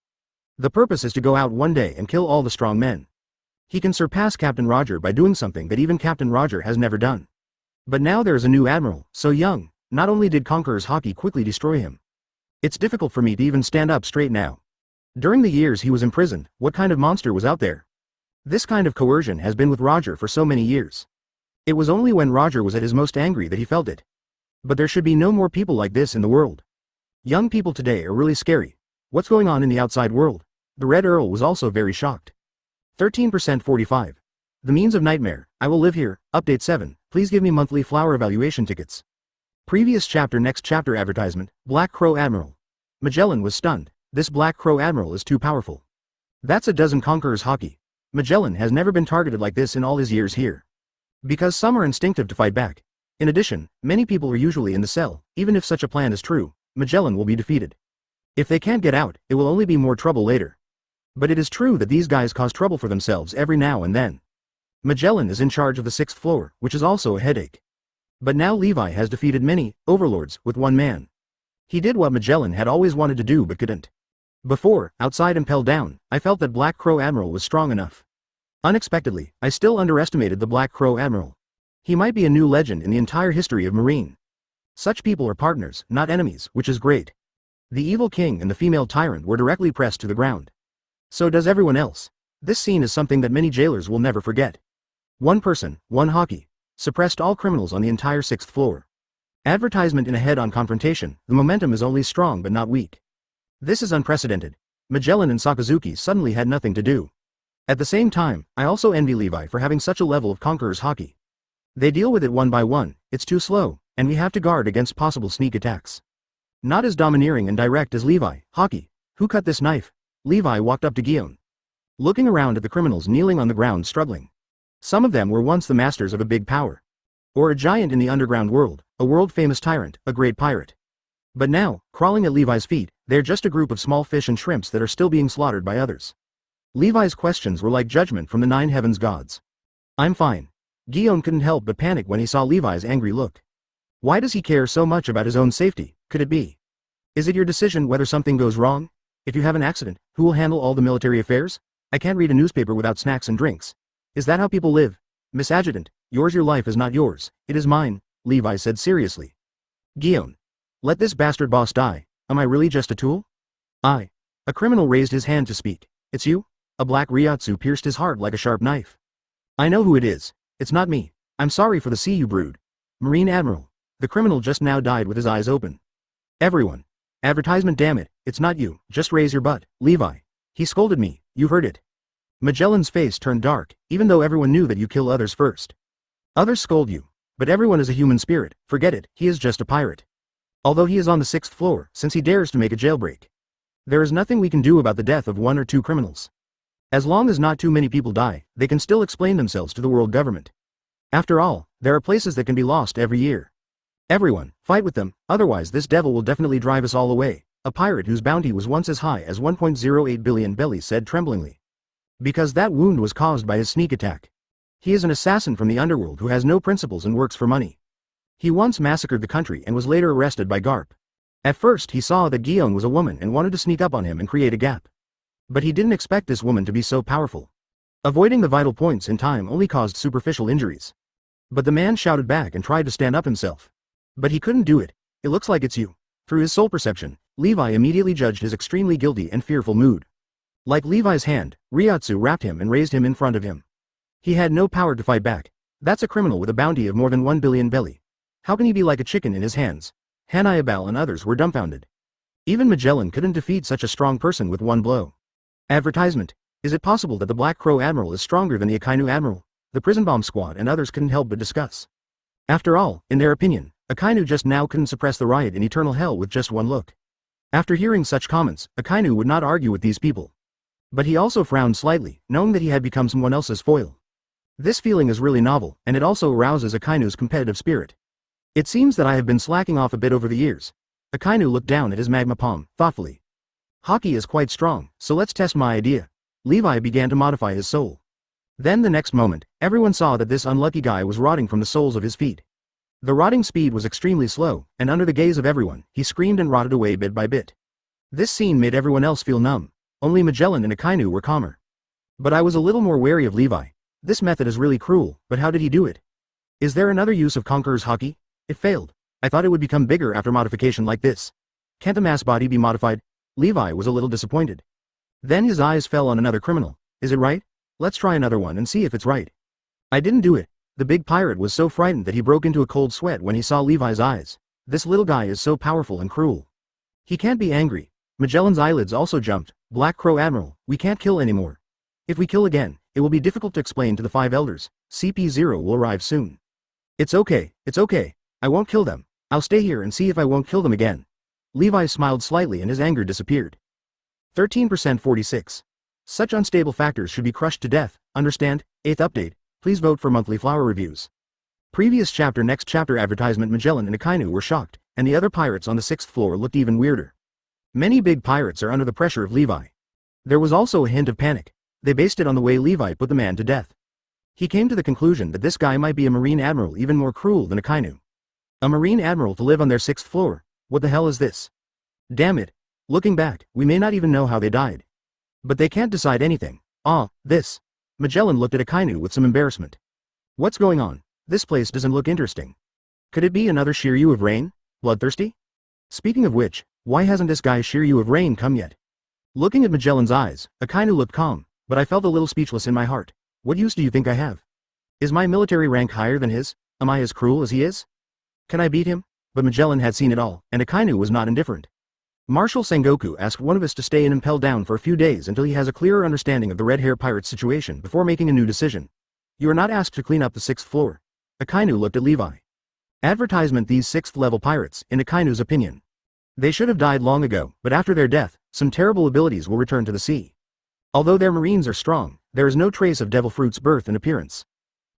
The purpose is to go out one day and kill all the strong men. He can surpass Captain Roger by doing something that even Captain Roger has never done. But now there is a new admiral, so young. Not only did Conqueror's Haki quickly destroy him. It's difficult for me to even stand up straight now. During the years he was imprisoned, what kind of monster was out there? This kind of coercion has been with Roger for so many years. It was only when Roger was at his most angry that he felt it. But there should be no more people like this in the world. Young people today are really scary. What's going on in the outside world? The Red Earl was also very shocked. 13% 45. The means of nightmare. I will live here. Update 7. Please give me monthly flower evaluation tickets. Previous chapter. Next chapter advertisement. Black Crow Admiral. Magellan was stunned. This Black Crow Admiral is too powerful. That's a dozen Conqueror's Haki. Magellan has never been targeted like this in all his years here. Because some are instinctive to fight back. In addition, many people are usually in the cell. Even if such a plan is true, Magellan will be defeated. If they can't get out, it will only be more trouble later. But it is true that these guys cause trouble for themselves every now and then. Magellan is in charge of the 6th floor, which is also a headache. But now Levi has defeated many overlords with one man. He did what Magellan had always wanted to do but couldn't. Before, outside Impel Down, I felt that Black Crow Admiral was strong enough. Unexpectedly, I still underestimated the Black Crow Admiral. He might be a new legend in the entire history of Marine. Such people are partners, not enemies, which is great. The evil king and the female tyrant were directly pressed to the ground. So does everyone else. This scene is something that many jailers will never forget. One person, one Haki, suppressed all criminals on the entire 6th floor. Advertisement in a head-on confrontation, the momentum is only strong but not weak. This is unprecedented. Magellan and Sakazuki suddenly had nothing to do. At the same time, I also envy Levi for having such a level of Conqueror's Haki. They deal with it one by one, it's too slow, and we have to guard against possible sneak attacks. Not as domineering and direct as Levi. Haki, who cut this knife? Levi walked up to Gion. Looking around at the criminals kneeling on the ground struggling. Some of them were once the masters of a big power. Or a giant in the underground world, a world-famous tyrant, a great pirate. But now, crawling at Levi's feet, they're just a group of small fish and shrimps that are still being slaughtered by others. Levi's questions were like judgment from the 9 heavens gods. I'm fine. Gion couldn't help but panic when he saw Levi's angry look. Why does he care so much about his own safety, could it be? Is it your decision whether something goes wrong? If you have an accident, who will handle all the military affairs? I can't read a newspaper without snacks and drinks. Is that how people live? Miss Adjutant, your life is not yours, it is mine, Levi said seriously. Gion. Let this bastard boss die. Am I really just a tool? A criminal raised his hand to speak. It's you? A black Reiatsu pierced his heart like a sharp knife. I know who it is. It's not me. I'm sorry for the sea you brewed. Marine Admiral. The criminal just now died with his eyes open. Everyone. Advertisement, damn it, it's not you, just raise your butt, Levi. He scolded me, you heard it. Magellan's face turned dark, even though everyone knew that you kill others first. Others scold you. But everyone is a human spirit, forget it, he is just a pirate. Although he is on the 6th floor, since he dares to make a jailbreak. There is nothing we can do about the death of 1 or 2 criminals. As long as not too many people die, they can still explain themselves to the world government. After all, there are places that can be lost every year. Everyone, fight with them, otherwise this devil will definitely drive us all away, a pirate whose bounty was once as high as 1.08 billion belly said tremblingly. Because that wound was caused by his sneak attack. He is an assassin from the underworld who has no principles and works for money. He once massacred the country and was later arrested by Garp. At first he saw that Guillaume was a woman and wanted to sneak up on him and create a gap. But he didn't expect this woman to be so powerful. Avoiding the vital points in time only caused superficial injuries. But the man shouted back and tried to stand up himself. But he couldn't do it. It looks like it's you. Through his soul perception, Levi immediately judged his extremely guilty and fearful mood. Like Levi's hand, Reiatsu wrapped him and raised him in front of him. He had no power to fight back. That's a criminal with a bounty of more than 1 billion belly. How can he be like a chicken in his hands? Hannibal and others were dumbfounded. Even Magellan couldn't defeat such a strong person with one blow. Advertisement. Is it possible that the Black Crow Admiral is stronger than the Akainu Admiral? The prison bomb squad and others couldn't help but discuss. After all, in their opinion, Akainu just now couldn't suppress the riot in eternal hell with just one look. After hearing such comments, Akainu would not argue with these people. But he also frowned slightly, knowing that he had become someone else's foil. This feeling is really novel, and it also arouses Akainu's competitive spirit. It seems that I have been slacking off a bit over the years. Akainu looked down at his magma palm, thoughtfully. Haki is quite strong, so let's test my idea. Levi began to modify his soul. Then the next moment, everyone saw that this unlucky guy was rotting from the soles of his feet. The rotting speed was extremely slow, and under the gaze of everyone, he screamed and rotted away bit by bit. This scene made everyone else feel numb. Only Magellan and Akainu were calmer. But I was a little more wary of Levi. This method is really cruel, but how did he do it? Is there another use of Conqueror's Haki? It failed. I thought it would become bigger after modification like this. Can't the mass body be modified? Levi was a little disappointed. Then his eyes fell on another criminal. Is it right? Let's try another one and see if it's right. I didn't do it. The big pirate was so frightened that he broke into a cold sweat when he saw Levi's eyes. This little guy is so powerful and cruel. He can't be angry. Magellan's eyelids also jumped. Black Crow Admiral, we can't kill anymore. If we kill again, it will be difficult to explain to the 5 elders. CP0 will arrive soon. It's okay. I won't kill them. I'll stay here and see if I won't kill them again. Levi smiled slightly and his anger disappeared. 13% 46. Such unstable factors should be crushed to death, understand? 8th update, please vote for monthly flower reviews. Previous chapter next chapter advertisement Magellan and Akainu were shocked, and the other pirates on the 6th floor looked even weirder. Many big pirates are under the pressure of Levi. There was also a hint of panic. They based it on the way Levi put the man to death. He came to the conclusion that this guy might be a Marine Admiral even more cruel than Akainu. A Marine Admiral to live on their 6th floor? What the hell is this? Damn it. Looking back, we may not even know how they died. But they can't decide anything. This. Magellan looked at Akainu with some embarrassment. What's going on? This place doesn't look interesting. Could it be another Shiryu of Rain? Bloodthirsty? Speaking of which, why hasn't this guy Shiryu of Rain come yet? Looking at Magellan's eyes, Akainu looked calm, but I felt a little speechless in my heart. What use do you think I have? Is my military rank higher than his? Am I as cruel as he is? Can I beat him? But Magellan had seen it all, and Akainu was not indifferent. Marshal Sengoku asked one of us to stay in Impel Down for a few days until he has a clearer understanding of the Red Hair Pirate's situation before making a new decision. You are not asked to clean up the 6th floor. Akainu looked at Levi. Advertisement these 6th level pirates, in Akainu's opinion. They should have died long ago, but after their death, some terrible abilities will return to the sea. Although their marines are strong, there is no trace of Devil Fruit's birth and appearance.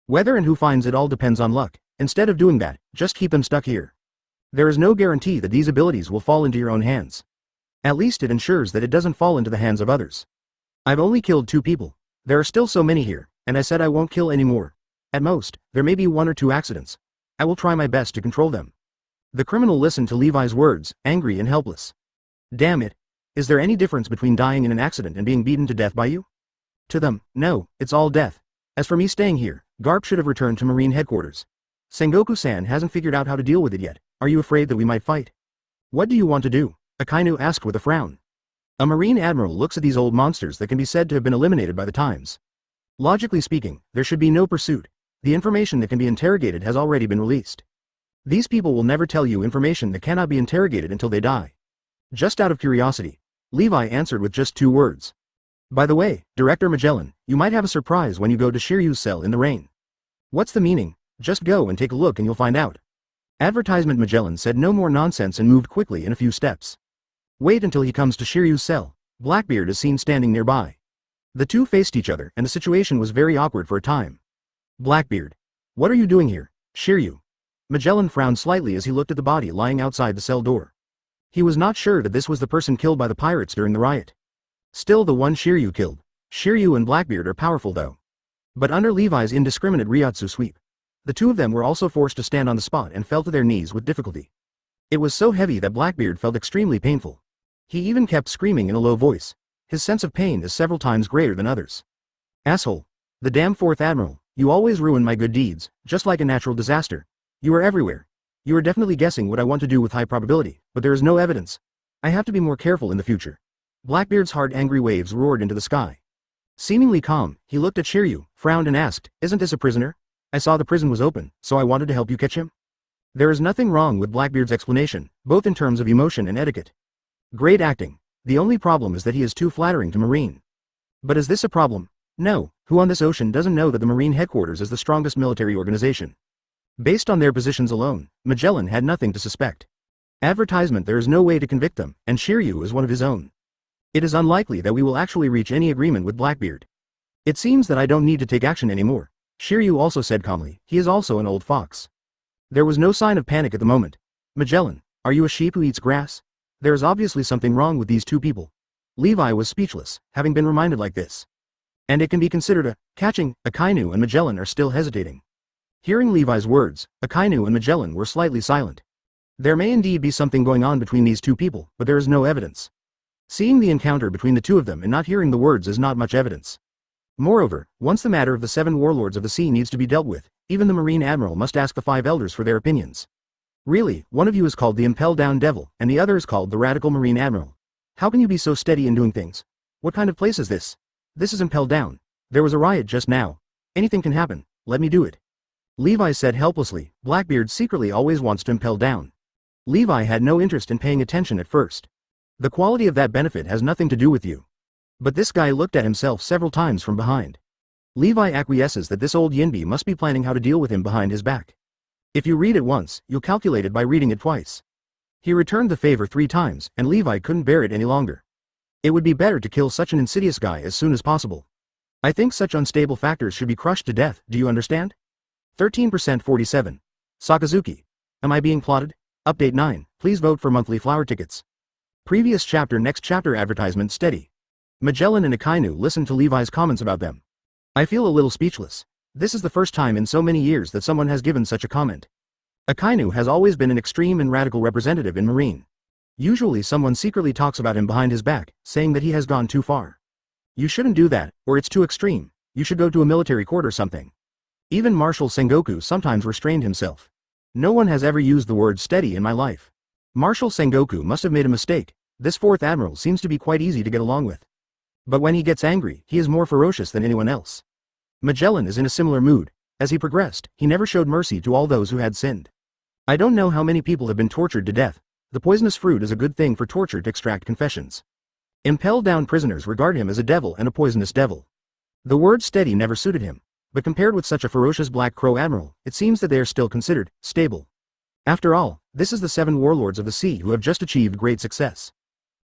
Whether and who finds it all depends on luck. Instead of doing that, just keep them stuck here. There is no guarantee that these abilities will fall into your own hands. At least it ensures that it doesn't fall into the hands of others. I've only killed 2 people. There are still so many here, and I said I won't kill any more. At most, there may be 1 or 2 accidents. I will try my best to control them. The criminal listened to Levi's words, angry and helpless. Damn it. Is there any difference between dying in an accident and being beaten to death by you? To them, no, it's all death. As for me staying here, Garp should have returned to Marine headquarters. Sengoku-san hasn't figured out how to deal with it yet. Are you afraid that we might fight? What do you want to do? Akainu asked with a frown. A Marine Admiral looks at these old monsters that can be said to have been eliminated by the times. Logically speaking, there should be no pursuit. The information that can be interrogated has already been released. These people will never tell you information that cannot be interrogated until they die. Just out of curiosity, Levi answered with just 2 words. By the way, Director Magellan, you might have a surprise when you go to Shiryu's cell in the rain. What's the meaning? Just go and take a look and you'll find out. Advertisement Magellan said no more nonsense and moved quickly in a few steps. Wait until he comes to Shiryu's cell. Blackbeard is seen standing nearby. The two faced each other and the situation was very awkward for a time. Blackbeard. What are you doing here, Shiryu? Magellan frowned slightly as he looked at the body lying outside the cell door. He was not sure that this was the person killed by the pirates during the riot. Still the one Shiryu killed. Shiryu and Blackbeard are powerful though. But under Levi's indiscriminate Reiatsu sweep, the two of them were also forced to stand on the spot and fell to their knees with difficulty. It was so heavy that Blackbeard felt extremely painful. He even kept screaming in a low voice. His sense of pain is several times greater than others. Asshole. The damn fourth admiral, you always ruin my good deeds, just like a natural disaster. You are everywhere. You are definitely guessing what I want to do with high probability, but there is no evidence. I have to be more careful in the future. Blackbeard's hard angry waves roared into the sky. Seemingly calm, he looked at Shiryu, frowned and asked, isn't this a prisoner? I saw the prison was open, so I wanted to help you catch him. There is nothing wrong with Blackbeard's explanation, both in terms of emotion and etiquette. Great acting. The only problem is that he is too flattering to Marine. But is this a problem? No, who on this ocean doesn't know that the Marine headquarters is the strongest military organization? Based on their positions alone, Magellan had nothing to suspect. Advertisement there is no way to convict them, and Shiryu is one of his own. It is unlikely that we will actually reach any agreement with Blackbeard. It seems that I don't need to take action anymore, Shiryu also said calmly. He is also an old fox. There was no sign of panic at the moment. Magellan, are you a sheep who eats grass? There is obviously something wrong with these two people. Levi was speechless, having been reminded like this. And it can be considered a catching. Akainu and Magellan are still hesitating. Hearing Levi's words, Akainu and Magellan were slightly silent. There may indeed be something going on between these two people, but there is no evidence. Seeing the encounter between the two of them and not hearing the words is not much evidence. Moreover, once the matter of the 7 warlords of the sea needs to be dealt with, even the Marine Admiral must ask the 5 elders for their opinions. Really, one of you is called the Impel Down Devil, and the other is called the Radical Marine Admiral. How can you be so steady in doing things? What kind of place is this? This is Impel Down. There was a riot just now. Anything can happen, let me do it. Levi said helplessly. Blackbeard secretly always wants to impel down. Levi had no interest in paying attention at first. The quality of that benefit has nothing to do with you. But this guy looked at himself several times from behind. Levi acquiesces that this old Yinbi must be planning how to deal with him behind his back. If you read it once, you'll calculate it by reading it twice. He returned the favor 3 times, and Levi couldn't bear it any longer. It would be better to kill such an insidious guy as soon as possible. I think such unstable factors should be crushed to death, do you understand? 13% 47. Sakazuki. Am I being plotted? Update 9, please vote for monthly flower tickets. Previous chapter next chapter advertisement steady. Magellan and Akainu listened to Levi's comments about them. I feel a little speechless. This is the first time in so many years that someone has given such a comment. Akainu has always been an extreme and radical representative in Marine. Usually someone secretly talks about him behind his back, saying that he has gone too far. You shouldn't do that, or it's too extreme. You should go to a military court or something. Even Marshal Sengoku sometimes restrained himself. No one has ever used the word steady in my life. Marshal Sengoku must have made a mistake. This 4th admiral seems to be quite easy to get along with. But when he gets angry, he is more ferocious than anyone else. Magellan is in a similar mood. As he progressed, he never showed mercy to all those who had sinned. I don't know how many people have been tortured to death. The poisonous fruit is a good thing for torture to extract confessions. Impel Down prisoners regard him as a devil and a poisonous devil. The word steady never suited him, but compared with such a ferocious Black Crow admiral, it seems that they are still considered stable. After all, this is the 7 warlords of the sea who have just achieved great success.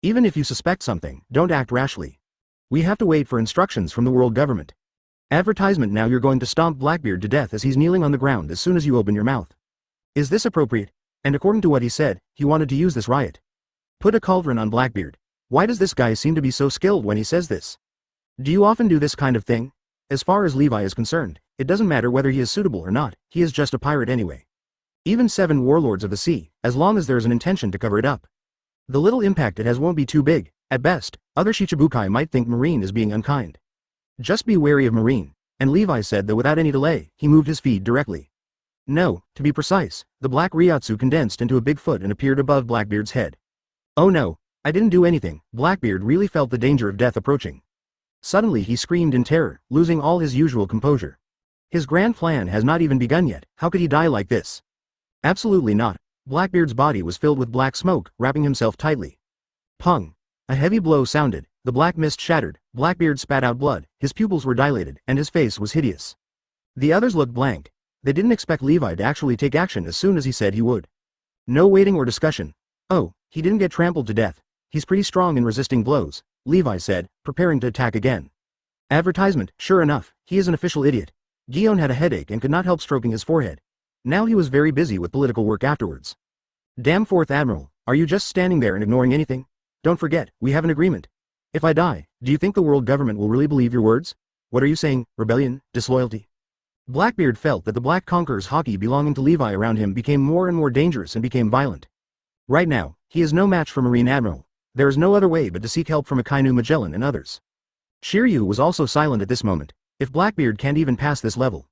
Even if you suspect something, don't act rashly. We have to wait for instructions from the world government. Advertisement now you're going to stomp Blackbeard to death as he's kneeling on the ground as soon as you open your mouth. Is this appropriate? And according to what he said, he wanted to use this riot. Put a cauldron on Blackbeard. Why does this guy seem to be so skilled when he says this? Do you often do this kind of thing? As far as Levi is concerned, it doesn't matter whether he is suitable or not, he is just a pirate anyway. Even 7 warlords of the sea, as long as there is an intention to cover it up. The little impact it has won't be too big. At best, other Shichibukai might think Marine is being unkind. Just be wary of Marine, and Levi said that without any delay, he moved his feet directly. No, to be precise, the black Reiatsu condensed into a big foot and appeared above Blackbeard's head. Oh no, I didn't do anything. Blackbeard really felt the danger of death approaching. Suddenly he screamed in terror, losing all his usual composure. His grand plan has not even begun yet. How could he die like this? Absolutely not. Blackbeard's body was filled with black smoke, wrapping himself tightly. Pung! A heavy blow sounded, the black mist shattered, Blackbeard spat out blood, his pupils were dilated, and his face was hideous. The others looked blank. They didn't expect Levi to actually take action as soon as he said he would. No waiting or discussion. Oh, he didn't get trampled to death. He's pretty strong in resisting blows, Levi said, preparing to attack again. Advertisement, sure enough, he is an official idiot. Guion had a headache and could not help stroking his forehead. Now he was very busy with political work afterwards. Damn fourth admiral, are you just standing there and ignoring anything? Don't forget, we have an agreement. If I die, do you think the world government will really believe your words? What are you saying, rebellion, disloyalty? Blackbeard felt that the Black Conqueror's Haki belonging to Levi around him became more and more dangerous and became violent. Right now, he is no match for Marine Admiral. There is no other way but to seek help from Akainu, Magellan and others. Shiryu was also silent at this moment. If Blackbeard can't even pass this level,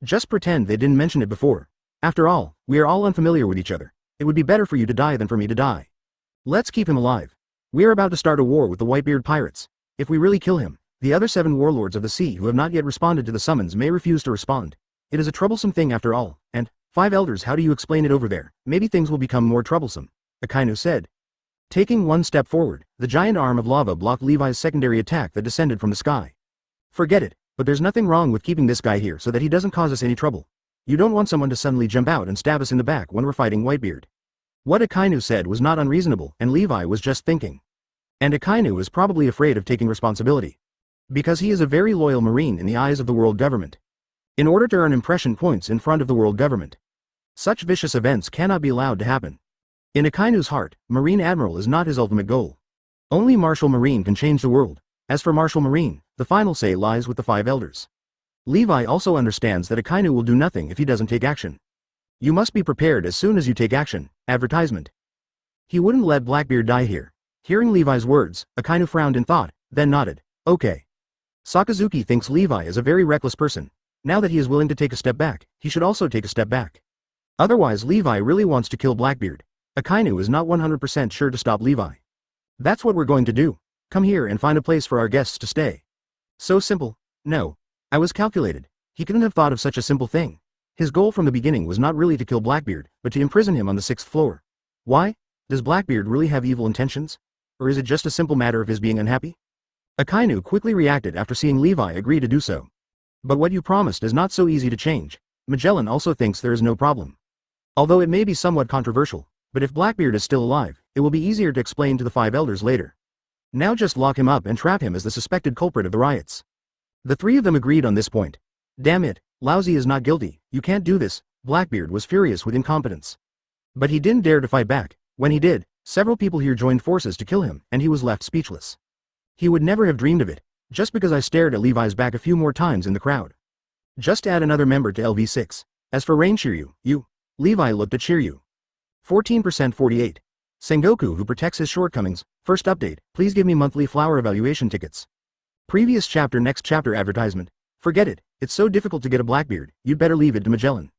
just pretend they didn't mention it before. After all, we are all unfamiliar with each other. It would be better for you to die than for me to die. Let's keep him alive. We are about to start a war with the Whitebeard pirates. If we really kill him, the other 7 warlords of the sea who have not yet responded to the summons may refuse to respond. It is a troublesome thing after all, and, 5 elders, how do you explain it over there? Maybe things will become more troublesome, Akainu said. Taking one step forward, the giant arm of lava blocked Levi's secondary attack that descended from the sky. Forget it, but there's nothing wrong with keeping this guy here so that he doesn't cause us any trouble. You don't want someone to suddenly jump out and stab us in the back when we're fighting Whitebeard. What Akainu said was not unreasonable, and Levi was just thinking. And Akainu is probably afraid of taking responsibility. Because he is a very loyal Marine in the eyes of the world government. In order to earn impression points in front of the world government, such vicious events cannot be allowed to happen. In Akainu's heart, Marine Admiral is not his ultimate goal. Only Martial Marine can change the world. As for Martial Marine, the final say lies with the 5 elders. Levi also understands that Akainu will do nothing if he doesn't take action. You must be prepared as soon as you take action. Advertisement. He wouldn't let Blackbeard die here. Hearing Levi's words, Akainu frowned in thought, then nodded. Okay. Sakazuki thinks Levi is a very reckless person. Now that he is willing to take a step back, he should also take a step back. Otherwise Levi really wants to kill Blackbeard. Akainu is not 100% sure to stop Levi. That's what we're going to do. Come here and find a place for our guests to stay. So simple. No. I was calculated. He couldn't have thought of such a simple thing. His goal from the beginning was not really to kill Blackbeard, but to imprison him on the 6th floor. Why? Does Blackbeard really have evil intentions? Or is it just a simple matter of his being unhappy? Akainu quickly reacted after seeing Levi agree to do so. But what you promised is not so easy to change. Magellan also thinks there is no problem. Although it may be somewhat controversial, but if Blackbeard is still alive, it will be easier to explain to the 5 elders later. Now just lock him up and trap him as the suspected culprit of the riots. The 3 of them agreed on this point. Damn it, Lousy is not guilty, you can't do this. Blackbeard was furious with incompetence. But he didn't dare to fight back. When he did, several people here joined forces to kill him, and he was left speechless. He would never have dreamed of it, just because I stared at Levi's back a few more times in the crowd. Just add another member to LV6. As for Rain Shiryu, you. Levi looked at Shiryu. 14% 48. Sengoku who protects his shortcomings. First update, please give me monthly flower evaluation tickets. Previous chapter next chapter advertisement. Forget it, it's so difficult to get a Blackbeard, you'd better leave it to Magellan.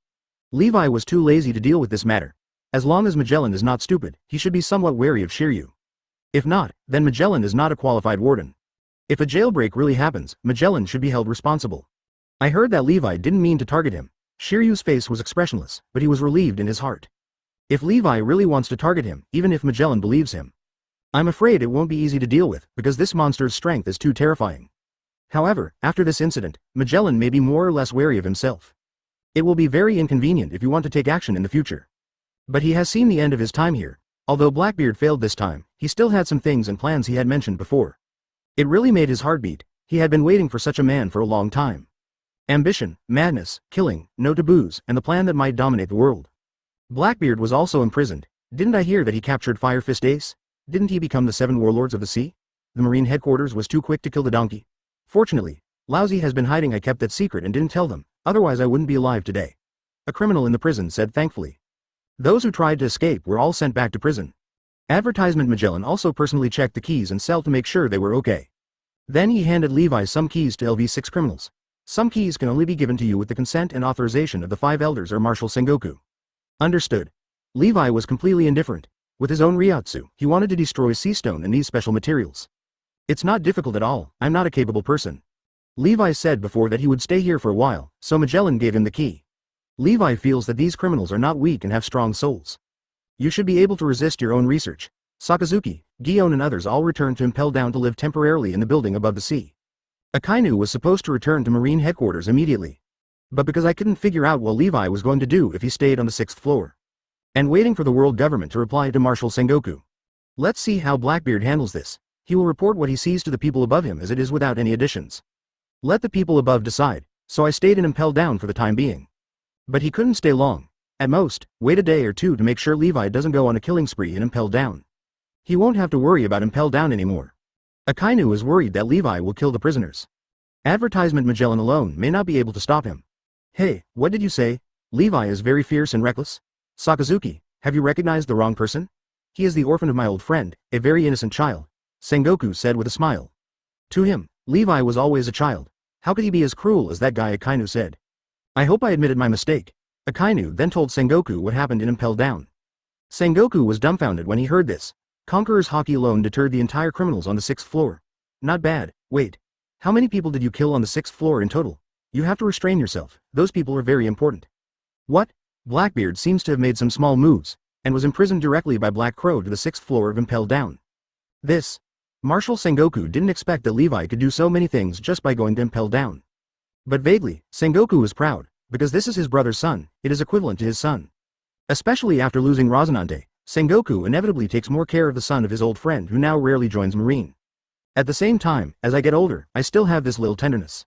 Levi was too lazy to deal with this matter. As long as Magellan is not stupid, he should be somewhat wary of Shiryu. If not, then Magellan is not a qualified warden. If a jailbreak really happens, Magellan should be held responsible. I heard that Levi didn't mean to target him. Shiryu's face was expressionless, but he was relieved in his heart. If Levi really wants to target him, even if Magellan believes him, I'm afraid it won't be easy to deal with, because this monster's strength is too terrifying. However, after this incident, Magellan may be more or less wary of himself. It will be very inconvenient if you want to take action in the future. But he has seen the end of his time here. Although Blackbeard failed this time, he still had some things and plans he had mentioned before. It really made his heart beat. He had been waiting for such a man for a long time. Ambition, madness, killing, no taboos, and the plan that might dominate the world. Blackbeard was also imprisoned. Didn't I hear that he captured Fire Fist Ace? Didn't he become the 7 warlords of the sea? The Marine headquarters was too quick to kill the donkey. Fortunately, Lousy has been hiding. I kept that secret and didn't tell them, otherwise I wouldn't be alive today. A criminal in the prison said thankfully. Those who tried to escape were all sent back to prison. Advertisement Magellan also personally checked the keys and cell to make sure they were okay. Then he handed Levi some keys to LV6 criminals. Some keys can only be given to you with the consent and authorization of the 5 elders or Marshal Sengoku. Understood. Levi was completely indifferent. With his own Reiatsu, he wanted to destroy sea stone and these special materials. It's not difficult at all, I'm not a capable person. Levi said before that he would stay here for a while, so Magellan gave him the key. Levi feels that these criminals are not weak and have strong souls. You should be able to resist your own research. Sakazuki, Gion and others all returned to Impel Down to live temporarily in the building above the sea. Akainu was supposed to return to Marine headquarters immediately. but because I couldn't figure out what Levi was going to do if he stayed on the 6th floor. And waiting for the world government to reply to Marshal Sengoku. Let's see how Blackbeard handles this. He will report what he sees to the people above him as it is without any additions. Let the people above decide, so I stayed in Impel Down for the time being. But he couldn't stay long. At most, wait a day or two to make sure Levi doesn't go on a killing spree in Impel Down. He won't have to worry about Impel Down anymore. Akainu is worried that Levi will kill the prisoners. Advertisement Magellan alone may not be able to stop him. Hey, what did you say? Levi is very fierce and reckless? Sakazuki, have you recognized the wrong person? He is the orphan of my old friend, a very innocent child, Sengoku said with a smile. To him, Levi was always a child. How could he be as cruel as that guy? Akainu said. I hope I admitted my mistake. Akainu then told Sengoku what happened in Impel Down. Sengoku was dumbfounded when he heard this. Conqueror's Haki alone deterred the entire criminals on the 6th floor. Not bad. Wait. How many people did you kill on the 6th floor in total? You have to restrain yourself, those people are very important. What? Blackbeard seems to have made some small moves, and was imprisoned directly by Black Crow to the 6th floor of Impel Down. This. Marshal Sengoku didn't expect that Levi could do so many things just by going to Impel Down. But vaguely, Sengoku was proud, because this is his brother's son, it is equivalent to his son. Especially after losing Rosinante, Sengoku inevitably takes more care of the son of his old friend who now rarely joins Marine. At the same time, as I get older, I still have this little tenderness.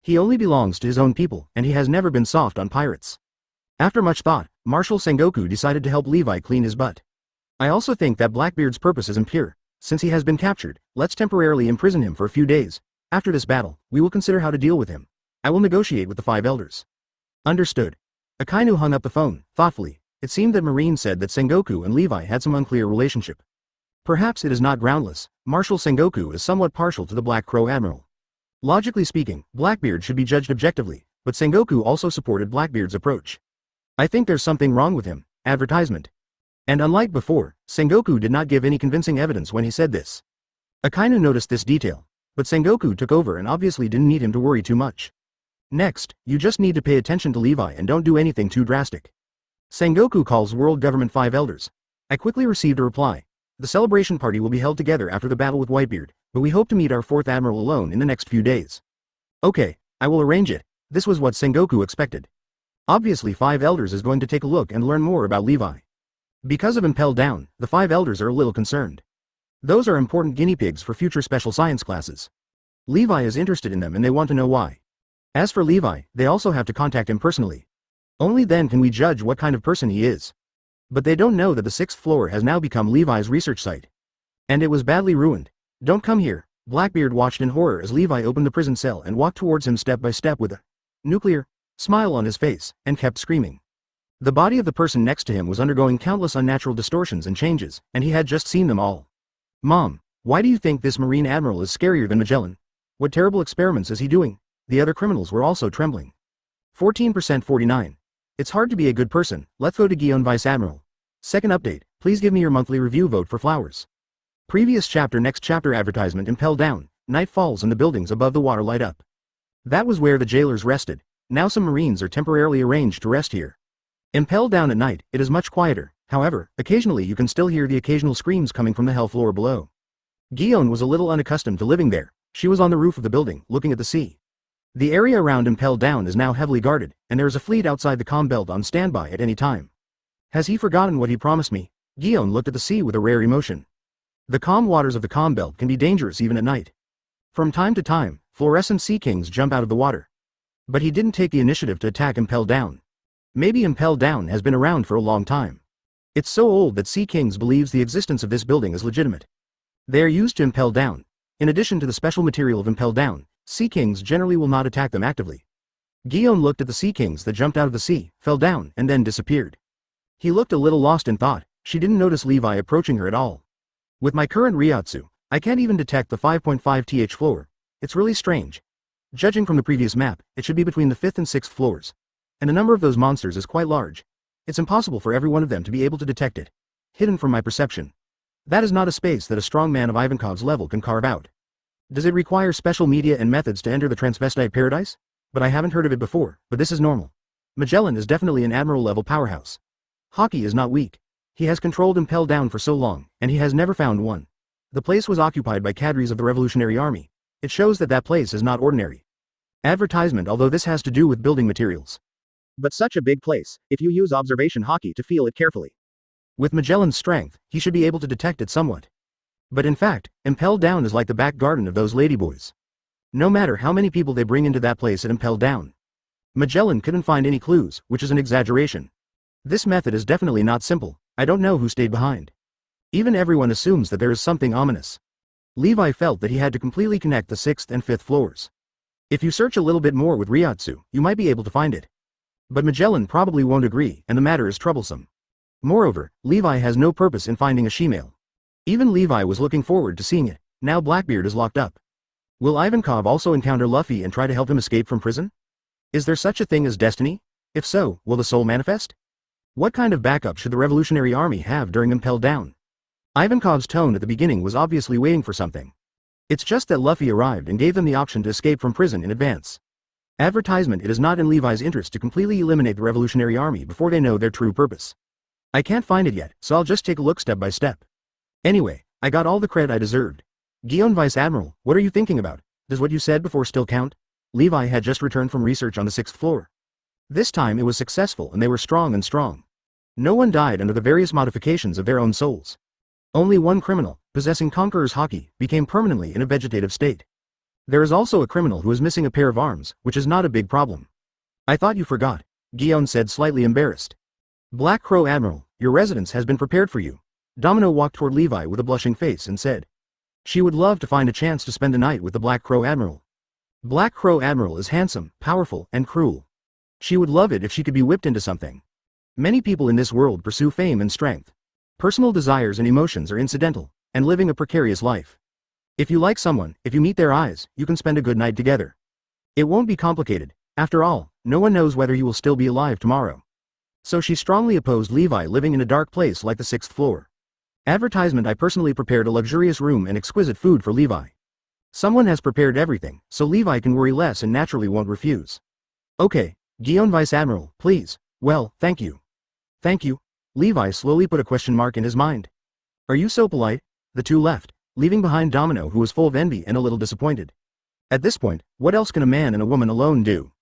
He only belongs to his own people, and he has never been soft on pirates. After much thought, Marshal Sengoku decided to help Levi clean his butt. I also think that Blackbeard's purpose is impure. Since he has been captured, let's temporarily imprison him for a few days. After this battle, we will consider how to deal with him. I will negotiate with the 5 elders. Understood. Akainu hung up the phone, thoughtfully. It seemed that Marine said that Sengoku and Levi had some unclear relationship. Perhaps it is not groundless. Marshal Sengoku is somewhat partial to the Black Crow Admiral. Logically speaking, Blackbeard should be judged objectively, but Sengoku also supported Blackbeard's approach. I think there's something wrong with him. Advertisement. And unlike before, Sengoku did not give any convincing evidence when he said this. Akainu noticed this detail, but Sengoku took over and obviously didn't need him to worry too much. Next, you just need to pay attention to Levi and don't do anything too drastic. Sengoku calls World Government 5 elders. I quickly received a reply. The celebration party will be held together after the battle with Whitebeard, but we hope to meet our 4th Admiral alone in the next few days. Okay, I will arrange it. This was what Sengoku expected. Obviously 5 elders is going to take a look and learn more about Levi. Because of Impel Down, the 5 elders are a little concerned. Those are important guinea pigs for future special science classes. Levi is interested in them and they want to know why. As for Levi, they also have to contact him personally. Only then can we judge what kind of person he is. But they don't know that the 6th floor has now become Levi's research site. And it was badly ruined. Don't come here. Blackbeard watched in horror as Levi opened the prison cell and walked towards him step by step with a nuclear smile on his face, and kept screaming. The body of the person next to him was undergoing countless unnatural distortions and changes, and he had just seen them all. Mom, why do you think this Marine Admiral is scarier than Magellan? What terrible experiments is he doing? The other criminals were also trembling. 14% 49. It's hard to be a good person. Let's go to Guion Vice Admiral. Second update, please give me your monthly review vote for flowers. Previous chapter. Next chapter. Advertisement. Impel Down. Night falls and the buildings above the water light up. That was where the jailers rested. Now some Marines are temporarily arranged to rest here. Impel Down at night, it is much quieter. However, occasionally you can still hear the occasional screams coming from the hell floor below. Guion was a little unaccustomed to living there. She was on the roof of the building, looking at the sea. The area around Impel Down is now heavily guarded, and there is a fleet outside the comm belt on standby at any time. Has he forgotten what he promised me? Guion looked at the sea with a rare emotion. The calm waters of the comm belt can be dangerous even at night. From time to time, fluorescent sea kings jump out of the water. But he didn't take the initiative to attack Impel Down. Maybe Impel Down has been around for a long time. It's so old that Sea Kings believes the existence of this building is legitimate. They are used to Impel Down. In addition to the special material of Impel Down, Sea Kings generally will not attack them actively. Guion looked at the Sea Kings that jumped out of the sea, fell down, and then disappeared. He looked a little lost in thought. She didn't notice Levi approaching her at all. With my current Reiatsu, I can't even detect the 5.5 th floor. It's really strange. Judging from the previous map, it should be between the 5th and 6th floors. And the number of those monsters is quite large. It's impossible for every one of them to be able to detect it. Hidden from my perception. That is not a space that a strong man of Ivankov's level can carve out. Does it require special media and methods to enter the transvestite paradise? But I haven't heard of it before, but this is normal. Magellan is definitely an admiral level powerhouse. Haki is not weak. He has controlled Impel Down for so long, and he has never found one. The place was occupied by cadres of the Revolutionary Army. It shows that that place is not ordinary. Advertisement, although this has to do with building materials. But such a big place, if you use observation Haki to feel it carefully. With Magellan's strength, he should be able to detect it somewhat. But in fact, Impel Down is like the back garden of those ladyboys. No matter how many people they bring into that place at Impel Down, Magellan couldn't find any clues, which is an exaggeration. This method is definitely not simple. I don't know who stayed behind. Even everyone assumes that there is something ominous. Levi felt that he had to completely connect the 6th and 5th floors. If you search a little bit more with Reiatsu, you might be able to find it. But Magellan probably won't agree, and the matter is troublesome. Moreover, Levi has no purpose in finding a she-male. Even Levi was looking forward to seeing it. Now Blackbeard is locked up. Will Ivankov also encounter Luffy and try to help him escape from prison? Is there such a thing as destiny? If so, will the soul manifest? What kind of backup should the Revolutionary Army have during Impel Down? Ivankov's tone at the beginning was obviously waiting for something. It's just that Luffy arrived and gave them the option to escape from prison in advance. Advertisement: it is not in Levi's interest to completely eliminate the Revolutionary Army before they know their true purpose. I can't find it yet, so I'll just take a look step by step. Anyway, I got all the credit I deserved. Guion Vice Admiral, what are you thinking about? Does what you said before still count? Levi had just returned from research on the 6th floor. This time it was successful and they were strong and strong. No one died under the various modifications of their own souls. Only one criminal, possessing Conqueror's Haki, became permanently in a vegetative state. There is also a criminal who is missing a pair of arms, which is not a big problem. I thought you forgot, Guion said, slightly embarrassed. Black Crow Admiral, your residence has been prepared for you. Domino walked toward Levi with a blushing face and said. She would love to find a chance to spend the night with the Black Crow Admiral. Black Crow Admiral is handsome, powerful, and cruel. She would love it if she could be whipped into something. Many people in this world pursue fame and strength. Personal desires and emotions are incidental, and living a precarious life. If you like someone, if you meet their eyes, you can spend a good night together. It won't be complicated. After all, no one knows whether you will still be alive tomorrow. So she strongly opposed Levi living in a dark place like the 6th floor. Advertisement: I personally prepared a luxurious room and exquisite food for Levi. Someone has prepared everything, so Levi can worry less and naturally won't refuse. Okay, Guion Vice Admiral, please. Well, thank you. Thank you. Levi slowly put a question mark in his mind. Are you so polite? The two left, leaving behind Domino, who was full of envy and a little disappointed. At this point, what else can a man and a woman alone do?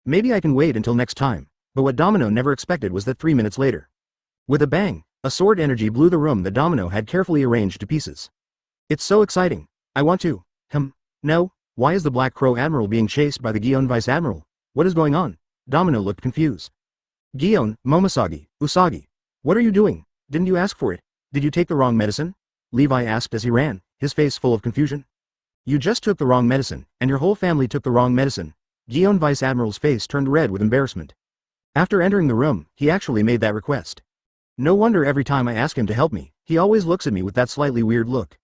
Maybe I can wait until next time, but what Domino never expected was that 3 minutes later. With a bang, a sword energy blew the room that Domino had carefully arranged to pieces. It's so exciting. I want to. No, why is the Black Crow Admiral being chased by the Guion Vice Admiral? What is going on? Domino looked confused. Guion, Momousagi, Usagi. What are you doing? Didn't you ask for it? Did you take the wrong medicine? Levi asked as he ran, his face full of confusion. You just took the wrong medicine, and your whole family took the wrong medicine. Guion Vice Admiral's face turned red with embarrassment. After entering the room, he actually made that request. No wonder every time I ask him to help me, he always looks at me with that slightly weird look.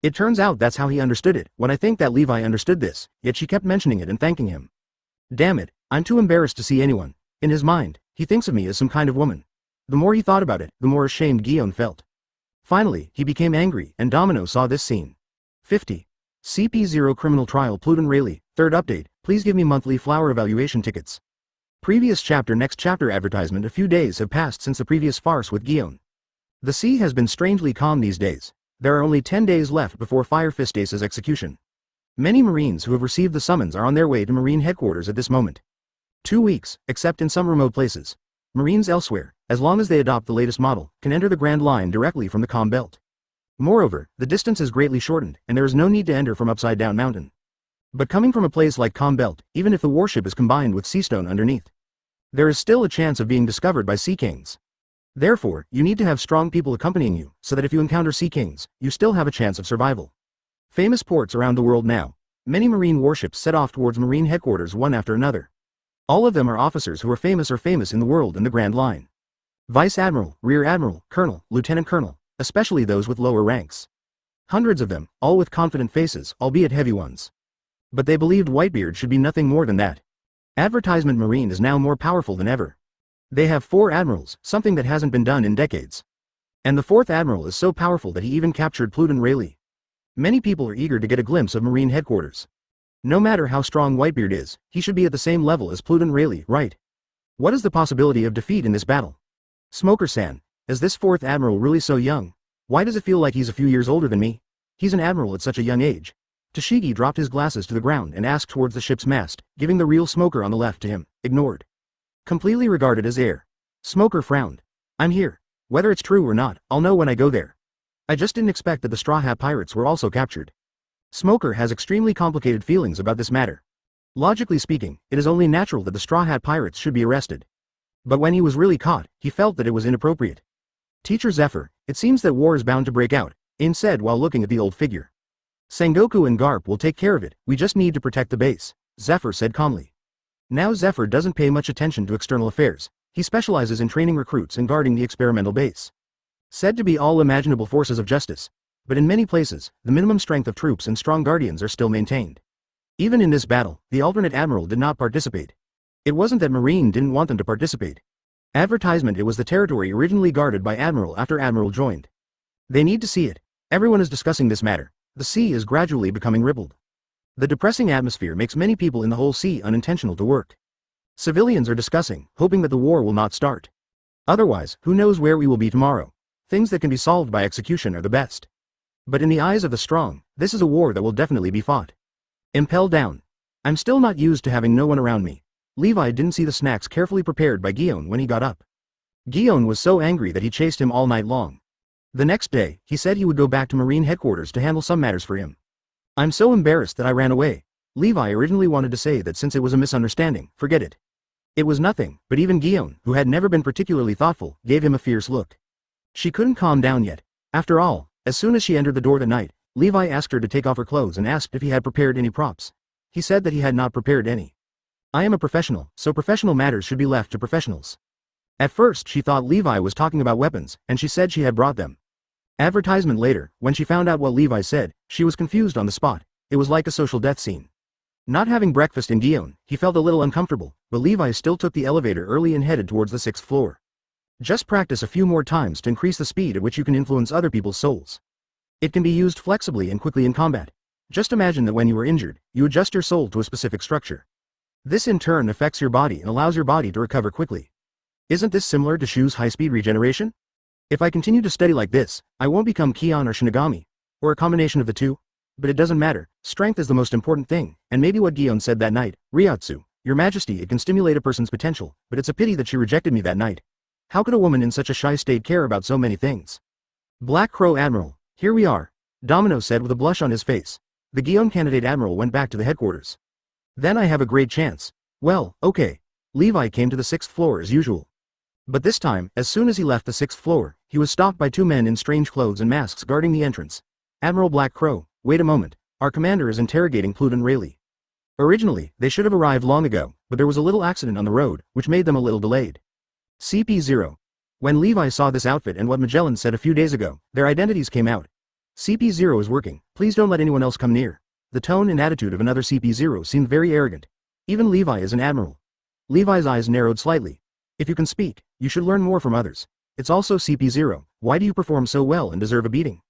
It turns out that's how he understood it, when I think that Levi understood this, yet she kept mentioning it and thanking him. Damn it, I'm too embarrassed to see anyone. In his mind, he thinks of me as some kind of woman. The more he thought about it, the more ashamed Guion felt. Finally, he became angry, and Domino saw this scene. 50. CP0 Criminal Trial Pluton Rayleigh, 3rd update, please give me monthly flower evaluation tickets. Previous chapter. Next chapter advertisement. A few days have passed since the previous farce with Guion. The sea has been strangely calm these days. There are only 10 days left before Fire Fist Ace's execution. Many Marines who have received the summons are on their way to Marine headquarters at this moment. 2 weeks, except in some remote places. Marines elsewhere, as long as they adopt the latest model, can enter the Grand Line directly from the Comm Belt. Moreover, the distance is greatly shortened, and there is no need to enter from Upside Down Mountain. But coming from a place like Comm Belt, even if the warship is combined with Seastone underneath, there is still a chance of being discovered by Sea Kings. Therefore, you need to have strong people accompanying you, so that if you encounter Sea Kings, you still have a chance of survival. Famous ports around the world now. Many Marine warships set off towards Marine headquarters one after another. All of them are officers who are famous or famous in the world in the Grand Line. Vice Admiral, Rear Admiral, Colonel, Lieutenant Colonel, especially those with lower ranks. Hundreds of them, all with confident faces, albeit heavy ones. But they believed Whitebeard should be nothing more than that. Advertisement Marine is now more powerful than ever. They have 4 admirals, something that hasn't been done in decades. And the 4th admiral is so powerful that he even captured Pluton Rayleigh. Many people are eager to get a glimpse of Marine headquarters. No matter how strong Whitebeard is, he should be at the same level as Pluton Rayleigh, right? What is the possibility of defeat in this battle? Smoker-san, is this 4th admiral really so young? Why does it feel like he's a few years older than me? He's an admiral at such a young age. Toshigi dropped his glasses to the ground and asked towards the ship's mast, giving the real smoker on the left to him, ignored. Completely regarded as air. Smoker frowned. I'm here. Whether it's true or not, I'll know when I go there. I just didn't expect that the Straw Hat Pirates were also captured. Smoker has extremely complicated feelings about this matter. Logically speaking, it is only natural that the Straw Hat Pirates should be arrested. But when he was really caught, he felt that it was inappropriate. Teacher Zephyr, it seems that war is bound to break out, Ain said while looking at the old figure. Sengoku and Garp will take care of it, we just need to protect the base, Zephyr said calmly. Now Zephyr doesn't pay much attention to external affairs, he specializes in training recruits and guarding the experimental base. Said to be all imaginable forces of justice. But in many places, the minimum strength of troops and strong guardians are still maintained. Even in this battle, the alternate admiral did not participate. It wasn't that Marine didn't want them to participate. Advertisement, it was the territory originally guarded by Admiral after Admiral joined. They need to see it. Everyone is discussing this matter. The sea is gradually becoming rippled. The depressing atmosphere makes many people in the whole sea unintentional to work. Civilians are discussing, hoping that the war will not start. Otherwise, who knows where we will be tomorrow. Things that can be solved by execution are the best. But in the eyes of the strong, this is a war that will definitely be fought. Impel Down. I'm still not used to having no one around me. Levi didn't see the snacks carefully prepared by Guillaume when he got up. Guillaume was so angry that he chased him all night long. The next day, he said he would go back to Marine headquarters to handle some matters for him. I'm so embarrassed that I ran away. Levi originally wanted to say that since it was a misunderstanding, forget it. It was nothing, but even Guillaume, who had never been particularly thoughtful, gave him a fierce look. She couldn't calm down yet. After all, as soon as she entered the door that night, Levi asked her to take off her clothes and asked if he had prepared any props. He said that he had not prepared any. I am a professional, so professional matters should be left to professionals. At first she thought Levi was talking about weapons, and she said she had brought them. Advertisement later, when she found out what Levi said, she was confused on the spot. It was like a social death scene. Not having breakfast in Guillaume, he felt a little uncomfortable, but Levi still took the elevator early and headed towards the 6th floor. Just practice a few more times to increase the speed at which you can influence other people's souls. It can be used flexibly and quickly in combat. Just imagine that when you are injured, you adjust your soul to a specific structure. This in turn affects your body and allows your body to recover quickly. Isn't this similar to Shu's high-speed regeneration? If I continue to study like this, I won't become Kion or Shinigami, or a combination of the two. But it doesn't matter, strength is the most important thing, and maybe what Guillaume said that night, Reiatsu, Your Majesty, it can stimulate a person's potential, but it's a pity that she rejected me that night. How could a woman in such a shy state care about so many things? Black Crow Admiral, here we are, Domino said with a blush on his face. The Guillaume candidate Admiral went back to the headquarters. Then I have a great chance. Well, okay. Levi came to the 6th floor as usual. But this time, as soon as he left the 6th floor, he was stopped by two men in strange clothes and masks guarding the entrance. Admiral Black Crow, wait a moment, our commander is interrogating Pluton Rayleigh. Originally, they should have arrived long ago, but there was a little accident on the road, which made them a little delayed. CP0. When Levi saw this outfit and what Magellan said a few days ago, their identities came out. CP0 is working, please don't let anyone else come near. The tone and attitude of another CP0 seemed very arrogant. Even Levi is an admiral. Levi's eyes narrowed slightly. If you can speak, you should learn more from others. It's also CP0, why do you perform so well and deserve a beating?